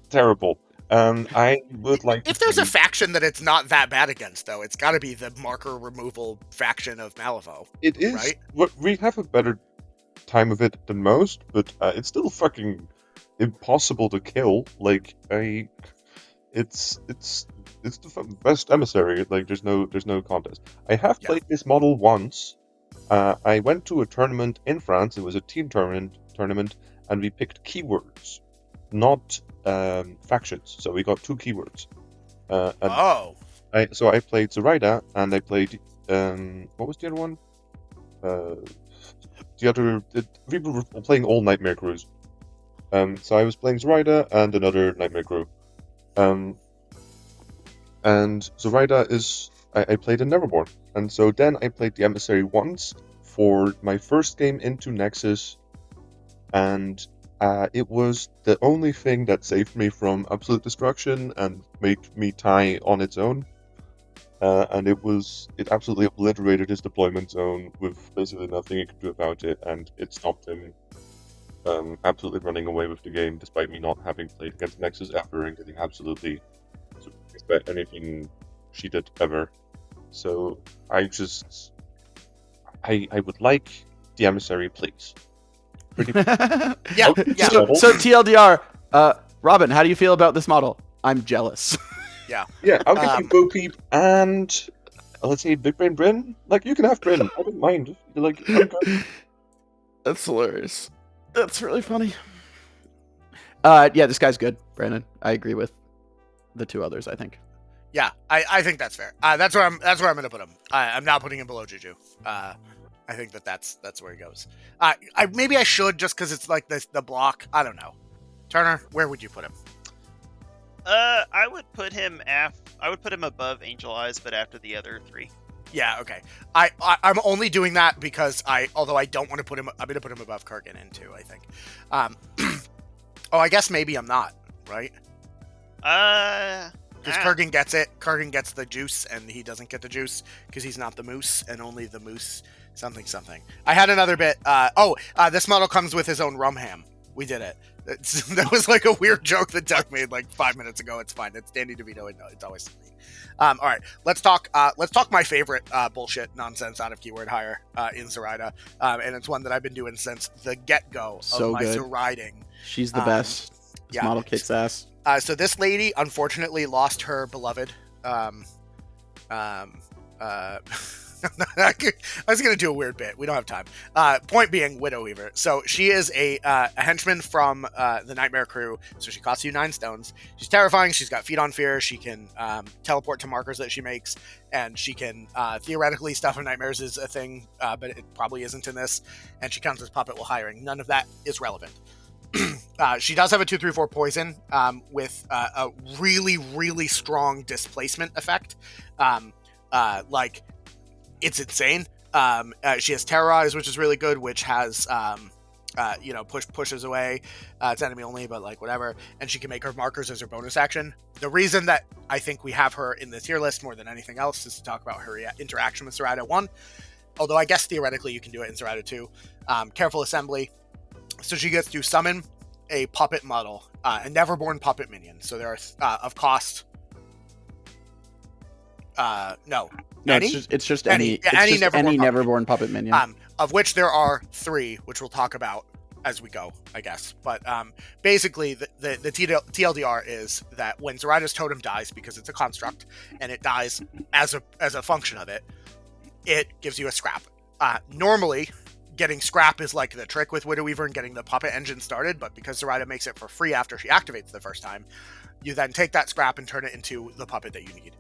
terrible. I would like. If there's a faction that it's not that bad against, though, it's got to be the marker removal faction of Malifaux. It is. Right? We have a better time of it than most, but it's still fucking impossible to kill. Like it's the best emissary. Like there's no contest. I have played this model once. I went to a tournament in France. It was a team tournament, and we picked keywords, not factions. So we got 2 keywords. I played Zoraida, and I played what was the other one? We were playing all Nightmare Crews. So I was playing Zoraida and another Nightmare Crew. And Zoraida is I played in Neverborn, and so then I played the Emissary once for my first game into Nexus, and it was the only thing that saved me from absolute destruction and made me tie on its own. And it absolutely obliterated his deployment zone with basically nothing you could do about it, and it stopped him absolutely running away with the game, despite me not having played against Nexus ever and getting absolutely expect anything she did ever. So I would like the Emissary, please. Yeah. So TLDR, Robin, how do you feel about this model? I'm jealous. Yeah, I'll give you Bo Peep and let's say Big Brain Brin. Like, you can have Brin. I don't mind. Like, I'm good. That's hilarious. That's really funny. Yeah, this guy's good, Brandon. I agree with the 2 others, I think. Yeah, I think that's fair. That's where I'm going to put him. I'm not putting him below JuJu. I think that's where he goes. Maybe I should, just because it's like the block. I don't know. Turner, where would you put him? I would put him above Angel Eyes, but after the other 3. Yeah, okay. I'm only doing that because although I don't want to put him, I'm going to put him above Kurgan in 2, I think. I guess maybe I'm not, right? Because Kurgan gets it. Kurgan gets the juice, and he doesn't get the juice because he's not the moose, and only the moose something. I had another bit. This model comes with his own rum ham. We did it. That was like a weird joke that Doug made like 5 minutes ago. It's fine. It's Danny DeVito. It's always me. All right, let's talk my favorite bullshit nonsense out of keyword hire in Zoraida, and it's one that I've been doing since the get-go of my Zoraiding. She's the best. This model kicks ass. So this lady unfortunately lost her beloved. I was going to do a weird bit. We don't have time. Point being, Widow Weaver. So she is a henchman from the Nightmare Crew. So she costs you 9 stones. She's terrifying. She's got Feed on Fear. She can teleport to markers that she makes. And she can, theoretically, Stuff of Nightmares is a thing, but it probably isn't in this. And she counts as puppet while hiring. None of that is relevant. She does have a 2/3/4 poison with a really, really strong displacement effect. It's insane. She has Terrorize, which is really good, which has pushes away. It's enemy only, but like whatever. And she can make her markers as her bonus action. The reason that I think we have her in the tier list more than anything else is to talk about her interaction with Zoraida 1. Although I guess theoretically you can do it in Zoraida 2. Careful Assembly. So she gets to summon a puppet model, a Neverborn puppet minion. So there are of cost. No, it's just any Neverborn puppet minion. Of which there are 3, which we'll talk about as we go, I guess. But basically, the TLDR is that when Zoraida's totem dies, because it's a construct and it dies as a function of it, it gives you a scrap. Normally, getting scrap is like the trick with Widow Weaver and getting the puppet engine started, but because Zoraida makes it for free after she activates the first time, you then take that scrap and turn it into the puppet that you need.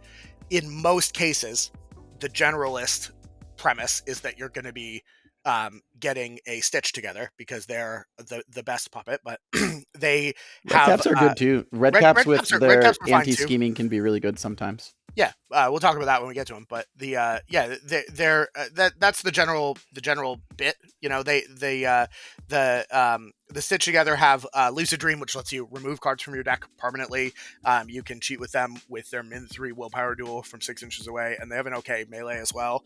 In most cases, the generalist premise is that you're going to be getting a Stitch together because they're the best puppet, but they have... Red caps are good too. Red caps with their anti-scheming can be really good sometimes. Yeah, we'll talk about that when we get to them. But that's the general bit. You know, the Stitch together have Lucid Dream, which lets you remove cards from your deck permanently. You can cheat with them with their min 3 willpower duel from 6 inches away, and they have an okay melee as well.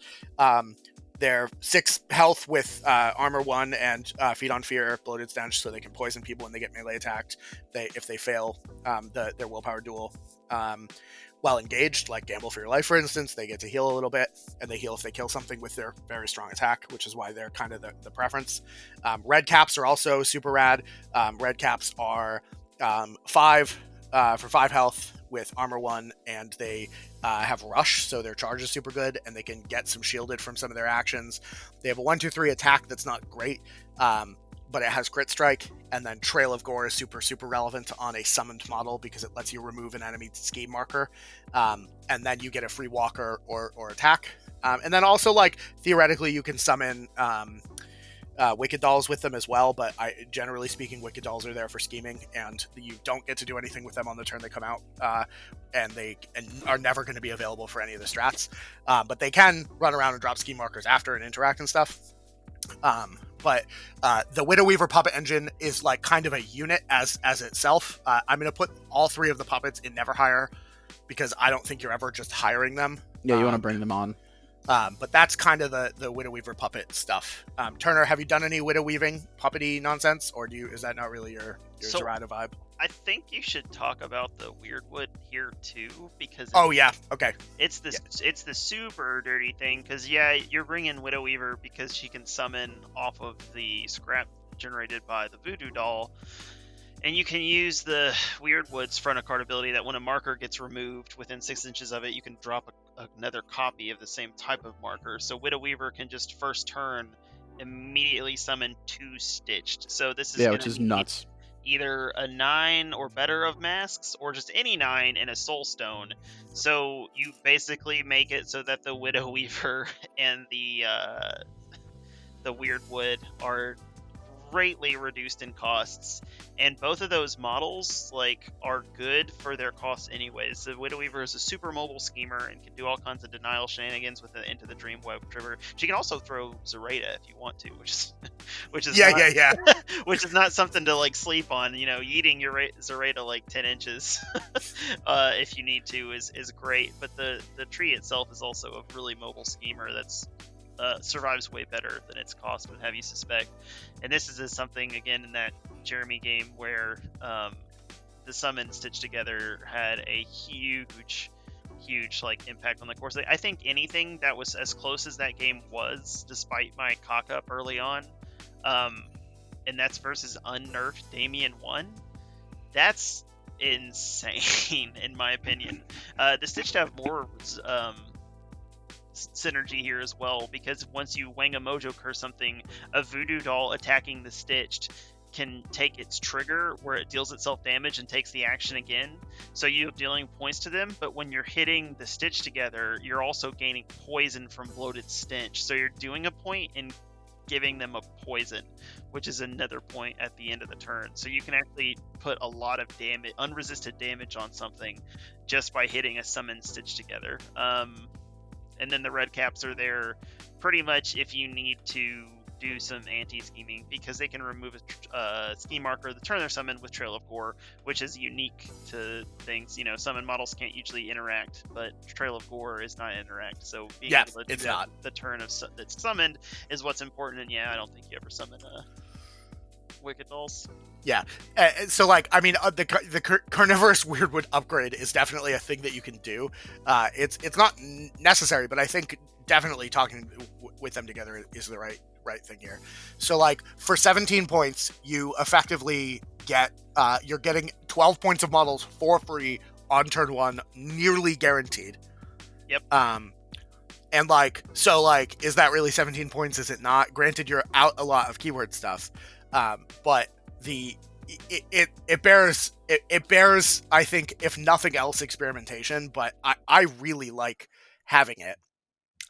They're 6 health with armor 1 and feed on fear, bloated stench, so they can poison people when they get melee attacked. If they fail their willpower duel while engaged, like gamble for your life, for instance, they get to heal a little bit, and they heal if they kill something with their very strong attack, which is why they're kind of the preference. Red caps are also super rad. Red caps are 5 for 5 health with armor 1, and they have rush, so their charge is super good, and they can get some shielded from some of their actions. They have a 1-2-3 attack that's not great, but it has crit strike, and then Trail of Gore is super relevant on a summoned model because it lets you remove an enemy scheme marker, and then you get a free walker or attack. And then also, like, theoretically you can summon Wicked Dolls with them as well, but generally speaking, Wicked Dolls are there for scheming, and you don't get to do anything with them on the turn they come out, and they are never going to be available for any of the strats. But they can run around and drop scheme markers after and interact and stuff. But the Widow Weaver puppet engine is like kind of a unit as itself. I'm going to put all 3 of the puppets in Never Hire because I don't think you're ever just hiring them. Yeah, you want to bring them on. But that's kind of the Widow Weaver puppet stuff. Turner, have you done any Widow Weaving puppety nonsense, or is that not really your Zoraida vibe? I think you should talk about the Weirdwood here too, because it's the super dirty thing. Because you're bringing Widow Weaver because she can summon off of the scrap generated by the Voodoo Doll. And you can use the Weirdwood's front of card ability that when a marker gets removed within 6 inches of it, you can drop another copy of the same type of marker. So Widow Weaver can just first turn immediately summon 2 stitched. So this is which is nuts. Either a 9 or better of masks, or just any 9 and a soul stone. So you basically make it so that the Widow Weaver and the Weirdwood are greatly reduced in costs, and both of those models are good for their costs anyways. The Widow Weaver is a super mobile schemer and can do all kinds of denial shenanigans with the Into the Dream Web trigger. She can also throw Zoraida if you want to, which is not something to sleep on. Eating your Zoraida 10 inches if you need to is great, but the tree itself is also a really mobile schemer that's survives way better than its cost would have you suspect. And this is something, again, in that Jeremy game where the summon stitched together had a huge impact on the course. I think anything that was as close as that game was, despite my cock up early on, and that's versus unnerfed Damien 1, that's insane in my opinion. The stitched have more synergy here as well, because once you Wang a Mojo curse something, a Voodoo Doll attacking the stitched can take its trigger where it deals itself damage and takes the action again, so you're dealing points to them. But when you're hitting the stitch together, you're also gaining poison from bloated stench, so you're doing a point and giving them a poison, which is another point at the end of the turn. So you can actually put a lot of damage, unresisted damage on something just by hitting a summon stitch together. And then the red caps are there pretty much if you need to do some anti-scheming, because they can remove a scheme marker the turn they're summoned with Trail of Gore, which is unique to things. Summon models can't usually interact, but Trail of Gore is not interact. So being able to do that the turn of that's summoned is what's important. And I don't think you ever summon Wicked Dolls. Yeah, so the Carnivorous Weirdwood upgrade is definitely a thing that you can do. It's not necessary, but I think definitely talking with them together is the right thing here. So for 17 points, you effectively get you're getting 12 points of models for free on turn 1, nearly guaranteed. Yep. And is that really 17 points? Is it not? Granted, you're out a lot of keyword stuff. But it bears I think, if nothing else, experimentation. But I really like having it.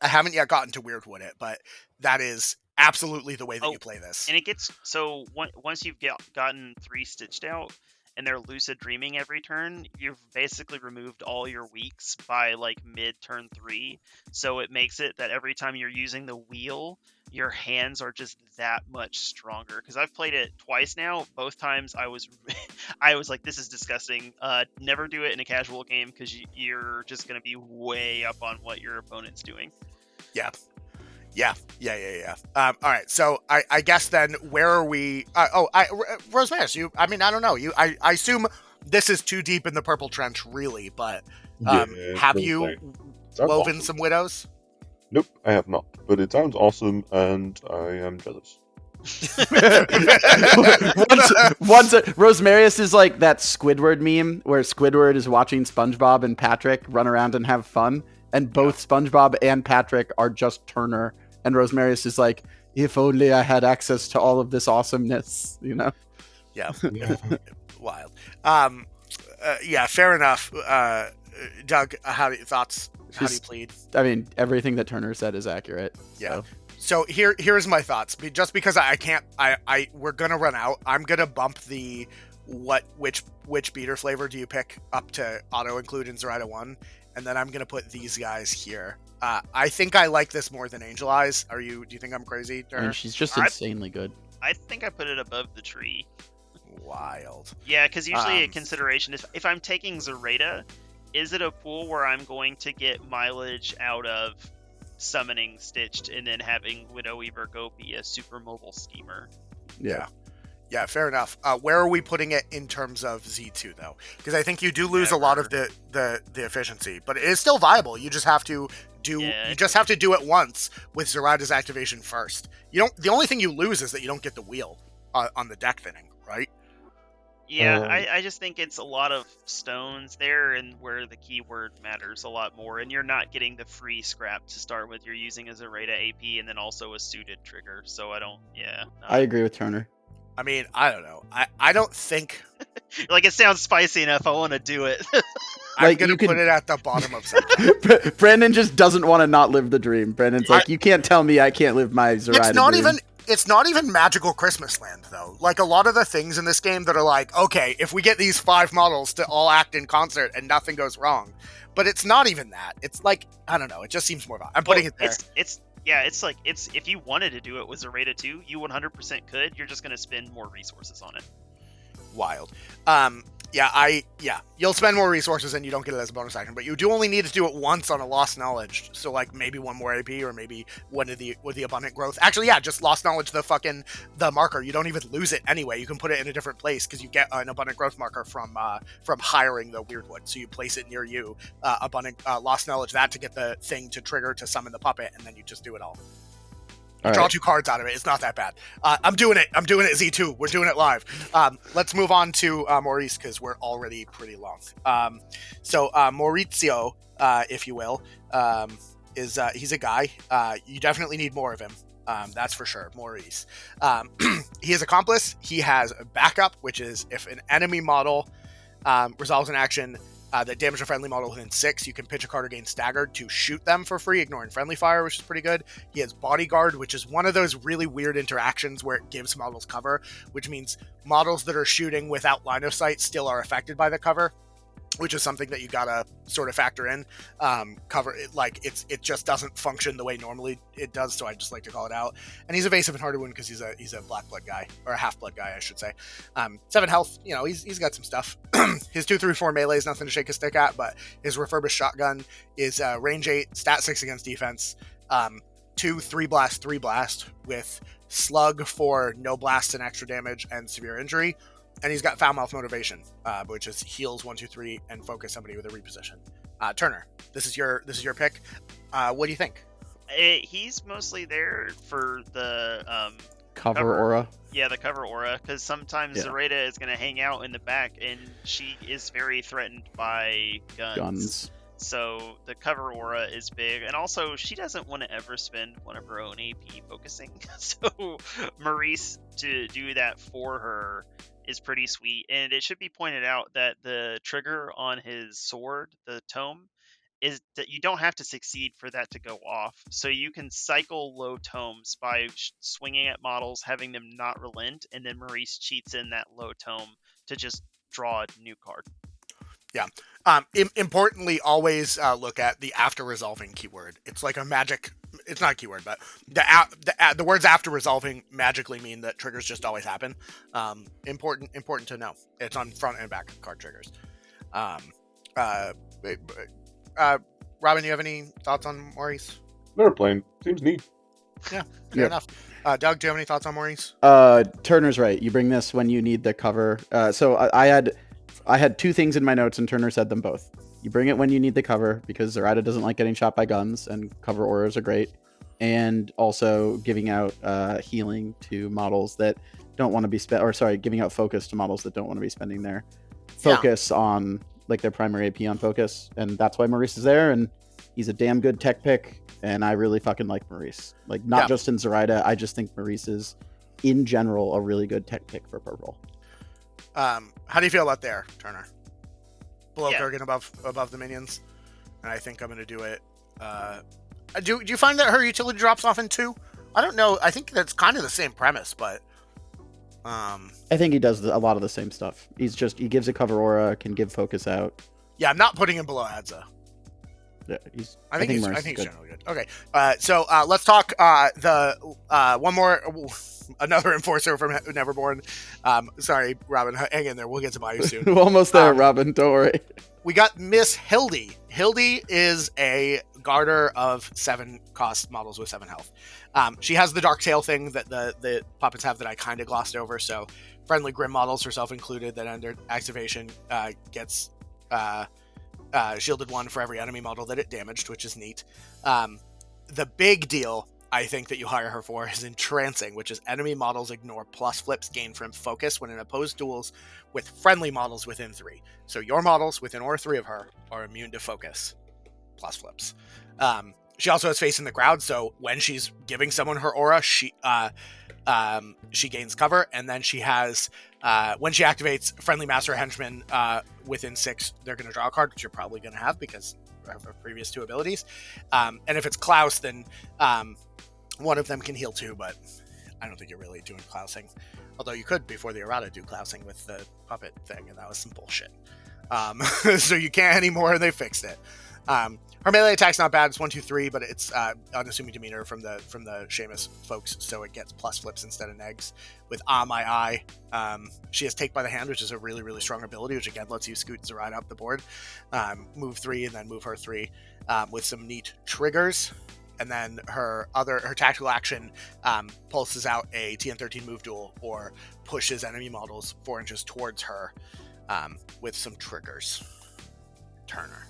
I haven't yet gotten to Weirdwood it, but that is absolutely the way that you play this. And it gets so once you've gotten 3 stitched out and they're lucid dreaming every turn, you've basically removed all your weaks by mid turn 3. So it makes it that every time you're using the wheel, your hands are just that much stronger. Because I've played it twice now. Both times I was like, this is disgusting. Never do it in a casual game, because you're just going to be way up on what your opponent's doing. Yeah. All right. So I guess then where are we? Rosemaris, I don't know. I assume this is too deep in the purple trench, really. But have you woven awesome. some widows? Nope, I have not. But it sounds awesome, and I am jealous. once Rosemarius is like that Squidward meme where Squidward is watching SpongeBob and Patrick run around and have fun, and both SpongeBob and Patrick are just Turner, and Rosemarius is like, if only I had access to all of this awesomeness, you know? Yeah. Wild. Fair enough. Doug, thoughts? How do you plead? I mean, everything that Turner said is accurate. Yeah. So here's my thoughts. Just because I can't, we're gonna run out. I'm gonna bump the which beater flavor do you pick up to auto include in Zoraida 1, and then I'm gonna put these guys here. I think I like this more than Angel Eyes. Do you think I'm crazy, Turner? And she's just insanely good. I think I put it above the tree. Wild. Yeah, because usually a consideration is if I'm taking Zoraida, is it a pool where I'm going to get mileage out of summoning Stitched and then having Widow Weaver go be a super mobile schemer? Yeah, fair enough. Where are we putting it in terms of Z2 though? Because I think you do lose a lot of the efficiency, but it is still viable. You just have to do it once with Zoraida's activation first. The only thing you lose is that you don't get the wheel on the deck thinning, right? Yeah, I just think it's a lot of stones there, and where the keyword matters a lot more, and you're not getting the free scrap to start with. You're using a Zoraida AP and then also a suited trigger, so I agree with Turner. I mean, I don't know. I don't think... like, it sounds spicy enough. I want to do it. I'm going to put it at the bottom of something. Brandon just doesn't want to not live the dream. Brandon's like, you can't tell me I can't live my Zoraida dream. It's not even magical Christmas land, though. Like, a lot of the things in this game that are like, okay, if we get these 5 models to all act in concert and nothing goes wrong. But it's not even that. It's like, I don't know. It just seems more about... I'm putting it there. It's if you wanted to do it with Zoraida 2, you 100% could. You're just going to spend more resources on it. Wild. You'll spend more resources and you don't get it as a bonus action, but you do only need to do it once on a Lost Knowledge. So like maybe one more AP or maybe one of the Abundant Growth. Actually, just Lost Knowledge the marker. You don't even lose it anyway. You can put it in a different place because you get an Abundant Growth marker from hiring the Weirdwood. So you place it near you, Lost Knowledge that to get the thing to trigger to summon the puppet, and then you just do it all. Draw 2 cards out of it. It's not that bad. I'm doing it. Z2. We're doing it live. Let's move on to Maurice because we're already pretty long. Maurizio, if you will, he's a guy. You definitely need more of him. That's for sure. Maurice. He is Accomplice. He has a backup, which is if an enemy model resolves an action that damage a friendly model within 6, you can pitch a card or gain staggered to shoot them for free, ignoring friendly fire, which is pretty good. He has Bodyguard, which is one of those really weird interactions where it gives models cover, which means models that are shooting without line of sight still are affected by the cover, which is something that you gotta sort of factor in. Cover it, like it just doesn't function the way normally it does, so I just like to call it out. And he's evasive and hard to win because he's a black blood guy, or a half blood guy, I should say. 7 health, he's got some stuff. His 2/3/4 melee is nothing to shake a stick at, but his refurbished shotgun is range 8, stat 6 against defense, 2 3 blast with slug for no blast and extra damage and severe injury. And he's got Foul Mouth Motivation, which is heals 1, 2, 3 and focus somebody with a reposition. Turner, this is your pick. What do you think? He's mostly there for the cover aura. Yeah, the cover aura, because sometimes Zoraida is going to hang out in the back, and she is very threatened by guns. So the cover aura is big, and also she doesn't want to ever spend one of her own AP focusing. So Maurice to do that for her is pretty sweet. And it should be pointed out that the trigger on his sword, the tome, is that you don't have to succeed for that to go off. So you can cycle low tomes by swinging at models, having them not relent, and then Maurice cheats in that low tome to just draw a new card. Yeah. Importantly, always look at the after resolving keyword. It's like a magic. It's not a keyword, but the words after resolving magically mean that triggers just always happen. Important to know. It's on front and back card triggers. Robin, you have any thoughts on Maurice? Never playing. Seems neat. Fair Yep. enough. Doug, do you have any thoughts on Maurice? Turner's right. You bring this when you need the cover. So I had two things in my notes, and Turner said them both. You bring it when you need the cover because Zoraida doesn't like getting shot by guns, and cover auras are great. And also giving out healing to models that don't want to be giving out focus to models that don't want to be spending their focus on like their primary AP on focus, and that's why Maurice is there, and he's a damn good tech pick, and I really fucking like Maurice. Like not just in Zoraida, I just think Maurice is in general a really good tech pick for purple. How do you feel about there, Turner? Below Kurgan, above the minions, and I think I'm going to do it. Do you find that her utility drops off in 2? I don't know. I think that's kind of the same premise, but I think he does a lot of the same stuff. He gives a cover aura, can give focus out. Yeah, I'm not putting him below Adze. Yeah, I think he's generally good. Okay, so let's talk another enforcer from Neverborn. Sorry, Robin, hang in there. We'll get to Bayou soon. We're almost there, Robin. Don't worry. We got Miss Hildy. Hildy is a garter of 7 cost models with 7 health. She has the Dark Tail thing that the puppets have that I kind of glossed over. So friendly Grim models, herself included, that under activation gets shielded 1 for every enemy model that it damaged, which is neat. The big deal I think that you hire her for is Entrancing, which is enemy models ignore plus flips gained from focus when in opposed duels with friendly models within 3. So your models within or 3 of her are immune to focus plus flips. She also has Face in the Crowd, so when she's giving someone her aura, she gains cover, and then she has when she activates friendly master henchman within 6, they're going to draw a card, which you're probably going to have because of her previous 2 abilities. And if it's Klaus, then one of them can heal 2, but I don't think you're really doing Klausing. Although you could, before the errata, do Klausing with the puppet thing, and that was some bullshit. So you can't anymore, and they fixed it. Her melee attack's not bad. It's 1, 2, 3, but it's unassuming demeanor from the Seamus folks, so it gets plus flips instead of negs. With My Eye, she has Take by the Hand, which is a really, really strong ability, which again lets you scoot Zoraida up the board, move 3, and then move her 3 with some neat triggers. And then her tactical action pulses out a TN13 move duel or pushes enemy models 4 inches towards her with some triggers. Turner.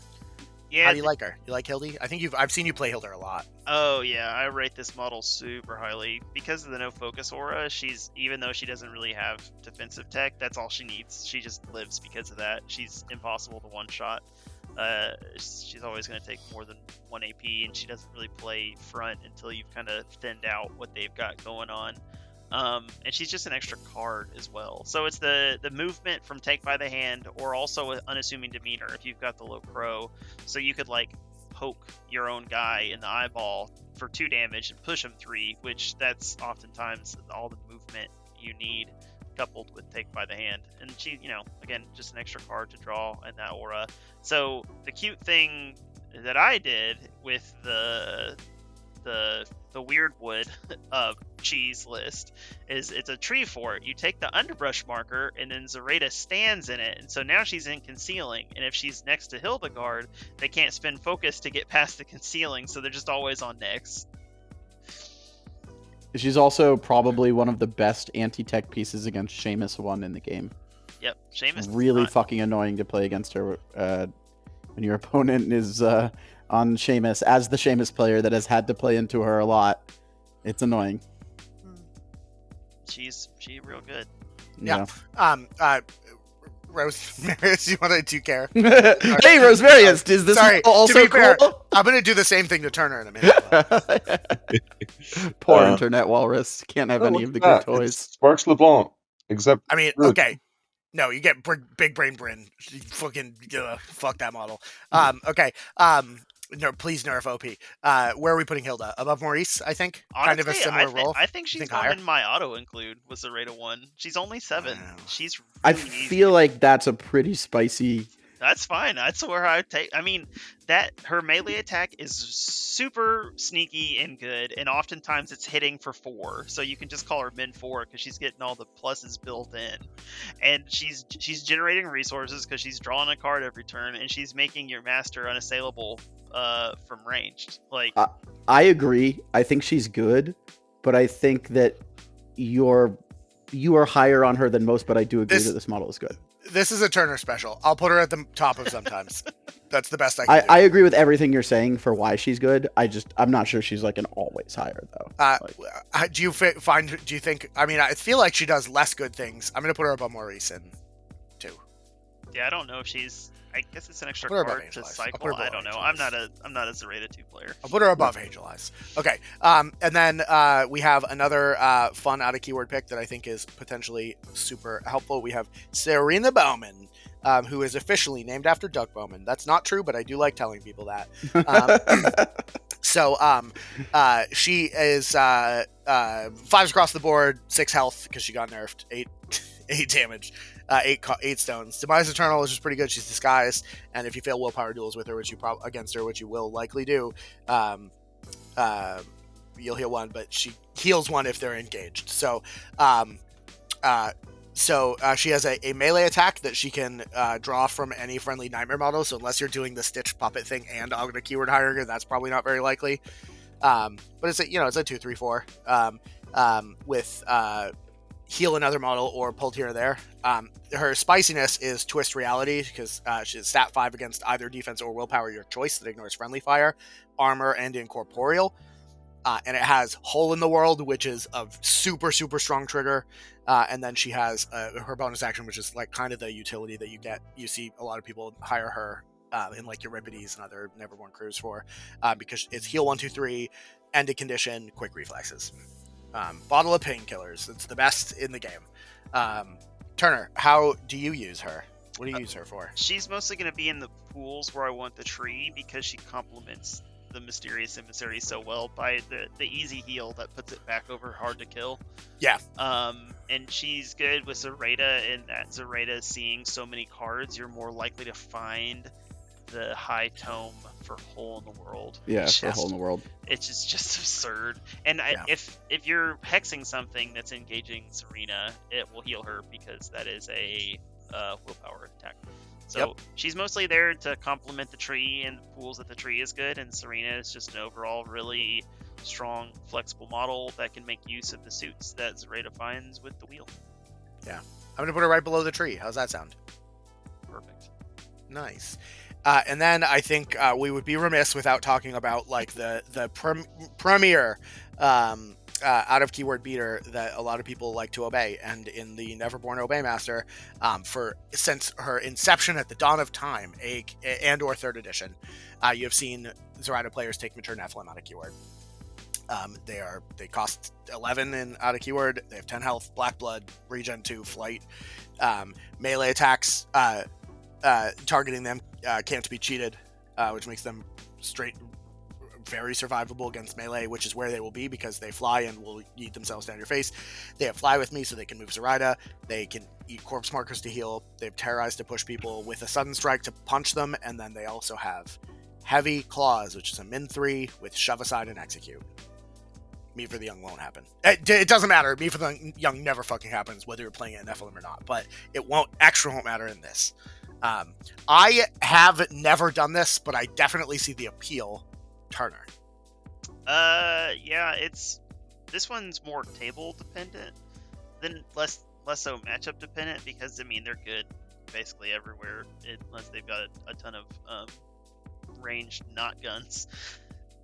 Yeah. How do you like her? You like Hildy? I think I've seen you play Hildy a lot. Oh yeah, I rate this model super highly because of the no focus aura. Even though she doesn't really have defensive tech, that's all she needs. She just lives because of that. She's impossible to one shot. She's always going to take more than 1 AP, and she doesn't really play front until you've kind of thinned out what they've got going on. And she's just an extra card as well. So it's the movement from Take by the Hand, or also unassuming demeanor if you've got the low pro. So you could like poke your own guy in the eyeball for 2 damage and push him 3, which that's oftentimes all the movement you need, coupled with Take by the Hand. And she, again, just an extra card to draw in that aura. So the cute thing that I did with the weird wood cheese list is it's a tree fort. You take the underbrush marker, and then Zoraida stands in it, and so now she's in concealing, and if she's next to Hildegard, they can't spend focus to get past the concealing, so they're just always on next. She's also probably one of the best anti-tech pieces against Seamus 1 in the game. Yep, Seamus it's really fucking annoying to play against her when your opponent is on Seamus, as the Seamus player that has had to play into her a lot. It's annoying. She's real good. Yeah. Rosemarius, you want to do care? Hey, Rosemarius, is this also to be cool? Fair, I'm going to do the same thing to Turner in a minute. Poor internet walrus. Can't have any of the good toys. It's Sparks LeBlanc, except... I mean, okay. No, you get big Brain Brin. Fucking fuck that model. Okay. No, please nerf OP. Where are we putting Hilda? Above Maurice, I think? Honestly, kind of a similar role. I think she's not in my auto include with Zoraida 1. She's only 7. Wow. She's really I feel like that's a pretty spicy... That's fine. That's where I take... I mean, her melee attack is super sneaky and good, and oftentimes it's hitting for 4. So you can just call her min 4 because she's getting all the pluses built in. And she's generating resources because she's drawing a card every turn, and she's making your master unassailable from ranged. Like I agree. I think she's good, but I think that you are higher on her than most, but I do agree that this model is good. This is a Turner special. I'll put her at the top of sometimes. That's the best I can do. I agree with everything you're saying for why she's good. I'm not sure she's like an always higher though. Do you think, I mean, I feel like she does less good things. I'm going to put her above Maurice in 2. Yeah, I don't know if she's. I guess it's an extra I'll put her card above to Angel Eyes. cycle. I don't know. I'm not a Zoraida 2 player. I'll put her above Angel Eyes. Okay. And then we have another fun out of keyword pick that I think is potentially super helpful. We have Serena Bowman, who is officially named after Doug Bowman. That's not true, but I do like telling people that. She is 5s across the board, 6 health because she got nerfed, 8 damage. 8 stones. Demise Eternal is just pretty good. She's disguised, and if you fail willpower duels with her, which you will likely do, you'll heal 1, but she heals 1 if they're engaged. So she has a melee attack that she can draw from any friendly nightmare model. So unless you're doing the Stitch puppet thing and on a keyword hierarchy, that's probably not very likely. But it's a 2/3/4 with heal another model or pull here or there. Her spiciness is Twist Reality because she's stat 5 against either defense or willpower, your choice, that ignores friendly fire, armor, and incorporeal. And it has Hole in the World, which is a super, super strong trigger. And then she has her bonus action, which is like kind of the utility that you get. You see a lot of people hire her in like Euripides and other Neverborn crews for, because it's heal 1, 2, 3, end a condition, quick reflexes. Bottle of painkillers. It's the best in the game. Turner, how do you use her? What do you use her for? She's mostly going to be in the pools where I want the tree because she complements the mysterious emissary so well by the easy heal that puts it back over hard to kill. Yeah. And she's good with Zoraida, and that Zoraida seeing so many cards, you're more likely to find the high tome for Hole in the World. Yeah, for Hole in the World. It's just absurd. And if you're hexing something that's engaging Serena, it will heal her because that is a willpower attack. So she's mostly there to complement the tree and the pools that the tree is good, and Serena is just an overall really strong, flexible model that can make use of the suits that Zoraida finds with the wheel. Yeah. I'm going to put her right below the tree. How's that sound? Perfect. Nice. And then I think we would be remiss without talking about like the premier out of keyword beater that a lot of people like to obey, and in the Neverborn Obey Master, since her inception at the dawn of time, and or 3rd edition, you have seen Zoraida players take Mature Nephilim out of keyword. They cost 11 in out of keyword. They have 10 health, Black Blood, Regen 2, Flight, melee attacks. Targeting them can't be cheated, which makes them very survivable against melee, which is where they will be because they fly and will eat themselves down your face. They have Fly with Me, so they can move Zoraida. They can eat corpse markers to heal. They have Terrorize to push people with a sudden strike to punch them, and then they also have Heavy Claws, which is a min 3 with Shove Aside and Execute. Me for the Young won't happen. It doesn't matter. Me for the Young never fucking happens, whether you're playing it in Nephilim or not, but it won't matter in this. I have never done this, but I definitely see the appeal. Turner. Yeah, this one's more table dependent than less so matchup dependent, because I mean they're good basically everywhere unless they've got a ton of ranged not guns.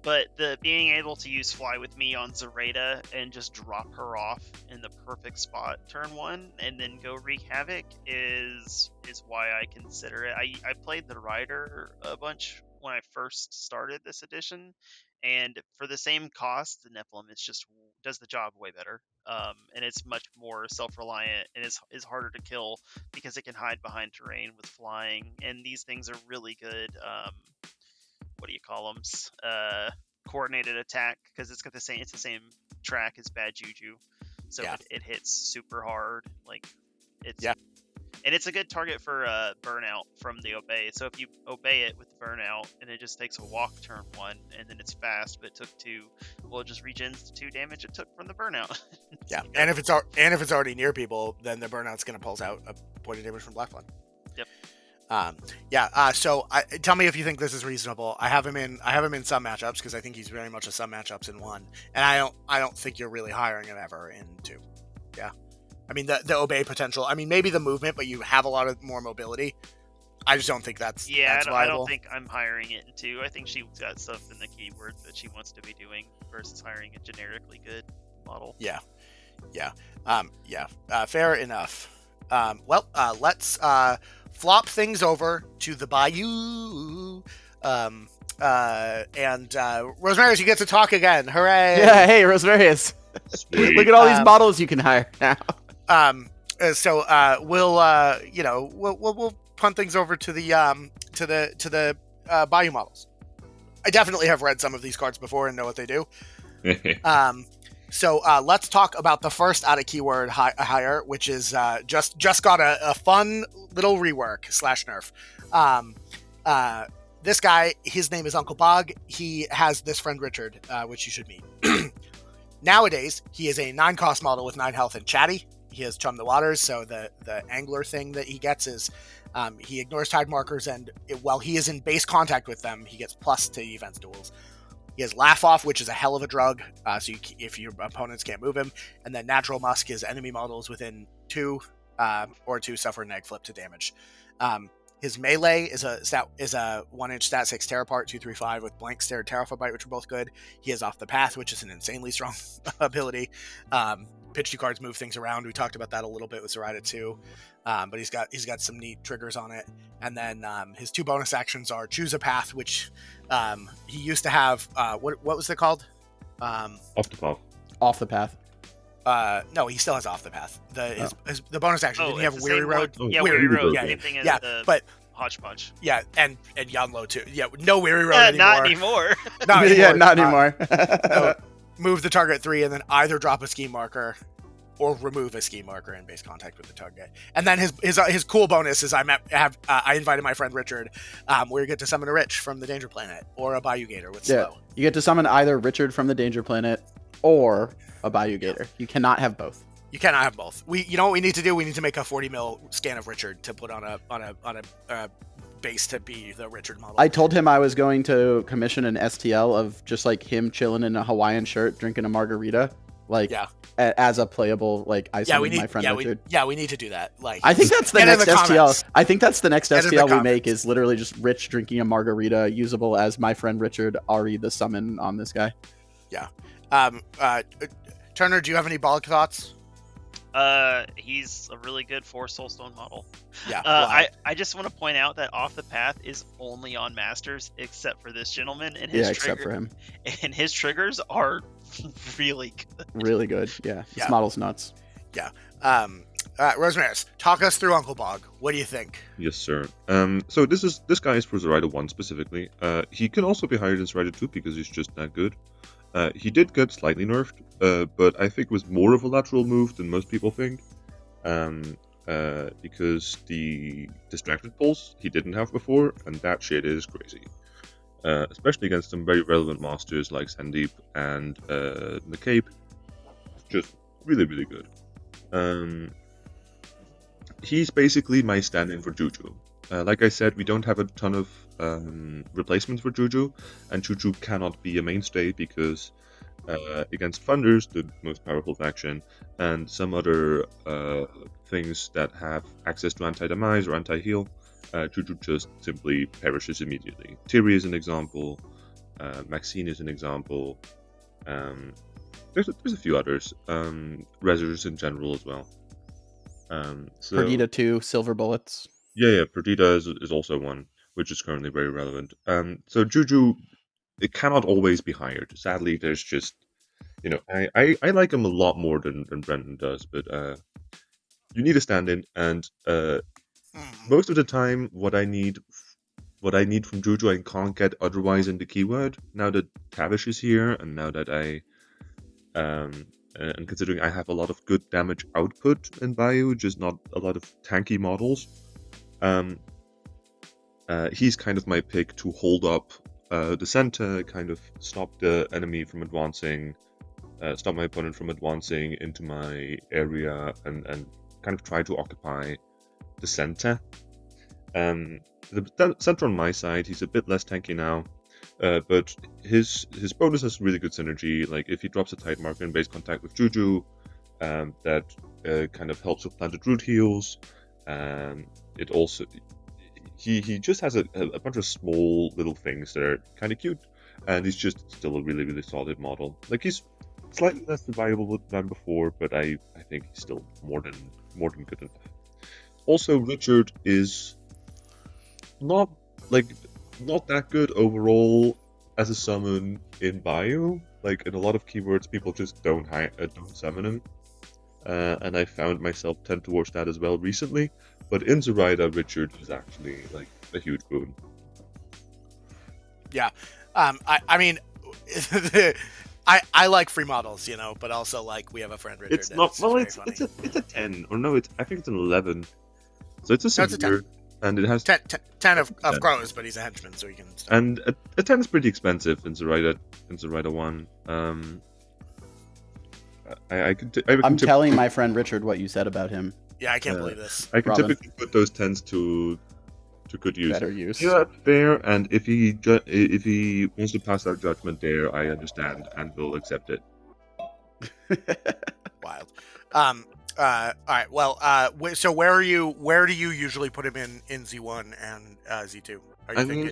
But the being able to use Fly with Me on Zoraida and just drop her off in the perfect spot turn 1 and then go wreak havoc is why I consider it. I played the Rider a bunch when I first started this edition, and for the same cost, the Nephilim does the job way better. And it's much more self-reliant and is harder to kill because it can hide behind terrain with flying, and these things are really good. What do you call them? Coordinated attack, because it's the same track as bad JuJu, so it hits super hard. Like and it's a good target for burnout from the obey. So if you obey it with burnout, and it just takes a walk turn 1, and then it's fast, but it took 2, well, it just regens the 2 damage it took from the burnout. And if it's already near people, then the burnout's going to pulse out a point of damage from Black Blood. Yep. So tell me if you think this is reasonable. I have him in some matchups because I think he's very much a some matchups in 1, and I don't think you're really hiring him ever in 2. Yeah, I mean the obey potential. I mean maybe the movement, but you have a lot of more mobility. I just don't think that's I don't think I'm hiring it in 2. I think she's got stuff in the keyword that she wants to be doing versus hiring a generically good model. Yeah. Fair enough. Let's flop things over to the Bayou. Rosemary, you get to talk again. Hooray! Yeah, hey, Rosemary. Look at all these models you can hire now. We'll punt things over to the Bayou models. I definitely have read some of these cards before and know what they do. So let's talk about the first out of keyword hire, which is just got a fun little rework / nerf. This guy, his name is Uncle Bog. He has this friend Richard, which you should meet. Nowadays, he is a 9-cost model with 9 health and chatty. He has Chum the Waters, so the angler thing that he gets is he ignores tide markers, and while he is in base contact with them, he gets plus to defense duels. He has Laugh Off, which is a hell of a drug, if your opponents can't move him. And then Natural Musk is enemy models within 2 or 2 suffer neg flip to damage. His melee is a 1-inch stat 6 Terra Part 2/3/5 with Blank Stare, Terrafo Bite, which are both good. He has Off the Path, which is an insanely strong ability. Pitch 2 cards move things around. We talked about that a little bit with Zoraida too. But he's got some neat triggers on it. And then his 2 bonus actions are Choose a Path, which he used to have. What was it called? Off the path. Off the path. No, he still has Off the Path. The bonus action. Didn't he have Weary Road? Yeah, Weary Road. Yeah, Same thing as the but Hodgepodge. Yeah, and Yanlo too. Yeah, no Weary Road anymore. Not anymore. Not anymore. Yeah, not anymore. No, move the target 3 and then either drop a scheme marker or remove a scheme marker in base contact with the target. And then his cool bonus is I invited my friend Richard, where you get to summon a Rich from the Danger Planet or a Bayou Gator with slow. You get to summon either Richard from the Danger Planet or a Bayou Gator. You cannot have both. You cannot have both. You know what we need to do? We need to make a 40 mil scan of Richard to put on a base to be the Richard model. I told him I was going to commission an STL of just like him chilling in a Hawaiian shirt, drinking a margarita, as a playable I summoned my friend Richard. We need to do that. I think that's the next STL. I think that's the next STL we make is literally just Rich drinking a margarita, usable as my friend Richard, Ari the summon on this guy. Yeah. Turner, do you have any Bollock thoughts? He's a really good 4 Soulstone model. Yeah. I just want to point out that Off the Path is only on Masters, except for this gentleman and his except for him. And his triggers are really good. Really good. Yeah. This model's nuts. Yeah. Rosemary, talk us through Uncle Bog. What do you think? Yes, sir. So this guy is for Zoraida 1 specifically. He can also be hired in Zoraida 2 because he's just that good. He did get slightly nerfed, but I think it was more of a lateral move than most people think. Because the distracted pulse he didn't have before, and that shit is crazy. Especially against some very relevant masters like Sandeep and McCabe. Just really, really good. He's basically my stand-in for JuJu. Like I said, we don't have a ton of replacements for JuJu, and JuJu cannot be a mainstay because against Funders, the most powerful faction, and some other things that have access to anti-demise or anti-heal, JuJu just simply perishes immediately. Tiri is an example, Maxine is an example, there's a few others, Rezzers in general as well. Perdita 2, Silver Bullets. Yeah, Perdita is also one, which is currently very relevant. So JuJu, it cannot always be hired. Sadly, there's just, I like him a lot more than Brendan does, but you need a stand-in, and most of the time, what I need from JuJu, I can't get otherwise in the keyword. Now that McTavish is here, and now that and considering I have a lot of good damage output in Bayou, just not a lot of tanky models, he's kind of my pick to hold up the center, kind of stop the enemy from advancing, stop my opponent from advancing into my area, and kind of try to occupy the center. The center on my side, he's a bit less tanky now, but his bonus has really good synergy. Like if he drops a tight marker in base contact with JuJu, that kind of helps with planted root heals. It also he just has a bunch of small little things that are kind of cute, and he's just still a really, really solid model. Like he's slightly less viable than before, but I think he's still more than good enough. Also, Richard is not that good overall as a summon in Bayou. Like in a lot of keywords, people just don't summon him, and I found myself tend towards that as well recently. But in Zoraida, Richard is actually like a huge boon. Yeah, I mean, I like free models, you know, but also like we have a friend Richard. It's not well. It's a 10 or no? I think it's an 11. So it's a severe, and it has 10 of grows, but he's a henchman, so he can. And a 10 is pretty expensive in Zoraida 1. I'm telling my friend Richard what you said about him. Yeah, I can't believe this. I can typically put those 10s to good use. Better use. Yeah, fair. And if he wants to pass that judgment there, I understand and will accept it. Wild. All right. Well, so where do you usually put him in Z1 and Z2?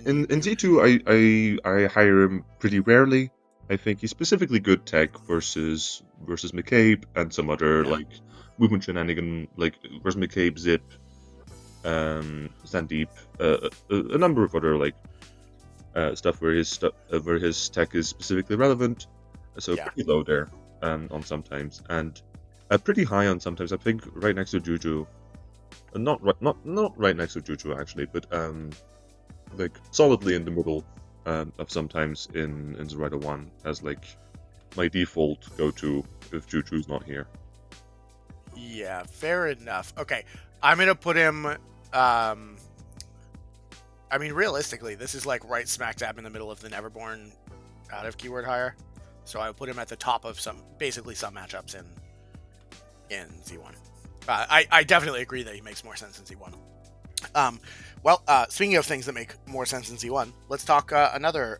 In Z2, I hire him pretty rarely. I think he's specifically good tech versus McCabe and some other like movement shenanigan, like versus McCabe, Zip, Sandeep, a number of other like stuff where his tech is specifically relevant. So pretty low there on sometimes, and pretty high on sometimes. I think right next to JuJu, not right next to JuJu actually, but like solidly in the middle of sometimes in Zoraida 1 as like my default go-to if JuJu's not here. Yeah, fair enough. Okay, I'm gonna put him. I mean, realistically, this is like right smack dab in the middle of the Neverborn out of keyword hire, so I put him at the top of some matchups in Z1. I definitely agree that he makes more sense in Z1. Speaking of things that make more sense in Z1, let's talk another.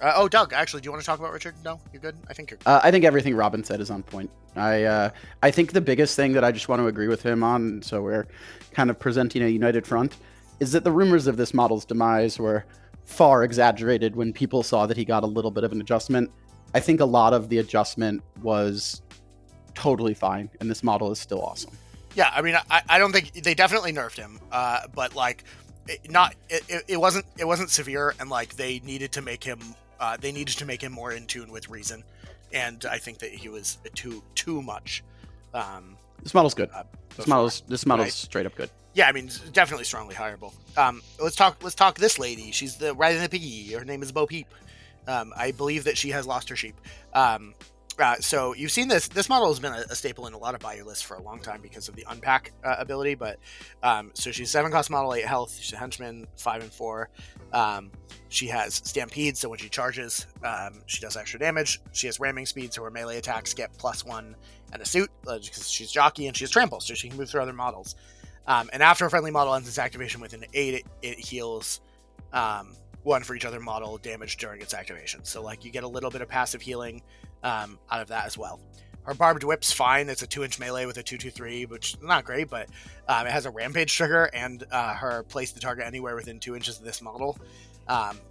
Oh, Doug, actually, do you want to talk about Richard? No, you're good. I think you're good. I think everything Robin said is on point. I think the biggest thing that I just want to agree with him on, so we're kind of presenting a united front, is that the rumors of this model's demise were far exaggerated when people saw that he got a little bit of an adjustment. I think a lot of the adjustment was totally fine, and this model is still awesome. Yeah, I mean, I don't think they definitely nerfed him, but like, it wasn't severe, and like they needed to make him more in tune with reason, and I think that he was too much. This model's good. This model's straight up good. Yeah, I mean, definitely strongly hireable. Let's talk this lady. She's the riding the piggy. Her name is Bo Peep. I believe that she has lost her sheep. So you've seen this. This model has been a staple in a lot of Bayou lists for a long time because of the unpack ability. But so she's 7-cost model, 8 health. She's a henchman, 5 and 4. She has Stampede, so when she charges, she does extra damage. She has ramming speed, so her melee attacks get +1 and a suit because she's jockey, and she has trample, so she can move through other models. And after a friendly model ends its activation with an 8, it heals 1 for each other model damage during its activation. So like you get a little bit of passive healing out of that as well. Her barbed whip's fine. It's a 2-inch melee with a 2/2/3, which is not great, but it has a rampage trigger, and her place the target anywhere within 2 inches of this model.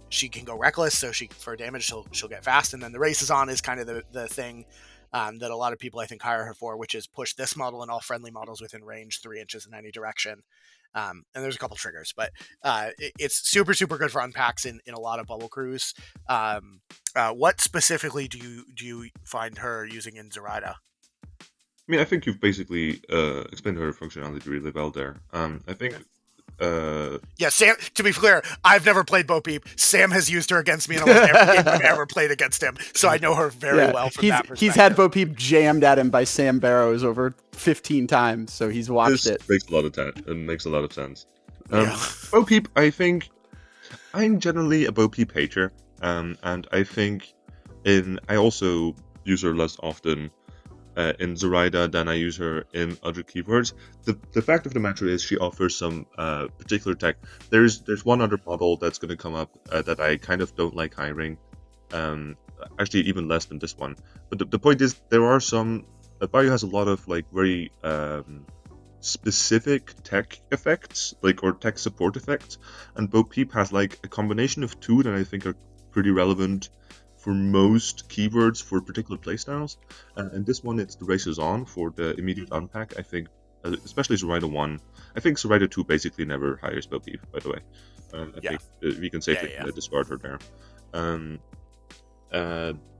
She can go reckless, so for damage she'll get fast, and then the race is on is kind of the thing that a lot of people I think hire her for, which is push this model and all friendly models within range 3 inches in any direction. And there's a couple triggers, but it's super, super good for unpacks in a lot of bubble crews. What specifically do you find her using in Zoraida? I mean, I think you've basically explained her functionality really well there. I think... Yeah, Sam, to be clear, I've never played Bo Peep. Sam has used her against me in almost every game I've ever played against him, so I know her very well from that perspective. He's had Bo Peep jammed at him by Sam Barrows over 15 times, so he's watched it. Makes a lot of sense. Bo Peep, I think I'm generally a Bo Peep hater, and I think I also use her less often in Zoraida than I use her in other keywords. The fact of the matter is she offers some particular tech. There's one other model that's going to come up that I kind of don't like hiring. Actually, even less than this one. But the point is, there are some. Bayou has a lot of like very specific tech effects, like or tech support effects, and Bo Peep has like a combination of two that I think are pretty relevant for most keywords for particular playstyles. And this one, it's the races on for the immediate unpack. I think, especially Zoraida 1. I think Zoraida 2 basically never hires Bo Peep, by the way. I think we can safely discard her there.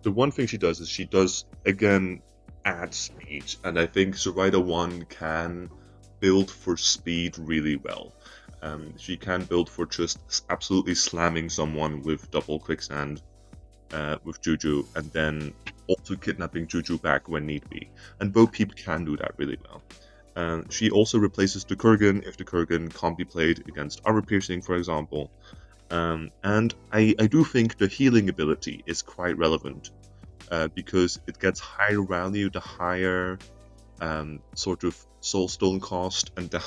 The one thing she does is she does, again, add speed. And I think Zoraida 1 can build for speed really well. She can build for just absolutely slamming someone with double quicksand with JuJu, and then also kidnapping JuJu back when need be. And Bo Peep can do that really well. She also replaces the Kurgan if the Kurgan can't be played against armor piercing, for example. And I do think the healing ability is quite relevant because it gets higher value the higher sort of soulstone cost and the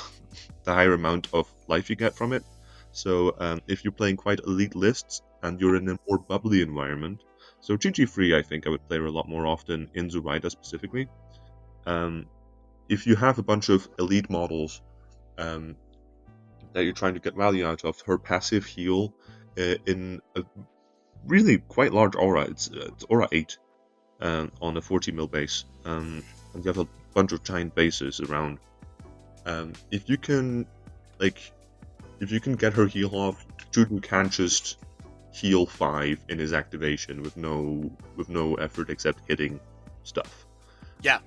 higher amount of life you get from it. So if you're playing quite elite lists and you're in a more bubbly environment, so GG3 I think I would play her a lot more often in Zoraida specifically. If you have a bunch of elite models that you're trying to get value out of, her passive heal in a really quite large aura, it's aura 8 on a 40 mil base, and you have a bunch of giant bases around. If you can get her heal off, JuJu can just heal 5 in his activation with no effort except hitting stuff. Yeah,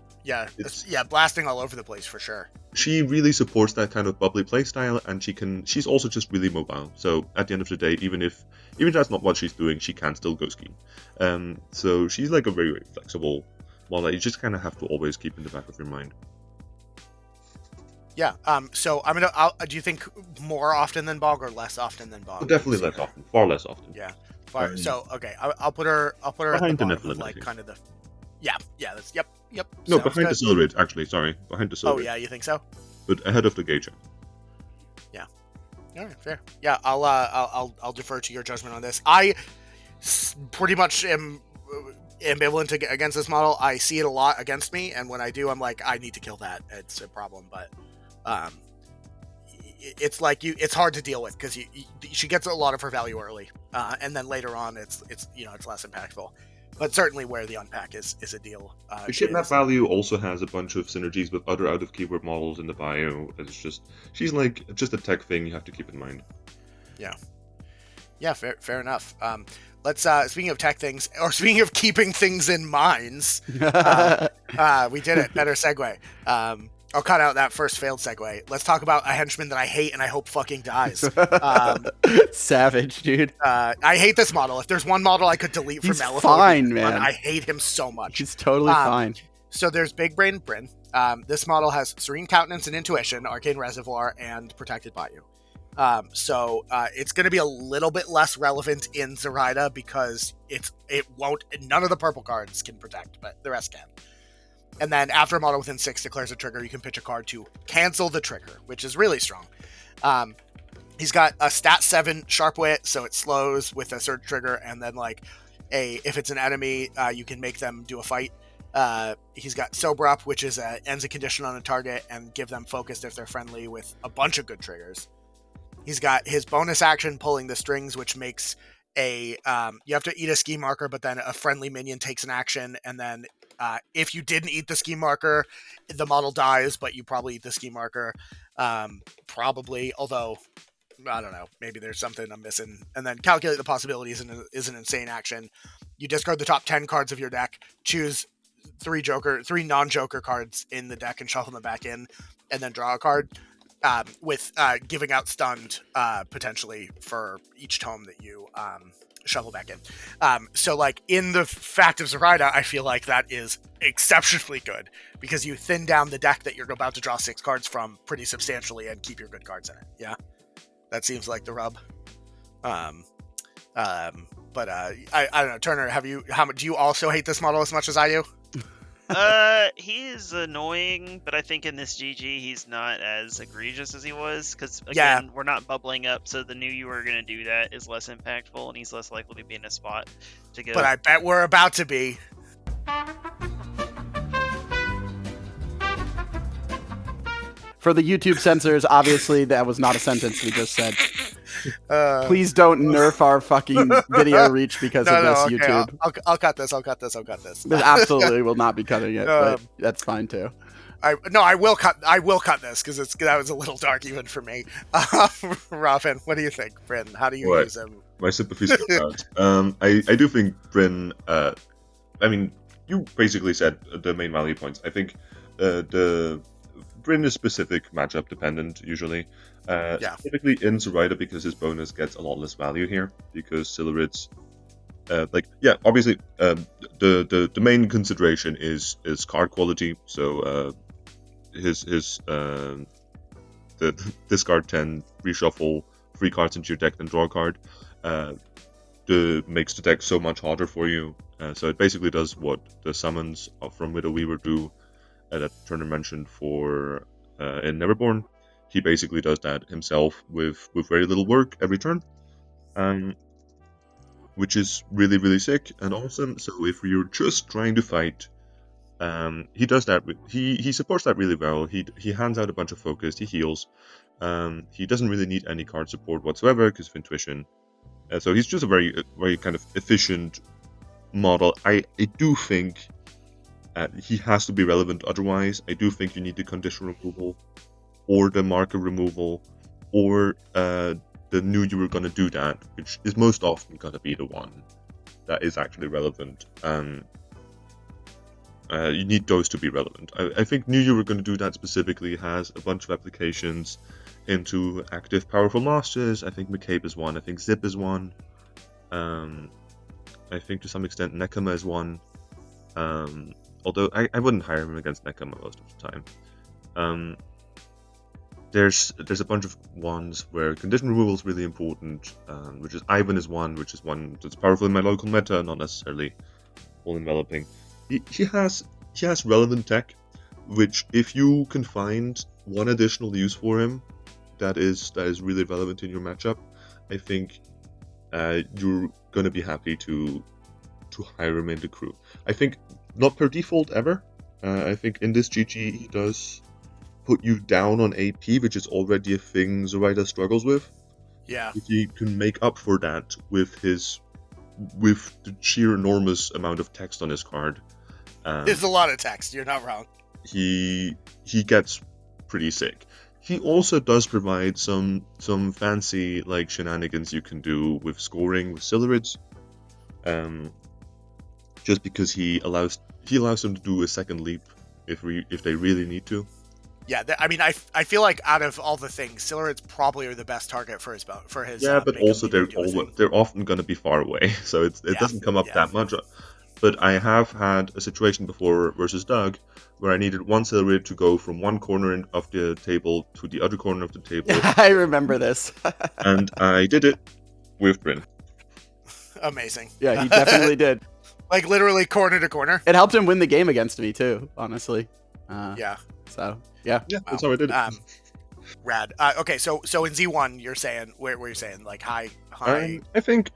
blasting all over the place for sure. She really supports that kind of bubbly playstyle, and she's also just really mobile. So at the end of the day, even if that's not what she's doing, she can still go ski. So she's like a very, very flexible model that you just kind of have to always keep in the back of your mind. Yeah. So do you think more often than Bog or less often than Bog? Definitely less often. Far less often. Yeah. So okay, I'll put her behind at the the bottom of, like kind of the. Yeah. That's yep. No, behind the Silurid, actually. Sorry, behind the Silurid. Oh yeah, you think so? But ahead of the Gator. Yeah. All right, fair. Yeah, I'll defer to your judgment on this. I pretty much am ambivalent against this model. I see it a lot against me, and when I do, I'm like, I need to kill that. It's a problem, but it's like it's hard to deal with because she gets a lot of her value early, and then later on, it's less impactful. But certainly where the unpack is a deal. The kidnap value also has a bunch of synergies with other out of keyword models in the bio. It's just she's like just a tech thing you have to keep in mind. Yeah, fair enough. Let's speaking of tech things, or speaking of keeping things in minds, we did it. Better segue. I'll cut out that first failed segue. Let's talk about a henchman that I hate and I hope fucking dies. Savage, dude. I hate this model. If there's one model I could delete from Malifaux, fine, man. I hate him so much. He's totally fine. So there's Big Brain Brin. This model has Serene Countenance and Intuition, Arcane Reservoir, and Protected Bayou. So it's going to be a little bit less relevant in Zoraida because none of the purple cards can protect, but the rest can. And then after a model within 6 declares a trigger, you can pitch a card to cancel the trigger, which is really strong. He's got a stat 7 Sharp Wit, so it slows with a surge trigger, and then if it's an enemy, you can make them do a fight. He's got Sober Up, which is ends a condition on a target and give them focused if they're friendly with a bunch of good triggers. He's got his bonus action Pulling the Strings, which makes you have to eat a ski marker, but then a friendly minion takes an action, and then if you didn't eat the ski marker, the model dies, but you probably eat the ski marker. Probably, although I don't know, maybe there's something I'm missing. And then Calculate the Possibilities is an insane action. You discard the top 10 cards of your deck, choose 3 non-Joker cards in the deck and shuffle them back in, and then draw a card. With giving out stunned potentially for each tome that you shuffle back in. So in the fact of Zoraida, I feel like that is exceptionally good because you thin down the deck that you're about to draw 6 cards from pretty substantially and keep your good cards in it. Yeah, that seems like the rub. But I don't know, Turner. Do you also hate this model as much as I do? He is annoying, but I think in this GG he's not as egregious as he was. Because again, we're not bubbling up, so the new you are going to do that is less impactful, and he's less likely to be in a spot to go. But I bet we're about to be. For the YouTube censors, obviously that was not a sentence we just said. Please don't nerf our fucking video reach because of this, okay. YouTube. I'll cut this. This absolutely will not be cutting it, but that's fine too. I will cut this because that was a little dark even for me. Robin, what do you think, Bryn? How do you use him? My sympathies go out. I do think Bryn. I mean, you basically said the main value points. I think the Bryn is specific matchup dependent usually. Typically in Zoraida because his bonus gets a lot less value here because Silurid's obviously the main consideration is card quality. So his the discard 10, reshuffle 3 cards into your deck and draw a card makes the deck so much harder for you. So it basically does what the summons from Widow Weaver do that Turner mentioned for in Neverborn. He basically does that himself with very little work every turn, which is really, really sick and awesome. So if you're just trying to fight, he does that. He supports that really well. He hands out a bunch of focus. He heals. He doesn't really need any card support whatsoever because of intuition. So he's just a very kind of efficient model. I do think he has to be relevant otherwise. I do think you need the condition removal or the marker removal or the knew you were going to do that, which is most often going to be the one that is actually relevant. You need those to be relevant. I think knew you were going to do that specifically has a bunch of applications into active powerful masters. I think McCabe is one. I think Zip is one. I think to some extent Nekama is one. Although I wouldn't hire him against Nekama most of the time. There's a bunch of ones where condition removal is really important, which is Ivan is one, which is one that's powerful in my local meta, not necessarily all enveloping. He has relevant tech, which if you can find one additional use for him, that is really relevant in your matchup, I think you're gonna be happy to hire him in the crew. I think not per default ever. I think in this GG he does put you down on AP, which is already a thing Zoraida struggles with. Yeah. If you can make up for that with the sheer enormous amount of text on his card. There's a lot of text, you're not wrong. He gets pretty sick. He also does provide some fancy like shenanigans you can do with scoring with Silurids. Just because he allows them to do a second leap if they really need to. Yeah, I mean, I feel like out of all the things, Silurids probably are the best target for his. Yeah, but also they're often going to be far away, so it doesn't come up that much. But I have had a situation before versus Doug where I needed one Silurid to go from one corner of the table to the other corner of the table. I remember this. And I did it with Bryn. Amazing. Yeah, he definitely did. Like literally corner to corner. It helped him win the game against me too, honestly. Yeah. So yeah, that's how I did it. Rad. Okay, so in Z1, you're saying where you're saying like high. I think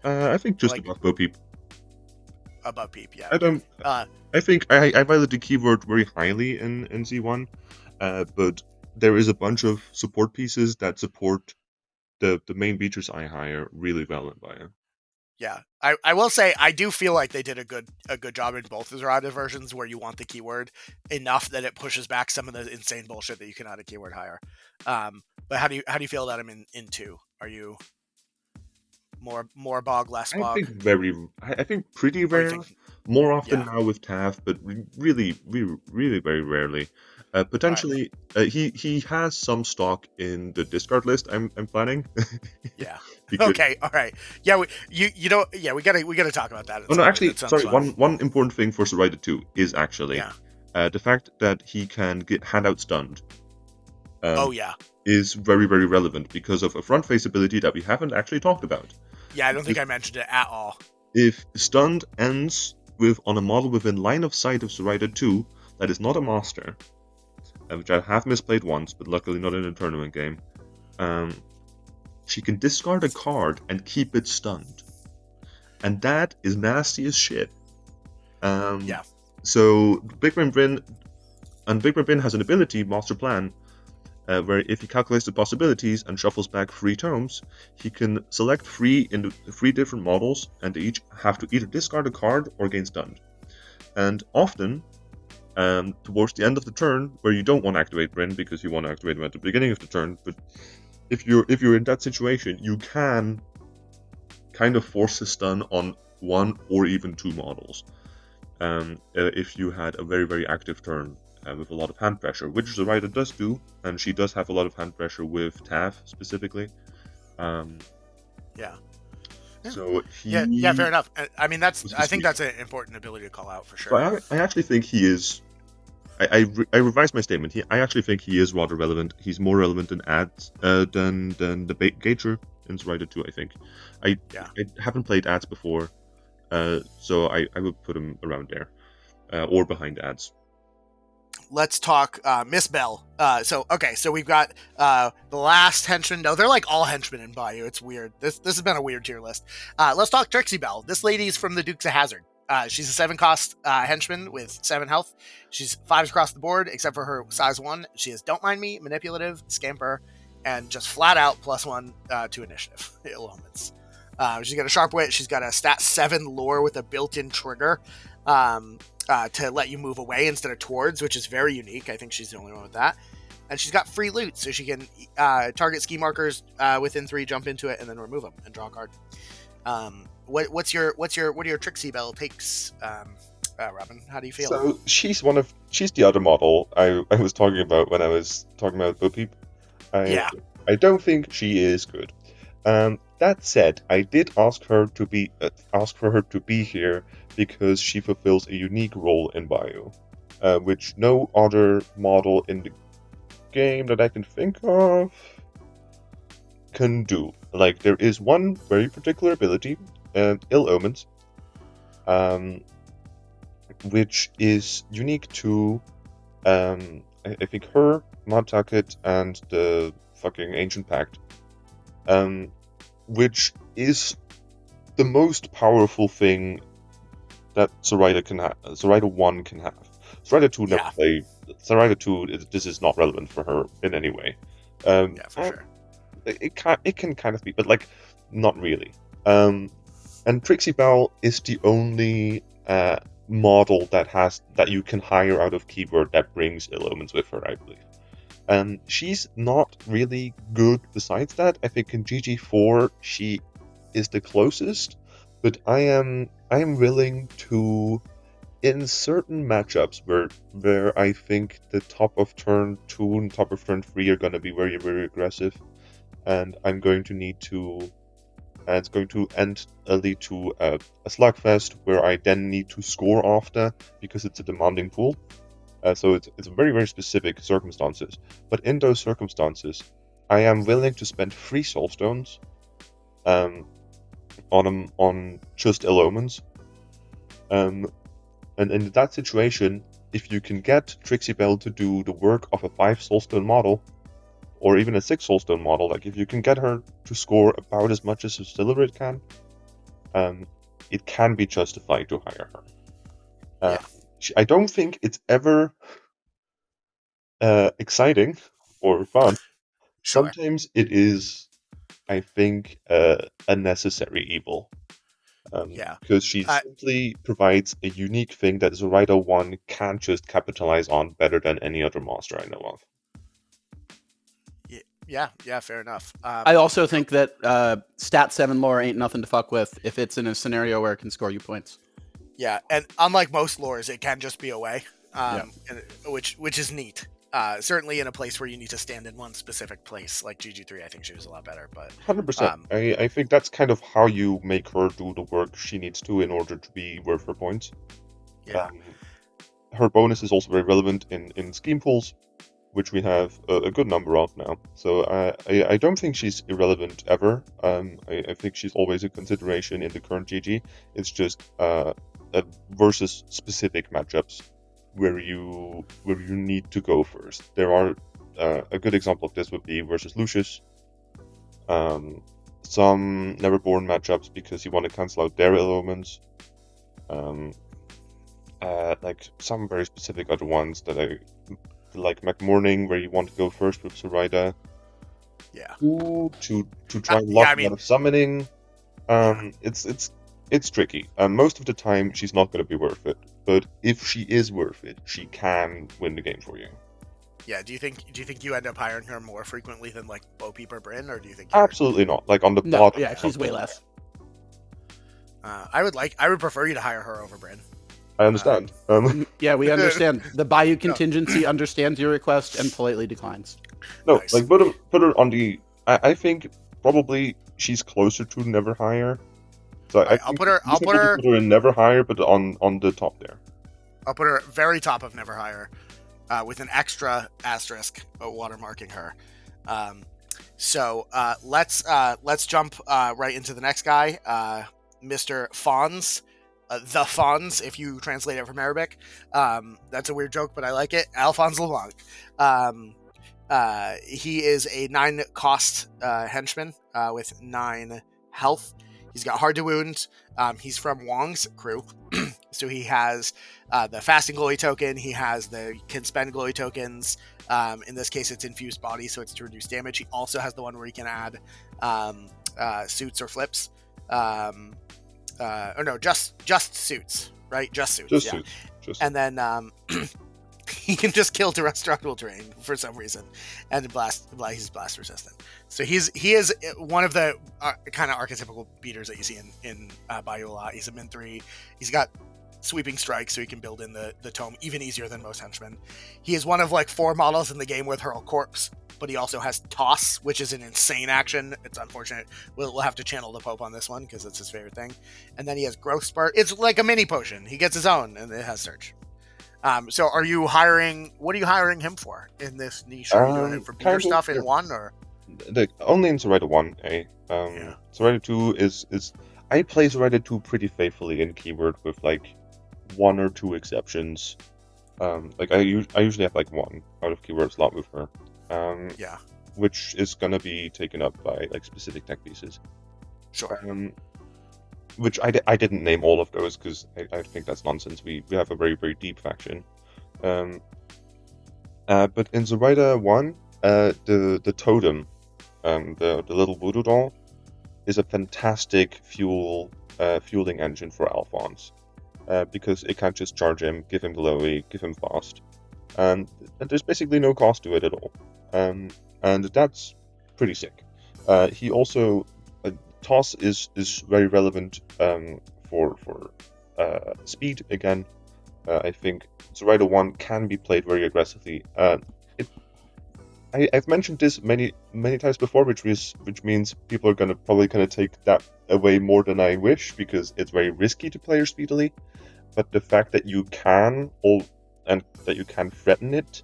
just like, above Bo Peep. Above Peep, yeah. I don't. I think I value the keyword very highly in Z1, but there is a bunch of support pieces that support the main features I hire really well in Bayou. Yeah, I will say I do feel like they did a good job in both the Zoraida versions where you want the keyword enough that it pushes back some of the insane bullshit that you can add a keyword higher. But how do you feel about him in 2? Are you more bog, less bog? I think pretty rare. More often now with Taff, but really very rarely. Potentially, he has some stock in the discard list. I'm planning. Yeah. Okay. All right. Yeah. We gotta talk about that. Oh no, actually, sorry. One important thing for Zoraida 2 is actually the fact that he can hand out stunned. Is very very relevant because of a front face ability that we haven't actually talked about. Yeah, I don't think I mentioned it at all. If stunned ends on a model within line of sight of Zoraida 2, that is not a master, which I have misplayed once, but luckily not in a tournament game, she can discard a card and keep it stunned. And that is nasty as shit. So Big Brain Brin, and Big Brain Brin has an ability, Master Plan, where if he calculates the possibilities and shuffles back 3 tomes, he can select 3 different models, and they each have to either discard a card or gain stunned. And often, towards the end of the turn, where you don't want to activate Brin because you want to activate him at the beginning of the turn, but if you're in that situation, you can kind of force a stun on 1 or even 2 models. If you had a very, very active turn with a lot of hand pressure, which Zoraida does do, and she does have a lot of hand pressure with Tav specifically. So yeah, fair enough. I mean, I think that's an important ability to call out for sure. I actually think he is. I revised my statement. I actually think he is rather relevant. He's more relevant than Adze than the Gator in Zoraida 2. I think. I haven't played Adze before, so I would put him around there, or behind Adze. Let's talk Miss Bell. So we've got the last henchman. No, they're like all henchmen in Bayou. It's weird. This has been a weird tier list. Let's talk Trixie Bell. This lady's from the Dukes of Hazzard. She's a 7-cost henchman with 7 health. She's 5s across the board, except for her size 1. She is Don't Mind Me, Manipulative, Scamper, and just flat out +1 to initiative elements. She's got a Sharp Wit. She's got a stat 7 lore with a built-in trigger to let you move away instead of towards, which is very unique. I think she's the only one with that. And she's got free loot, so she can target ski markers within 3, jump into it, and then remove them and draw a card. What are your Trixie Bell takes, Robin? How do you feel? So she's the other model I was talking about when I was talking about Bo Peep. I don't think she is good. That said, I did ask for her to be here because she fulfills a unique role in Bayou, which no other model in the game that I can think of can do. Like, there is one very particular ability, Ill Omens, which is unique to, I think, her, Montaket, and the fucking Ancient Pact, which is the most powerful thing that Zoraida can have. Zoraida 1 can have. Zoraida 2 never played. Zoraida 2, this is not relevant for her in any way. For sure. It can kind of be, but like, not really. And Trixie Bell is the only model that you can hire out of keyword that brings Ill Omens with her, I believe. She's not really good besides that. I think in GG4 she is the closest, but I am willing to, in certain matchups where I think the top of turn 2 and top of turn 3 are going to be very, very aggressive, and I'm going to need to, and it's going to lead to a slugfest where I then need to score after because it's a demanding pool. So it's very, very specific circumstances. But in those circumstances, I am willing to spend 3 soulstones on just Ill Omens. And in that situation, if you can get Trixie Bell to do the work of a 5 soulstone model, or even a 6 soulstone model, like if you can get her to score about as much as a Silurid can, it can be justified to hire her. I don't think it's ever exciting or fun. Sure. Sometimes it is, I think, a necessary evil. Because she simply provides a unique thing that Zoraida 1 can't just capitalize on better than any other master I know of. Yeah, fair enough. I also think that stat 7 lore ain't nothing to fuck with if it's in a scenario where it can score you points. Yeah, and unlike most lores, it can just be away, which is neat. Certainly in a place where you need to stand in one specific place, like GG3, I think she was a lot better. But 100%. I think that's kind of how you make her do the work she needs to in order to be worth her points. Yeah. Her bonus is also very relevant in scheme pools, which we have a good number of now. So I don't think she's irrelevant ever. I think she's always a consideration in the current GG. It's just versus specific matchups. where you need to go first. There are a good example of this would be versus Lucius. Some Neverborn matchups because you want to cancel out their elements. Like some very specific other ones that I like McMorning, where you want to go first with Zoraida. Yeah. To try and lock out of summoning. It's tricky. Most of the time, she's not going to be worth it. But if she is worth it, she can win the game for you. Yeah. Do you think you end up hiring her more frequently than like Bo Peep or Brin, or do you think? Absolutely not. Like on the No, bottom. yeah, she's way less. I would prefer you to hire her over Brin. I understand. Yeah, we understand. The Bayou contingency understands your request and politely declines. No, Nice. like put her on the. I think probably she's closer to never hire. So I'll put her in never hire, but on the top there. I'll put her very top of never hire, with an extra asterisk watermarking her. So let's jump right into the next guy, Mr. Fonz. The Fonz, if you translate it from Arabic. That's a weird joke, but I like it. Alphonse LeBlanc. He is a 9 cost henchman with 9 health. He's got hard to wound. He's from Wong's crew. So he has the fasting glowy token. He has the can spend glowy tokens. In this case, it's infused body, so it's to reduce damage. He also has the one where he can add suits or flips. Or no, just suits, right? Just suits. Just yeah. suits. And then he can just kill terrestrial terrain for some reason, and he's blast resistant. So he is one of the kind of archetypical beaters that you see in Bayou a lot. He's a min 3. He's got sweeping strike, so he can build in the tome even easier than most henchmen. He is one of like 4 models in the game with Hurl Corpse, but he also has Toss, which is an insane action. It's unfortunate. We'll have to channel the Pope on this one because it's his favorite thing. And then he has Growth Spurt. It's like a mini potion. He gets his own, and it has Search. So what are you hiring him for in this niche? Are you doing it for beater stuff in 1 or? Only in Zoraida 1, Zoraida 2 is I play Zoraida 2 pretty faithfully in keyword with like 1 or 2 exceptions. Like I usually have like 1 out of keyword slot with her. Which is gonna be taken up by like specific tech pieces. Sure. Which I didn't name all of those because I think that's nonsense. We have a very, very deep faction. But in Zoraida 1, the totem, the little Voodoo Doll, is a fantastic fueling engine for Alphonse. Because it can't just charge him, give him glowy, give him fast. And there's basically no cost to it at all. And that's pretty sick. He also Toss is very relevant for speed again. I think Zoraida 1 can be played very aggressively. I've mentioned this many times before, which means people are probably gonna take that away more than I wish because it's very risky to play her speedily. But the fact that you can threaten it,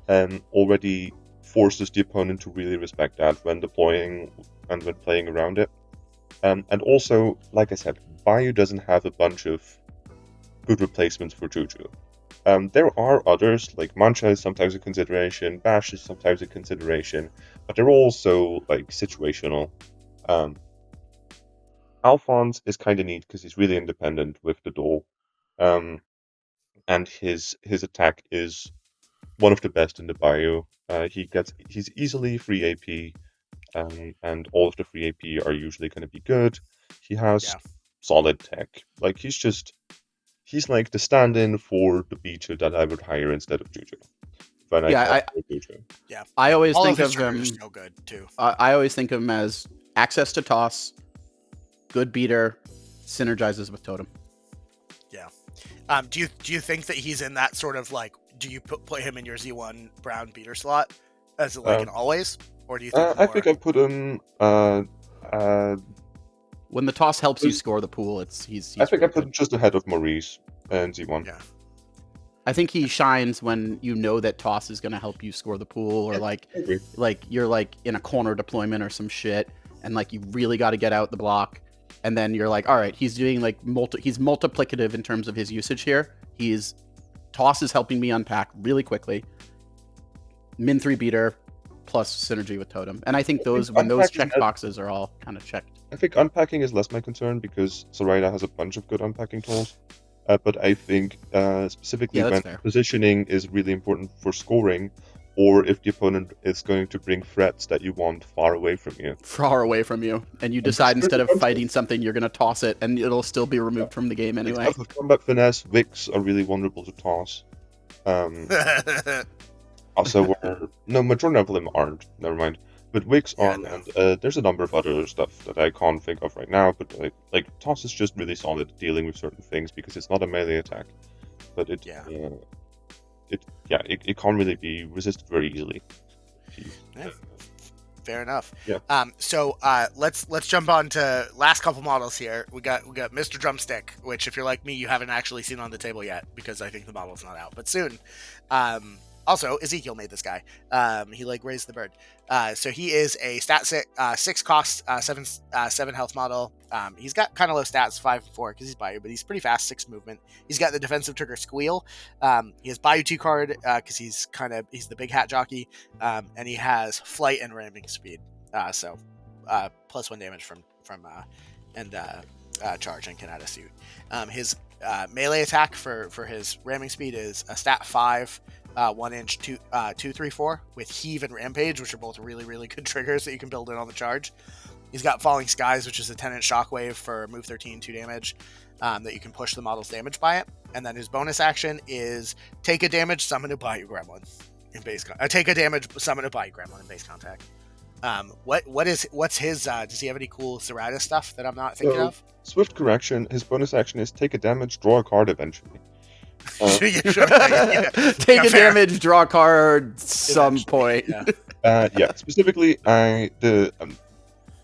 already forces the opponent to really respect that when deploying and when playing around it. And also, like I said, Bayou doesn't have a bunch of good replacements for JuJu. There are others, like Mancha is sometimes a consideration, Bash is sometimes a consideration, but they're also like situational. Alphonse is kind of neat because he's really independent with the doll. And his attack is one of the best in the Bayou. He's easily free AP, and all of the free AP are usually going to be good. He has solid tech. Like he's like the stand-in for the beater that I would hire instead of JuJu. I always think of him. So good too. I always think of him as access to Toss, good beater, synergizes with Totem. Yeah. Do you think that he's in that sort of like? Do you put him in your Z1 Brown beater slot as like an always, or do you think? I think I put him. When the Toss helps you score the pool, he's I think I put him just ahead of Maurice and Z1. Yeah. I think he shines when you know that Toss is going to help you score the pool, or like you're like in a corner deployment or some shit, and like you really got to get out the block, and then you're like, all right, he's doing like he's multiplicative in terms of his usage here. He's Toss is helping me unpack really quickly. Min 3 beater plus synergy with Totem. And I think those check boxes are all kind of checked. I think unpacking is less my concern because Zoraida has a bunch of good unpacking tools. But I think specifically when positioning is really important for scoring, or if the opponent is going to bring threats that you want far away from you. Far away from you. And you decide instead of fighting something, you're going to toss it, and it'll still be removed from the game anyway. With combat finesse, Wicks are really vulnerable to toss. Also, majority of them aren't. Never mind. But Wicks are, and there's a number of other stuff that I can't think of right now. But like toss is just really solid at dealing with certain things because it's not a melee attack, but it can't really be resisted very easily. Yeah, fair enough. Yeah. So let's jump on to last couple models here. We got Mr. Drumstick, which if you're like me, you haven't actually seen on the table yet because I think the model's not out, but soon. Also, Ezekiel made this guy. He raised the bird. So he is a stat 6 cost, 7 health model. He's got kind of low stats, 5 and 4 because he's Bayou, but he's pretty fast, 6 movement. He's got the defensive trigger Squeal. He has Bayou 2 card because he's the big hat jockey, and he has flight and ramming speed. So +1 damage from charge and can add a suit. His melee attack for his ramming speed is a stat 5. 1 inch 2, 3, 4 with heave and rampage, which are both really, really good triggers that you can build in on the charge. He's got falling skies, which is a 10-inch shockwave for move 13, 2 damage, that you can push the model's damage by it. And then his bonus action is take a damage, summon a Bayou Gremlin in base. Take a damage, summon a Bayou Gremlin in base contact. What's his? Does he have any cool Zoraida stuff that I'm not thinking of? Swift correction. His bonus action is take a damage, draw a card eventually. Take a damage, draw a card some point. Specifically, the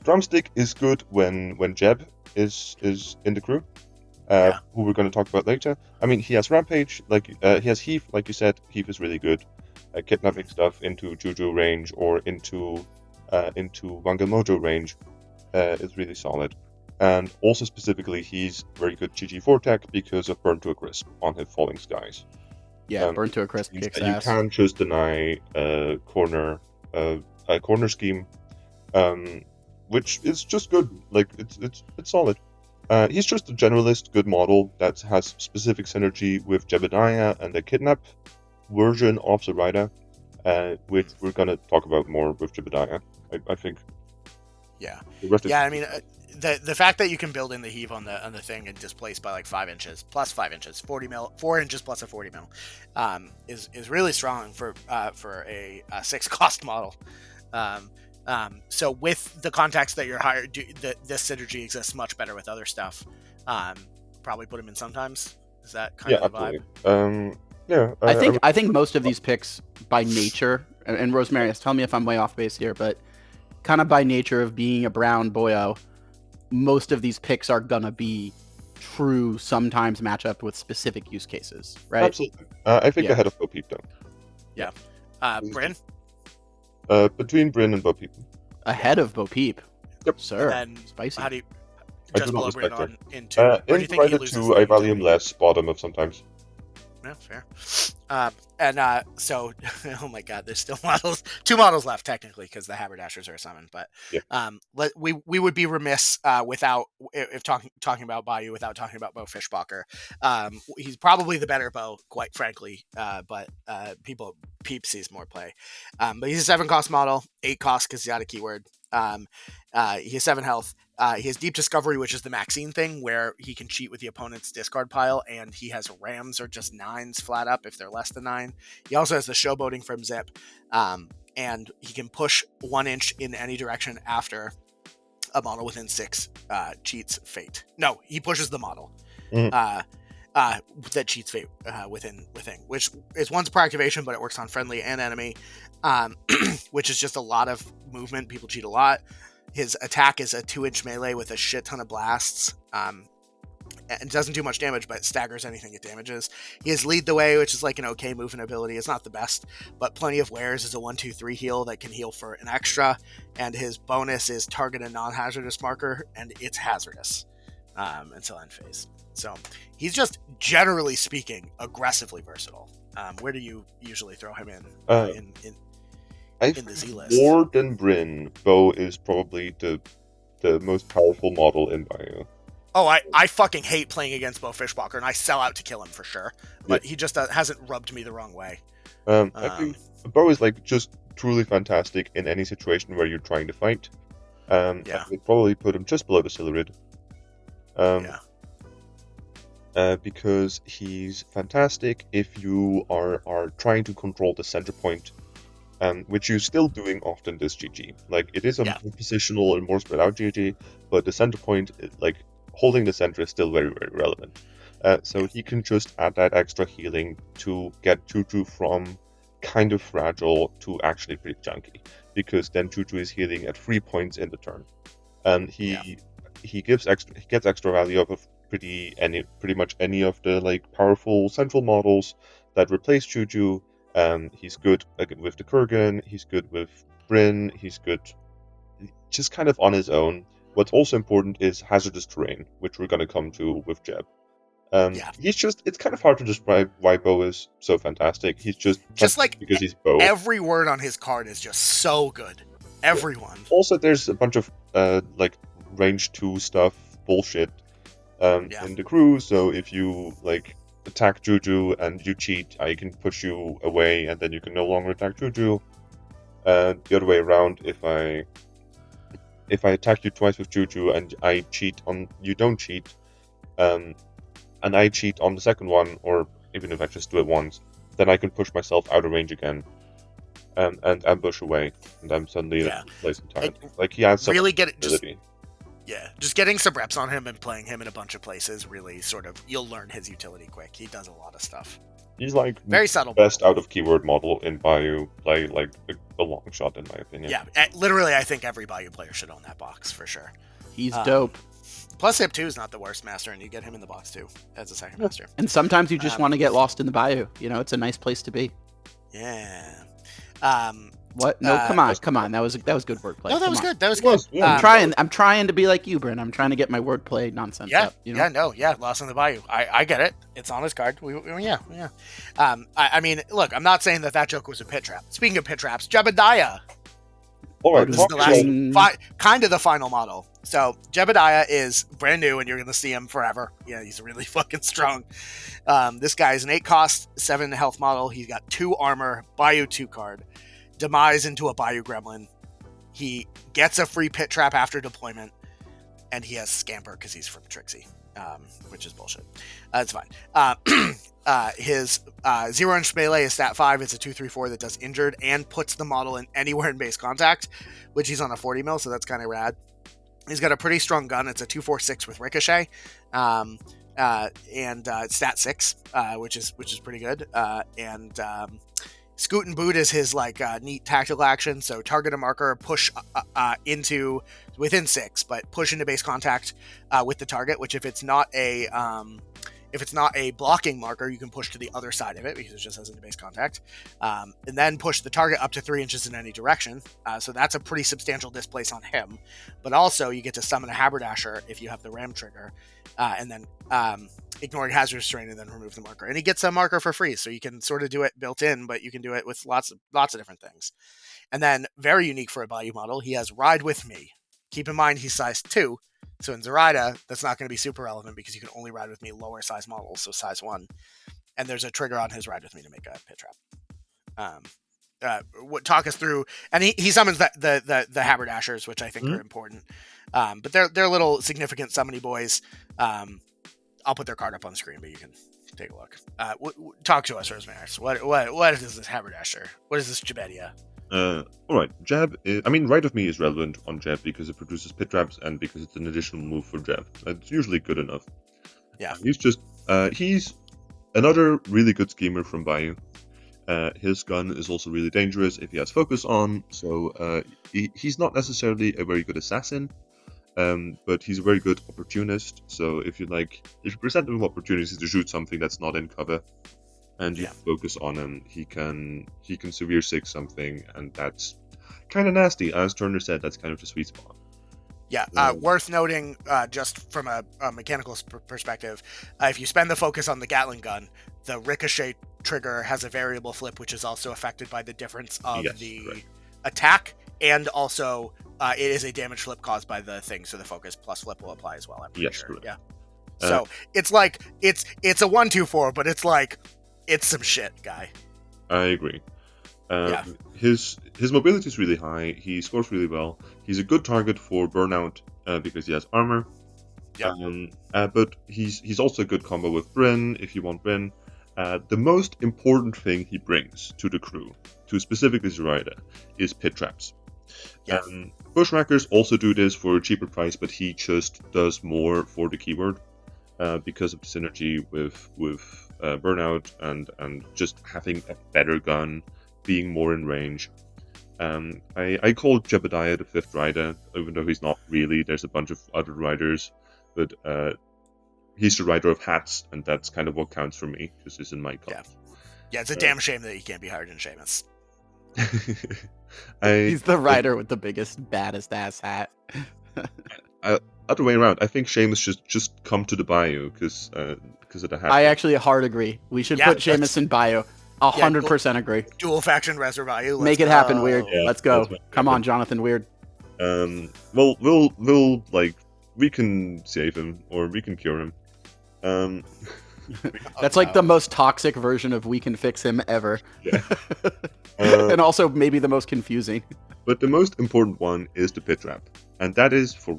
drumstick is good when Jeb is in the crew, who we're going to talk about later. I mean, he has rampage, he has heave, like you said. Heave is really good. Kidnapping stuff into JuJu range or into Wangamojo range is really solid. And also specifically, he's very good GG4 tech because of Burn to a Crisp on his Falling Skies. Yeah, Burn to a Crisp kicks ass. You can't just deny a corner scheme, which is just good. It's solid. He's just a generalist, good model that has specific synergy with Jebediah and the Kidnap version of Zoraida, which we're gonna talk about more with Jebediah. I think. Yeah. I mean. The fact that you can build in the heave on the thing and displace by 5 inches, plus 5 inches, 40 mil, 4 inches plus a 40 mil, is really strong for a 6 cost model. So with the context that you're hired, this synergy exists much better with other stuff. Probably put him in sometimes. Is that kind of the vibe? I think most of these picks by nature, and Rosemary, tell me if I'm way off base here, but kind of by nature of being a brown boyo, most of these picks are gonna be true sometimes match up with specific use cases, right? Absolutely. I think ahead of Beau Peep, though. Yeah. Brin? Between Brin and Beau Peep. Ahead of Beau Peep? Yep. Sir, and spicy. How do you... I Just do not below Brin respect on her. in 2. Where do you think he loses? 2, I value him less, bottom of sometimes. Yeah, fair. So, oh my god, there's still 2 models left technically because the Haberdashers are summoned. But we would be remiss if talking about Bayou without talking about Beau Fishbocker. He's probably the better Beau, quite frankly. But Peep sees more play. But he's a 7 cost model, 8 cost because he's got a keyword. He has 7 health. He has Deep Discovery, which is the Maxine thing, where he can cheat with the opponent's discard pile, and he has Rams or just 9s flat up if they're less than 9. He also has the Showboating from Zip, and he can push 1 inch in any direction after a model within 6 cheats Fate. No, he pushes the model that cheats Fate within, which is once per activation, but it works on friendly and enemy, which is just a lot of movement. People cheat a lot. His attack is a 2-inch melee with a shit ton of blasts. And doesn't do much damage, but staggers anything it damages. He has Lead the Way, which is an okay movement ability. It's not the best, but Plenty of Wares is a 1-2-3 heal that can heal for an extra. And his bonus is target a non-hazardous marker, and it's hazardous until end phase. So he's just, generally speaking, aggressively versatile. Where do you usually throw him in I the Z think list? more than Brin, Beau is probably the most powerful model in Bayou. Oh, I fucking hate playing against Beau Fishbocker, and I sell out to kill him for sure. But he just hasn't rubbed me the wrong way. I think Beau is like just truly fantastic in any situation where you're trying to fight. I would probably put him just below the Silurid. Because he's fantastic if you are trying to control the center point, which you're still doing often this GG. Like, it is a more positional and more spread out GG, but the center point, like, holding the center is still very, very relevant. So he can just add that extra healing to get JuJu from kind of fragile to actually pretty chunky, because then JuJu is healing at 3 points in the turn. He gets extra value off of pretty much any of the like powerful central models that replace JuJu. He's good with the Kurgan, he's good with Brin, he's good just kind of on his own. What's also important is hazardous terrain, which we're going to come to with Jeb. He's just, it's kind of hard to describe why Beau is so fantastic. He's just like, because he's Beau. Every word on his card is just so good. Everyone. Also, there's a bunch of like range 2 stuff bullshit in the crew, so if you like attack JuJu and you cheat, I can push you away and then you can no longer attack JuJu. The other way around, if I attack you twice with JuJu and I cheat on, you don't cheat, and I cheat on the second one, or even if I just do it once, then I can push myself out of range again and ambush away, and I'm suddenly in a place entirely. Like, he has some really ability. Just getting some reps on him and playing him in a bunch of places really sort of, you'll learn his utility quick. He does a lot of stuff. He's like very subtle. Best out of keyword model in Bayou play, like a long shot in my opinion. Yeah, literally, I think every Bayou player should own that box for sure. He's dope. Plus, Hip 2 is not the worst master, and you get him in the box too as a second master. And sometimes you just want to get lost in the Bayou. You know, it's a nice place to be. Yeah. What? No, come on. That was good wordplay. No, that was good. That was good. I'm trying to be like you, Brin. I'm trying to get my wordplay nonsense up. You know? Lost in the Bayou. I get it. It's on his card. I mean, look, I'm not saying that joke was a pit trap. Speaking of pit traps, Jebediah. All right, this is the last, kind of the final model. So Jebediah is brand new, and you're going to see him forever. Yeah, he's really fucking strong. This guy is an 8 cost, 7 health model. He's got 2 armor, Bayou 2 card, demise into a Bayou Gremlin. He gets a free pit trap after deployment, and he has Scamper because he's from Trixie, which is bullshit. It's fine. His 0-inch melee is stat 5. It's a 2/3/4 that does injured and puts the model in anywhere in base contact, which he's on a 40 mil, so that's kind of rad. He's got a pretty strong gun. It's a 2/4/6 with ricochet, and it's stat 6, which is pretty good. Scoot and Boot is his like neat tactical action. So target a marker, push into within 6, but push into base contact with the target. Which if it's not a blocking marker, you can push to the other side of it because it just has into base contact, and then push the target up to 3 inches in any direction. So that's a pretty substantial displace on him. But also you get to summon a Haberdasher if you have the ram trigger, and then ignoring hazardous terrain and then remove the marker. And he gets a marker for free, so you can sort of do it built in, but you can do it with lots of different things. And then very unique for a Bayou model, he has Ride With Me. Keep in mind he's size 2. So in Zoraida, that's not going to be super relevant because you can only ride with me lower size models, so size 1. And there's a trigger on his Ride With Me to make a pit trap. Talk us through, and he summons the Haberdashers, which I think are important. But they're little significant summony boys. I'll put their card up on the screen, but you can take a look. Talk to us, Rosemaris. What is this Haberdasher? What is this Jebediah? Alright, Jeb, Ride With Me is relevant on Jeb because it produces pit traps and because it's an additional move for Jeb. It's usually good enough. Yeah. He's another really good schemer from Bayou. His gun is also really dangerous if he has focus on, so he's not necessarily a very good assassin, but he's a very good opportunist. So if you present him opportunities to shoot something that's not in cover, and you focus on him, he can severe 6 something, and that's kind of nasty. As Turner said, that's kind of the sweet spot. Yeah, worth noting, just from a mechanical perspective, if you spend the focus on the Gatling gun, the ricochet trigger has a variable flip, which is also affected by the difference of the attack, and also it is a damage flip caused by the thing, so the focus plus flip will apply as well, I'm pretty sure. Correct. Yeah. So it's like, it's a 1-2-4, but it's like, it's some shit, guy. I agree. His mobility is really high. He scores really well. He's a good target for burnout because he has armor. But he's also a good combo with Brin if you want Brin. The most important thing he brings to the crew, to specifically Zoraida, is pit traps. Bushwhackers also do this for a cheaper price, but he just does more for the keyword because of the synergy with burnout and just having a better gun, being more in range. I call Jebediah the fifth rider, even though he's not really. There's a bunch of other riders, but he's the rider of hats, and that's kind of what counts for me, because he's in my cup. Yeah, it's a damn shame that he can't be higher than Seamus. He's the rider with the biggest, baddest ass hat. Other way around, I think Seamus should just come to the Bayou because of the hat. I actually hard agree. We should put Seamus in Bayou. 100% agree. Dual faction Reser Bayou. Make it happen, Weird. Let's go. Come on, Jonathan Weird. We'll we can save him or we can cure him. That's like the most toxic version of we can fix him ever. Yeah. And also maybe the most confusing. But the most important one is the pit trap. And that is for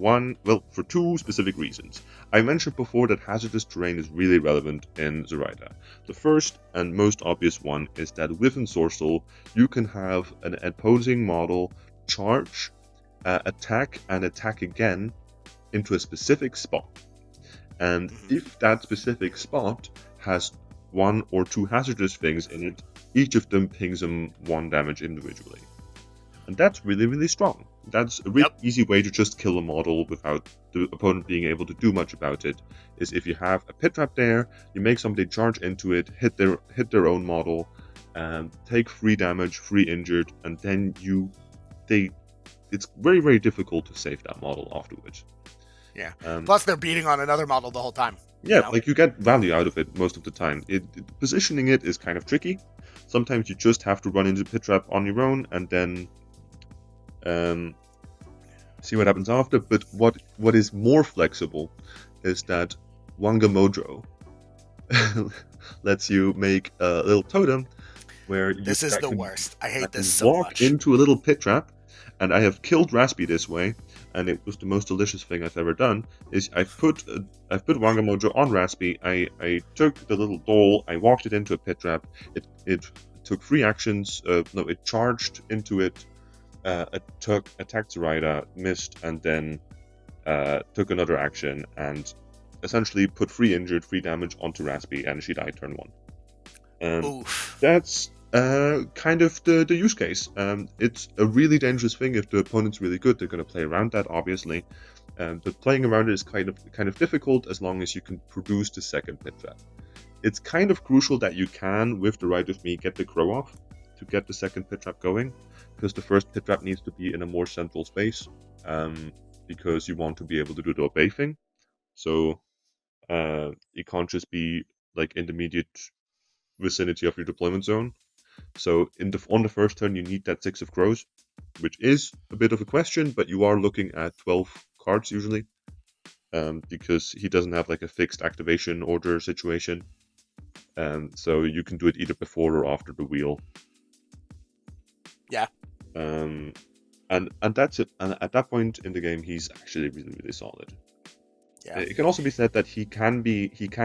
two specific reasons. I mentioned before that hazardous terrain is really relevant in Zoraida. The first and most obvious one is that with Ensorcel, you can have an opposing model charge, attack, and attack again into a specific spot. And if that specific spot has one or two hazardous things in it, each of them pings them 1 damage individually. And that's really, really strong. That's a really easy way to just kill a model without the opponent being able to do much about it, is if you have a pit trap there, you make somebody charge into it, hit their own model, take 3 damage, 3 injured, and then it's very, very difficult to save that model afterwards. Yeah. Plus they're beating on another model the whole time. Yeah, like you get value out of it most of the time. Positioning it is kind of tricky. Sometimes you just have to run into the pit trap on your own and then see what happens after. But what is more flexible is that Wanga Mojo lets you make a little totem where you this is the worst. I hate this so much. Walk into a little pit trap, and I have killed Raspy this way, and it was the most delicious thing I've ever done. Is I've put Wanga Mojo on Raspy. I took the little doll, I walked it into a pit trap. It took 3 actions. It charged into it. Attacked Zoraida, missed, and then took another action and essentially put 3 injured, 3 damage onto Raspy, and she died turn 1. That's kind of the use case. It's a really dangerous thing. If the opponent's really good, they're going to play around that, obviously. But playing around it is kind of difficult as long as you can produce the second pit trap. It's kind of crucial that you can, with the Ride With Me, get the crow off to get the second pit trap going, because the first pit trap needs to be in a more central space, because you want to be able to do the obey thing. So it can't just be like in the immediate vicinity of your deployment zone. So on the first turn, you need that 6 of crows, which is a bit of a question, but you are looking at 12 cards usually, because he doesn't have like a fixed activation order situation. So you can do it either before or after the wheel. Yeah. And that's it. And at that point in the game, he's actually really, really solid. Yeah. It can also be said that he can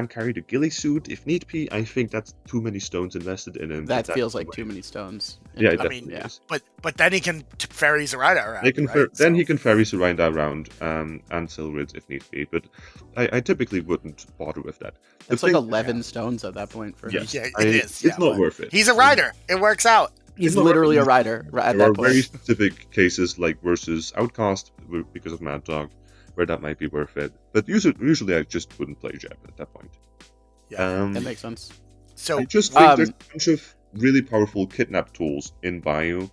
carry the ghillie suit if need be. I think that's too many stones invested in him. That feels like too many stones. Yeah, I mean, but then he can ferry Zoraida around. He can ferry Zoraida around and Silurid if need be. But I typically wouldn't bother with that. It's like 11 stones at that point for him. Yeah, it is. It's not worth it. He's a rider. It works out. He's literally a rider at that point. There are very specific cases like versus Outcast because of Mad Dog, where that might be worth it. But usually I just wouldn't play Jeb at that point. Yeah, that makes sense. So I just think there's a bunch of really powerful kidnap tools in Bayou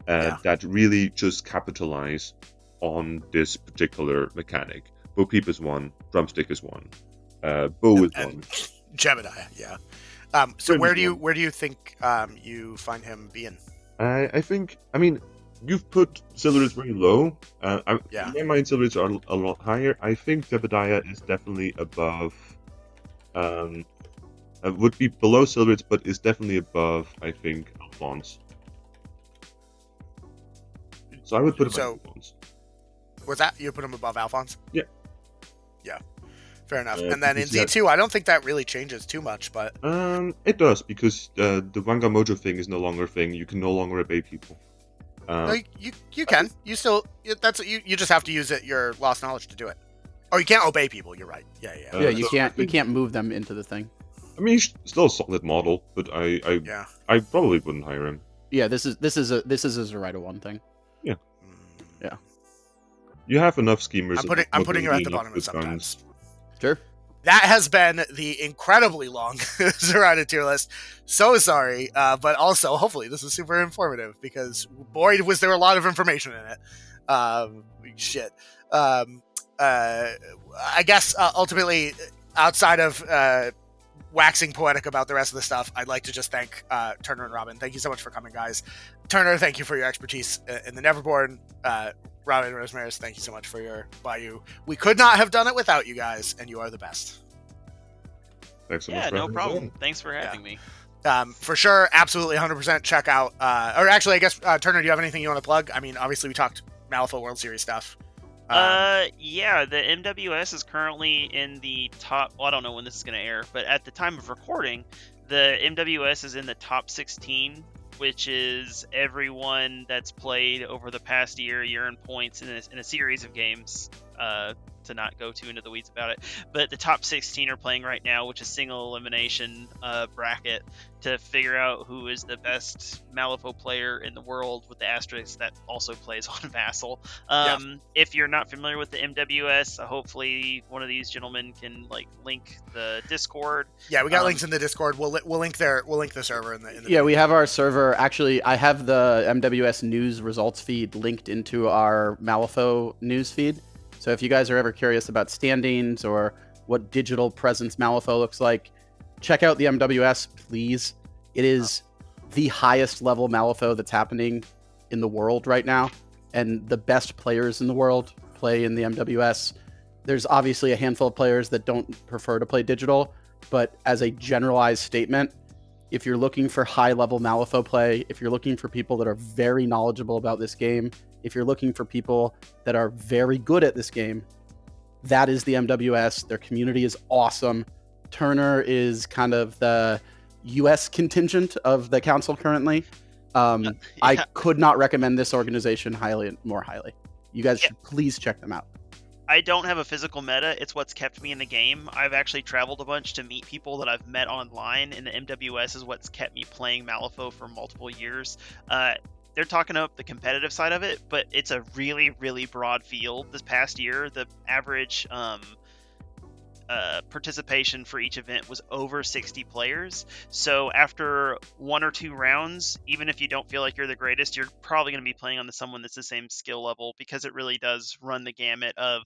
that really just capitalize on this particular mechanic. Bo Peep is one, Drumstick is one, Bo is one. Jebediah, yeah. So where do you think you find him being? I think, I mean, you've put Silurid very low. In my mind, Silurids are a lot higher. I think Jebediah is definitely above. Would be below Silurids, but is definitely above, I think, Alphonse. So I would put him above Alphonse. Was that you put him above Alphonse? Yeah. Yeah. Fair enough. And then in Z2, I don't think that really changes too much, but it does, because the Wanga Mojo thing is no longer a thing. You can no longer obey people. No, you can. You still you just have to use your lost knowledge to do it. Oh, you can't obey people. You're right. Yeah. You can't move them into the thing. I mean, he's still a solid model, but I probably wouldn't hire him. Yeah, this is a Zoraida 1 thing. Yeah. Yeah. You have enough schemers. I'm putting you at the bottom of sometimes. Sure. That has been the incredibly long Zoraida tier list. So sorry, but also hopefully this is super informative, because boy was there a lot of information in it. Shit. I guess ultimately, outside of waxing poetic about the rest of the stuff, I'd like to just thank Turner and Robin. Thank you so much for coming, guys. Turner, thank you for your expertise in the Neverborn. Robin Rosemaris, thank you so much for your Bayou. We could not have done it without you guys, and you are the best. Thanks so much. Yeah, no problem. Thanks for having me. For sure, absolutely, 100% check out. Or actually, I guess, Turner, do you have anything you want to plug? I mean, obviously, we talked Malifaux World Series stuff. Yeah, the MWS is currently in the top. Well, I don't know when this is going to air, but at the time of recording, the MWS is in the top 16, which is everyone that's played over the past year in points in a series of games. To not go too into the weeds about it, but the top 16 are playing right now, which is single elimination bracket to figure out who is the best Malifaux player in the world, with the asterisk that also plays on Vassal. If you're not familiar with the MWS, hopefully one of these gentlemen can link the Discord. Yeah, we got links in the Discord. We'll link the server in the Yeah, we have our server. Actually, I have the MWS news results feed linked into our Malifaux news feed. So if you guys are ever curious about standings or what digital presence Malifaux looks like, check out the MWS, please. It is the highest level Malifaux that's happening in the world right now, and the best players in the world play in the MWS. There's obviously a handful of players that don't prefer to play digital, but as a generalized statement, if you're looking for high-level Malifaux play, if you're looking for people that are very knowledgeable about this game, if you're looking for people that are very good at this game, that is the MWS. Their community is awesome. Turner is kind of the US contingent of the council currently. I could not recommend this organization more highly. You guys should please check them out. I don't have a physical meta. It's what's kept me in the game. I've actually traveled a bunch to meet people that I've met online, and the MWS is what's kept me playing Malifaux for multiple years. They're talking up the competitive side of it, but it's a really, really broad field. This past year, the average participation for each event was over 60 players. So after one or two rounds, even if you don't feel like you're the greatest, you're probably going to be playing on someone that's the same skill level, because it really does run the gamut of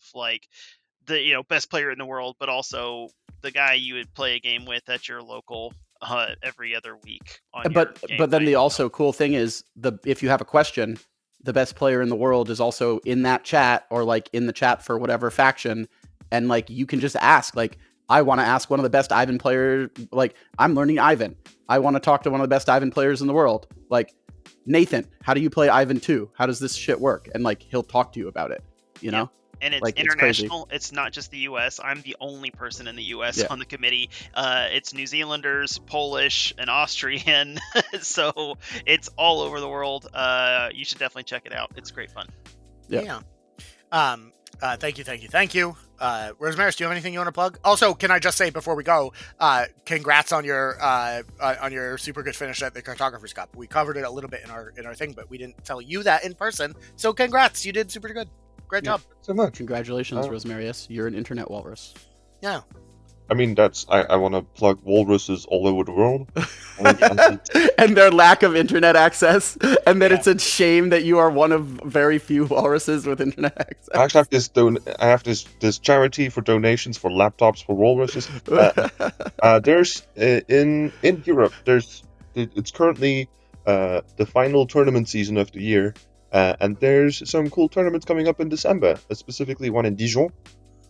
the best player in the world, but also the guy you would play a game with at your local every other week. But then the also cool thing is, if you have a question, the best player in the world is also in that chat, or in the chat for whatever faction, and you can just ask, I want to ask one of the best Ivan players, I'm learning Ivan. I want to talk to one of the best Ivan players in the world. Nathan, how do you play Ivan 2? How does this shit work? And he'll talk to you about it, you know? And it's international. It's not just the U.S. I'm the only person in the U.S. on the committee. It's New Zealanders, Polish, and Austrian. So it's all over the world. You should definitely check it out. It's great fun. Yeah. Thank you. Rosemaris, do you have anything you want to plug? Also, can I just say before we go, congrats on your super good finish at the Cartographer's Cup. We covered it a little bit in our thing, but we didn't tell you that in person. So congrats, you did super good. Great job. So much. Congratulations, Rosemaris. You're an internet walrus. Yeah. I mean, I want to plug walruses all over the world. And their lack of internet access, and that Yeah. it's a shame that you are one of very few walruses with internet access. I actually have this charity for donations for laptops for walruses. There's in Europe. It's currently the final tournament season of the year, and there's some cool tournaments coming up in December. Specifically, one in Dijon.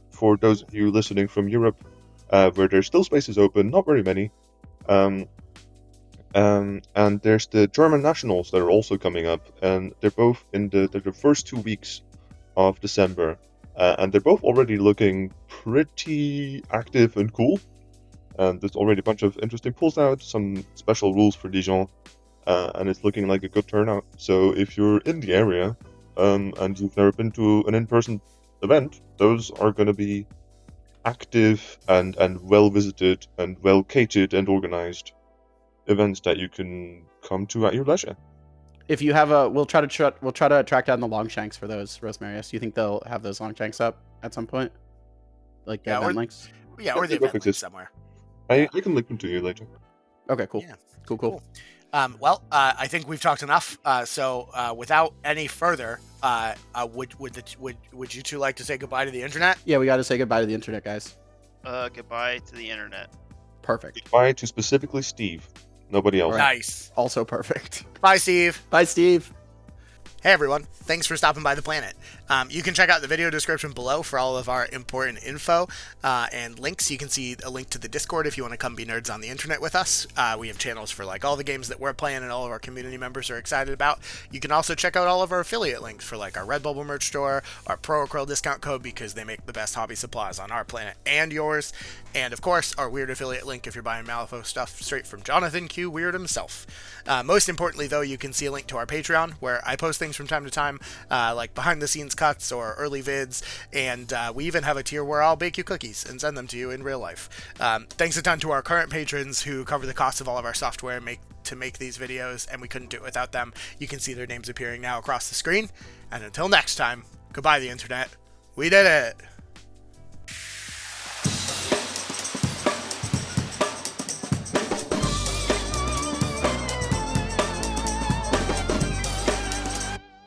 For those of you listening from Europe, where there's still spaces open, not very many. And there's the German Nationals that are also coming up, and they're both in the first 2 weeks of December, and they're both already looking pretty active and cool. And there's already a bunch of interesting pulls out, some special rules for Dijon, and it's looking like a good turnout. So if you're in the area, and you've never been to an in-person event, those are going to be active and well visited and well catered and organized events that you can come to at your leisure. If you have we'll try to track down the Longshanks for those, Rosemarius. Do you think they'll have those Longshanks up at some point, like the event links? Yeah, or the event link somewhere. I can link them to you later. Okay, cool. Yeah. Cool. Well, I think we've talked enough. So without any further, would you two like to say goodbye to the internet? Yeah, we got to say goodbye to the internet, guys. Goodbye to the internet. Perfect. Goodbye to specifically Steve. Nobody else. Right. Nice. Also perfect. Bye, Steve. Bye, Steve. Hey everyone, thanks for stopping by the planet. You can check out the video description below for all of our important info and links. You can see a link to the Discord if you want to come be nerds on the internet with us. We have channels for like all the games that we're playing and all of our community members are excited about. You can also check out all of our affiliate links for like our Redbubble merch store, our Pro Acryl discount code because they make the best hobby supplies on our planet and yours. And of course, our weird affiliate link if you're buying Malifaux stuff straight from Jonathan Q. Weird himself. Most importantly, though, you can see a link to our Patreon where I post things from time to time, like behind the scenes cuts or early vids, and we even have a tier where I'll bake you cookies and send them to you in real life. Thanks a ton to our current patrons who cover the cost of all of our software to make these videos, and we couldn't do it without them. You can see their names appearing now across the screen. And until next time, goodbye the internet. We did it!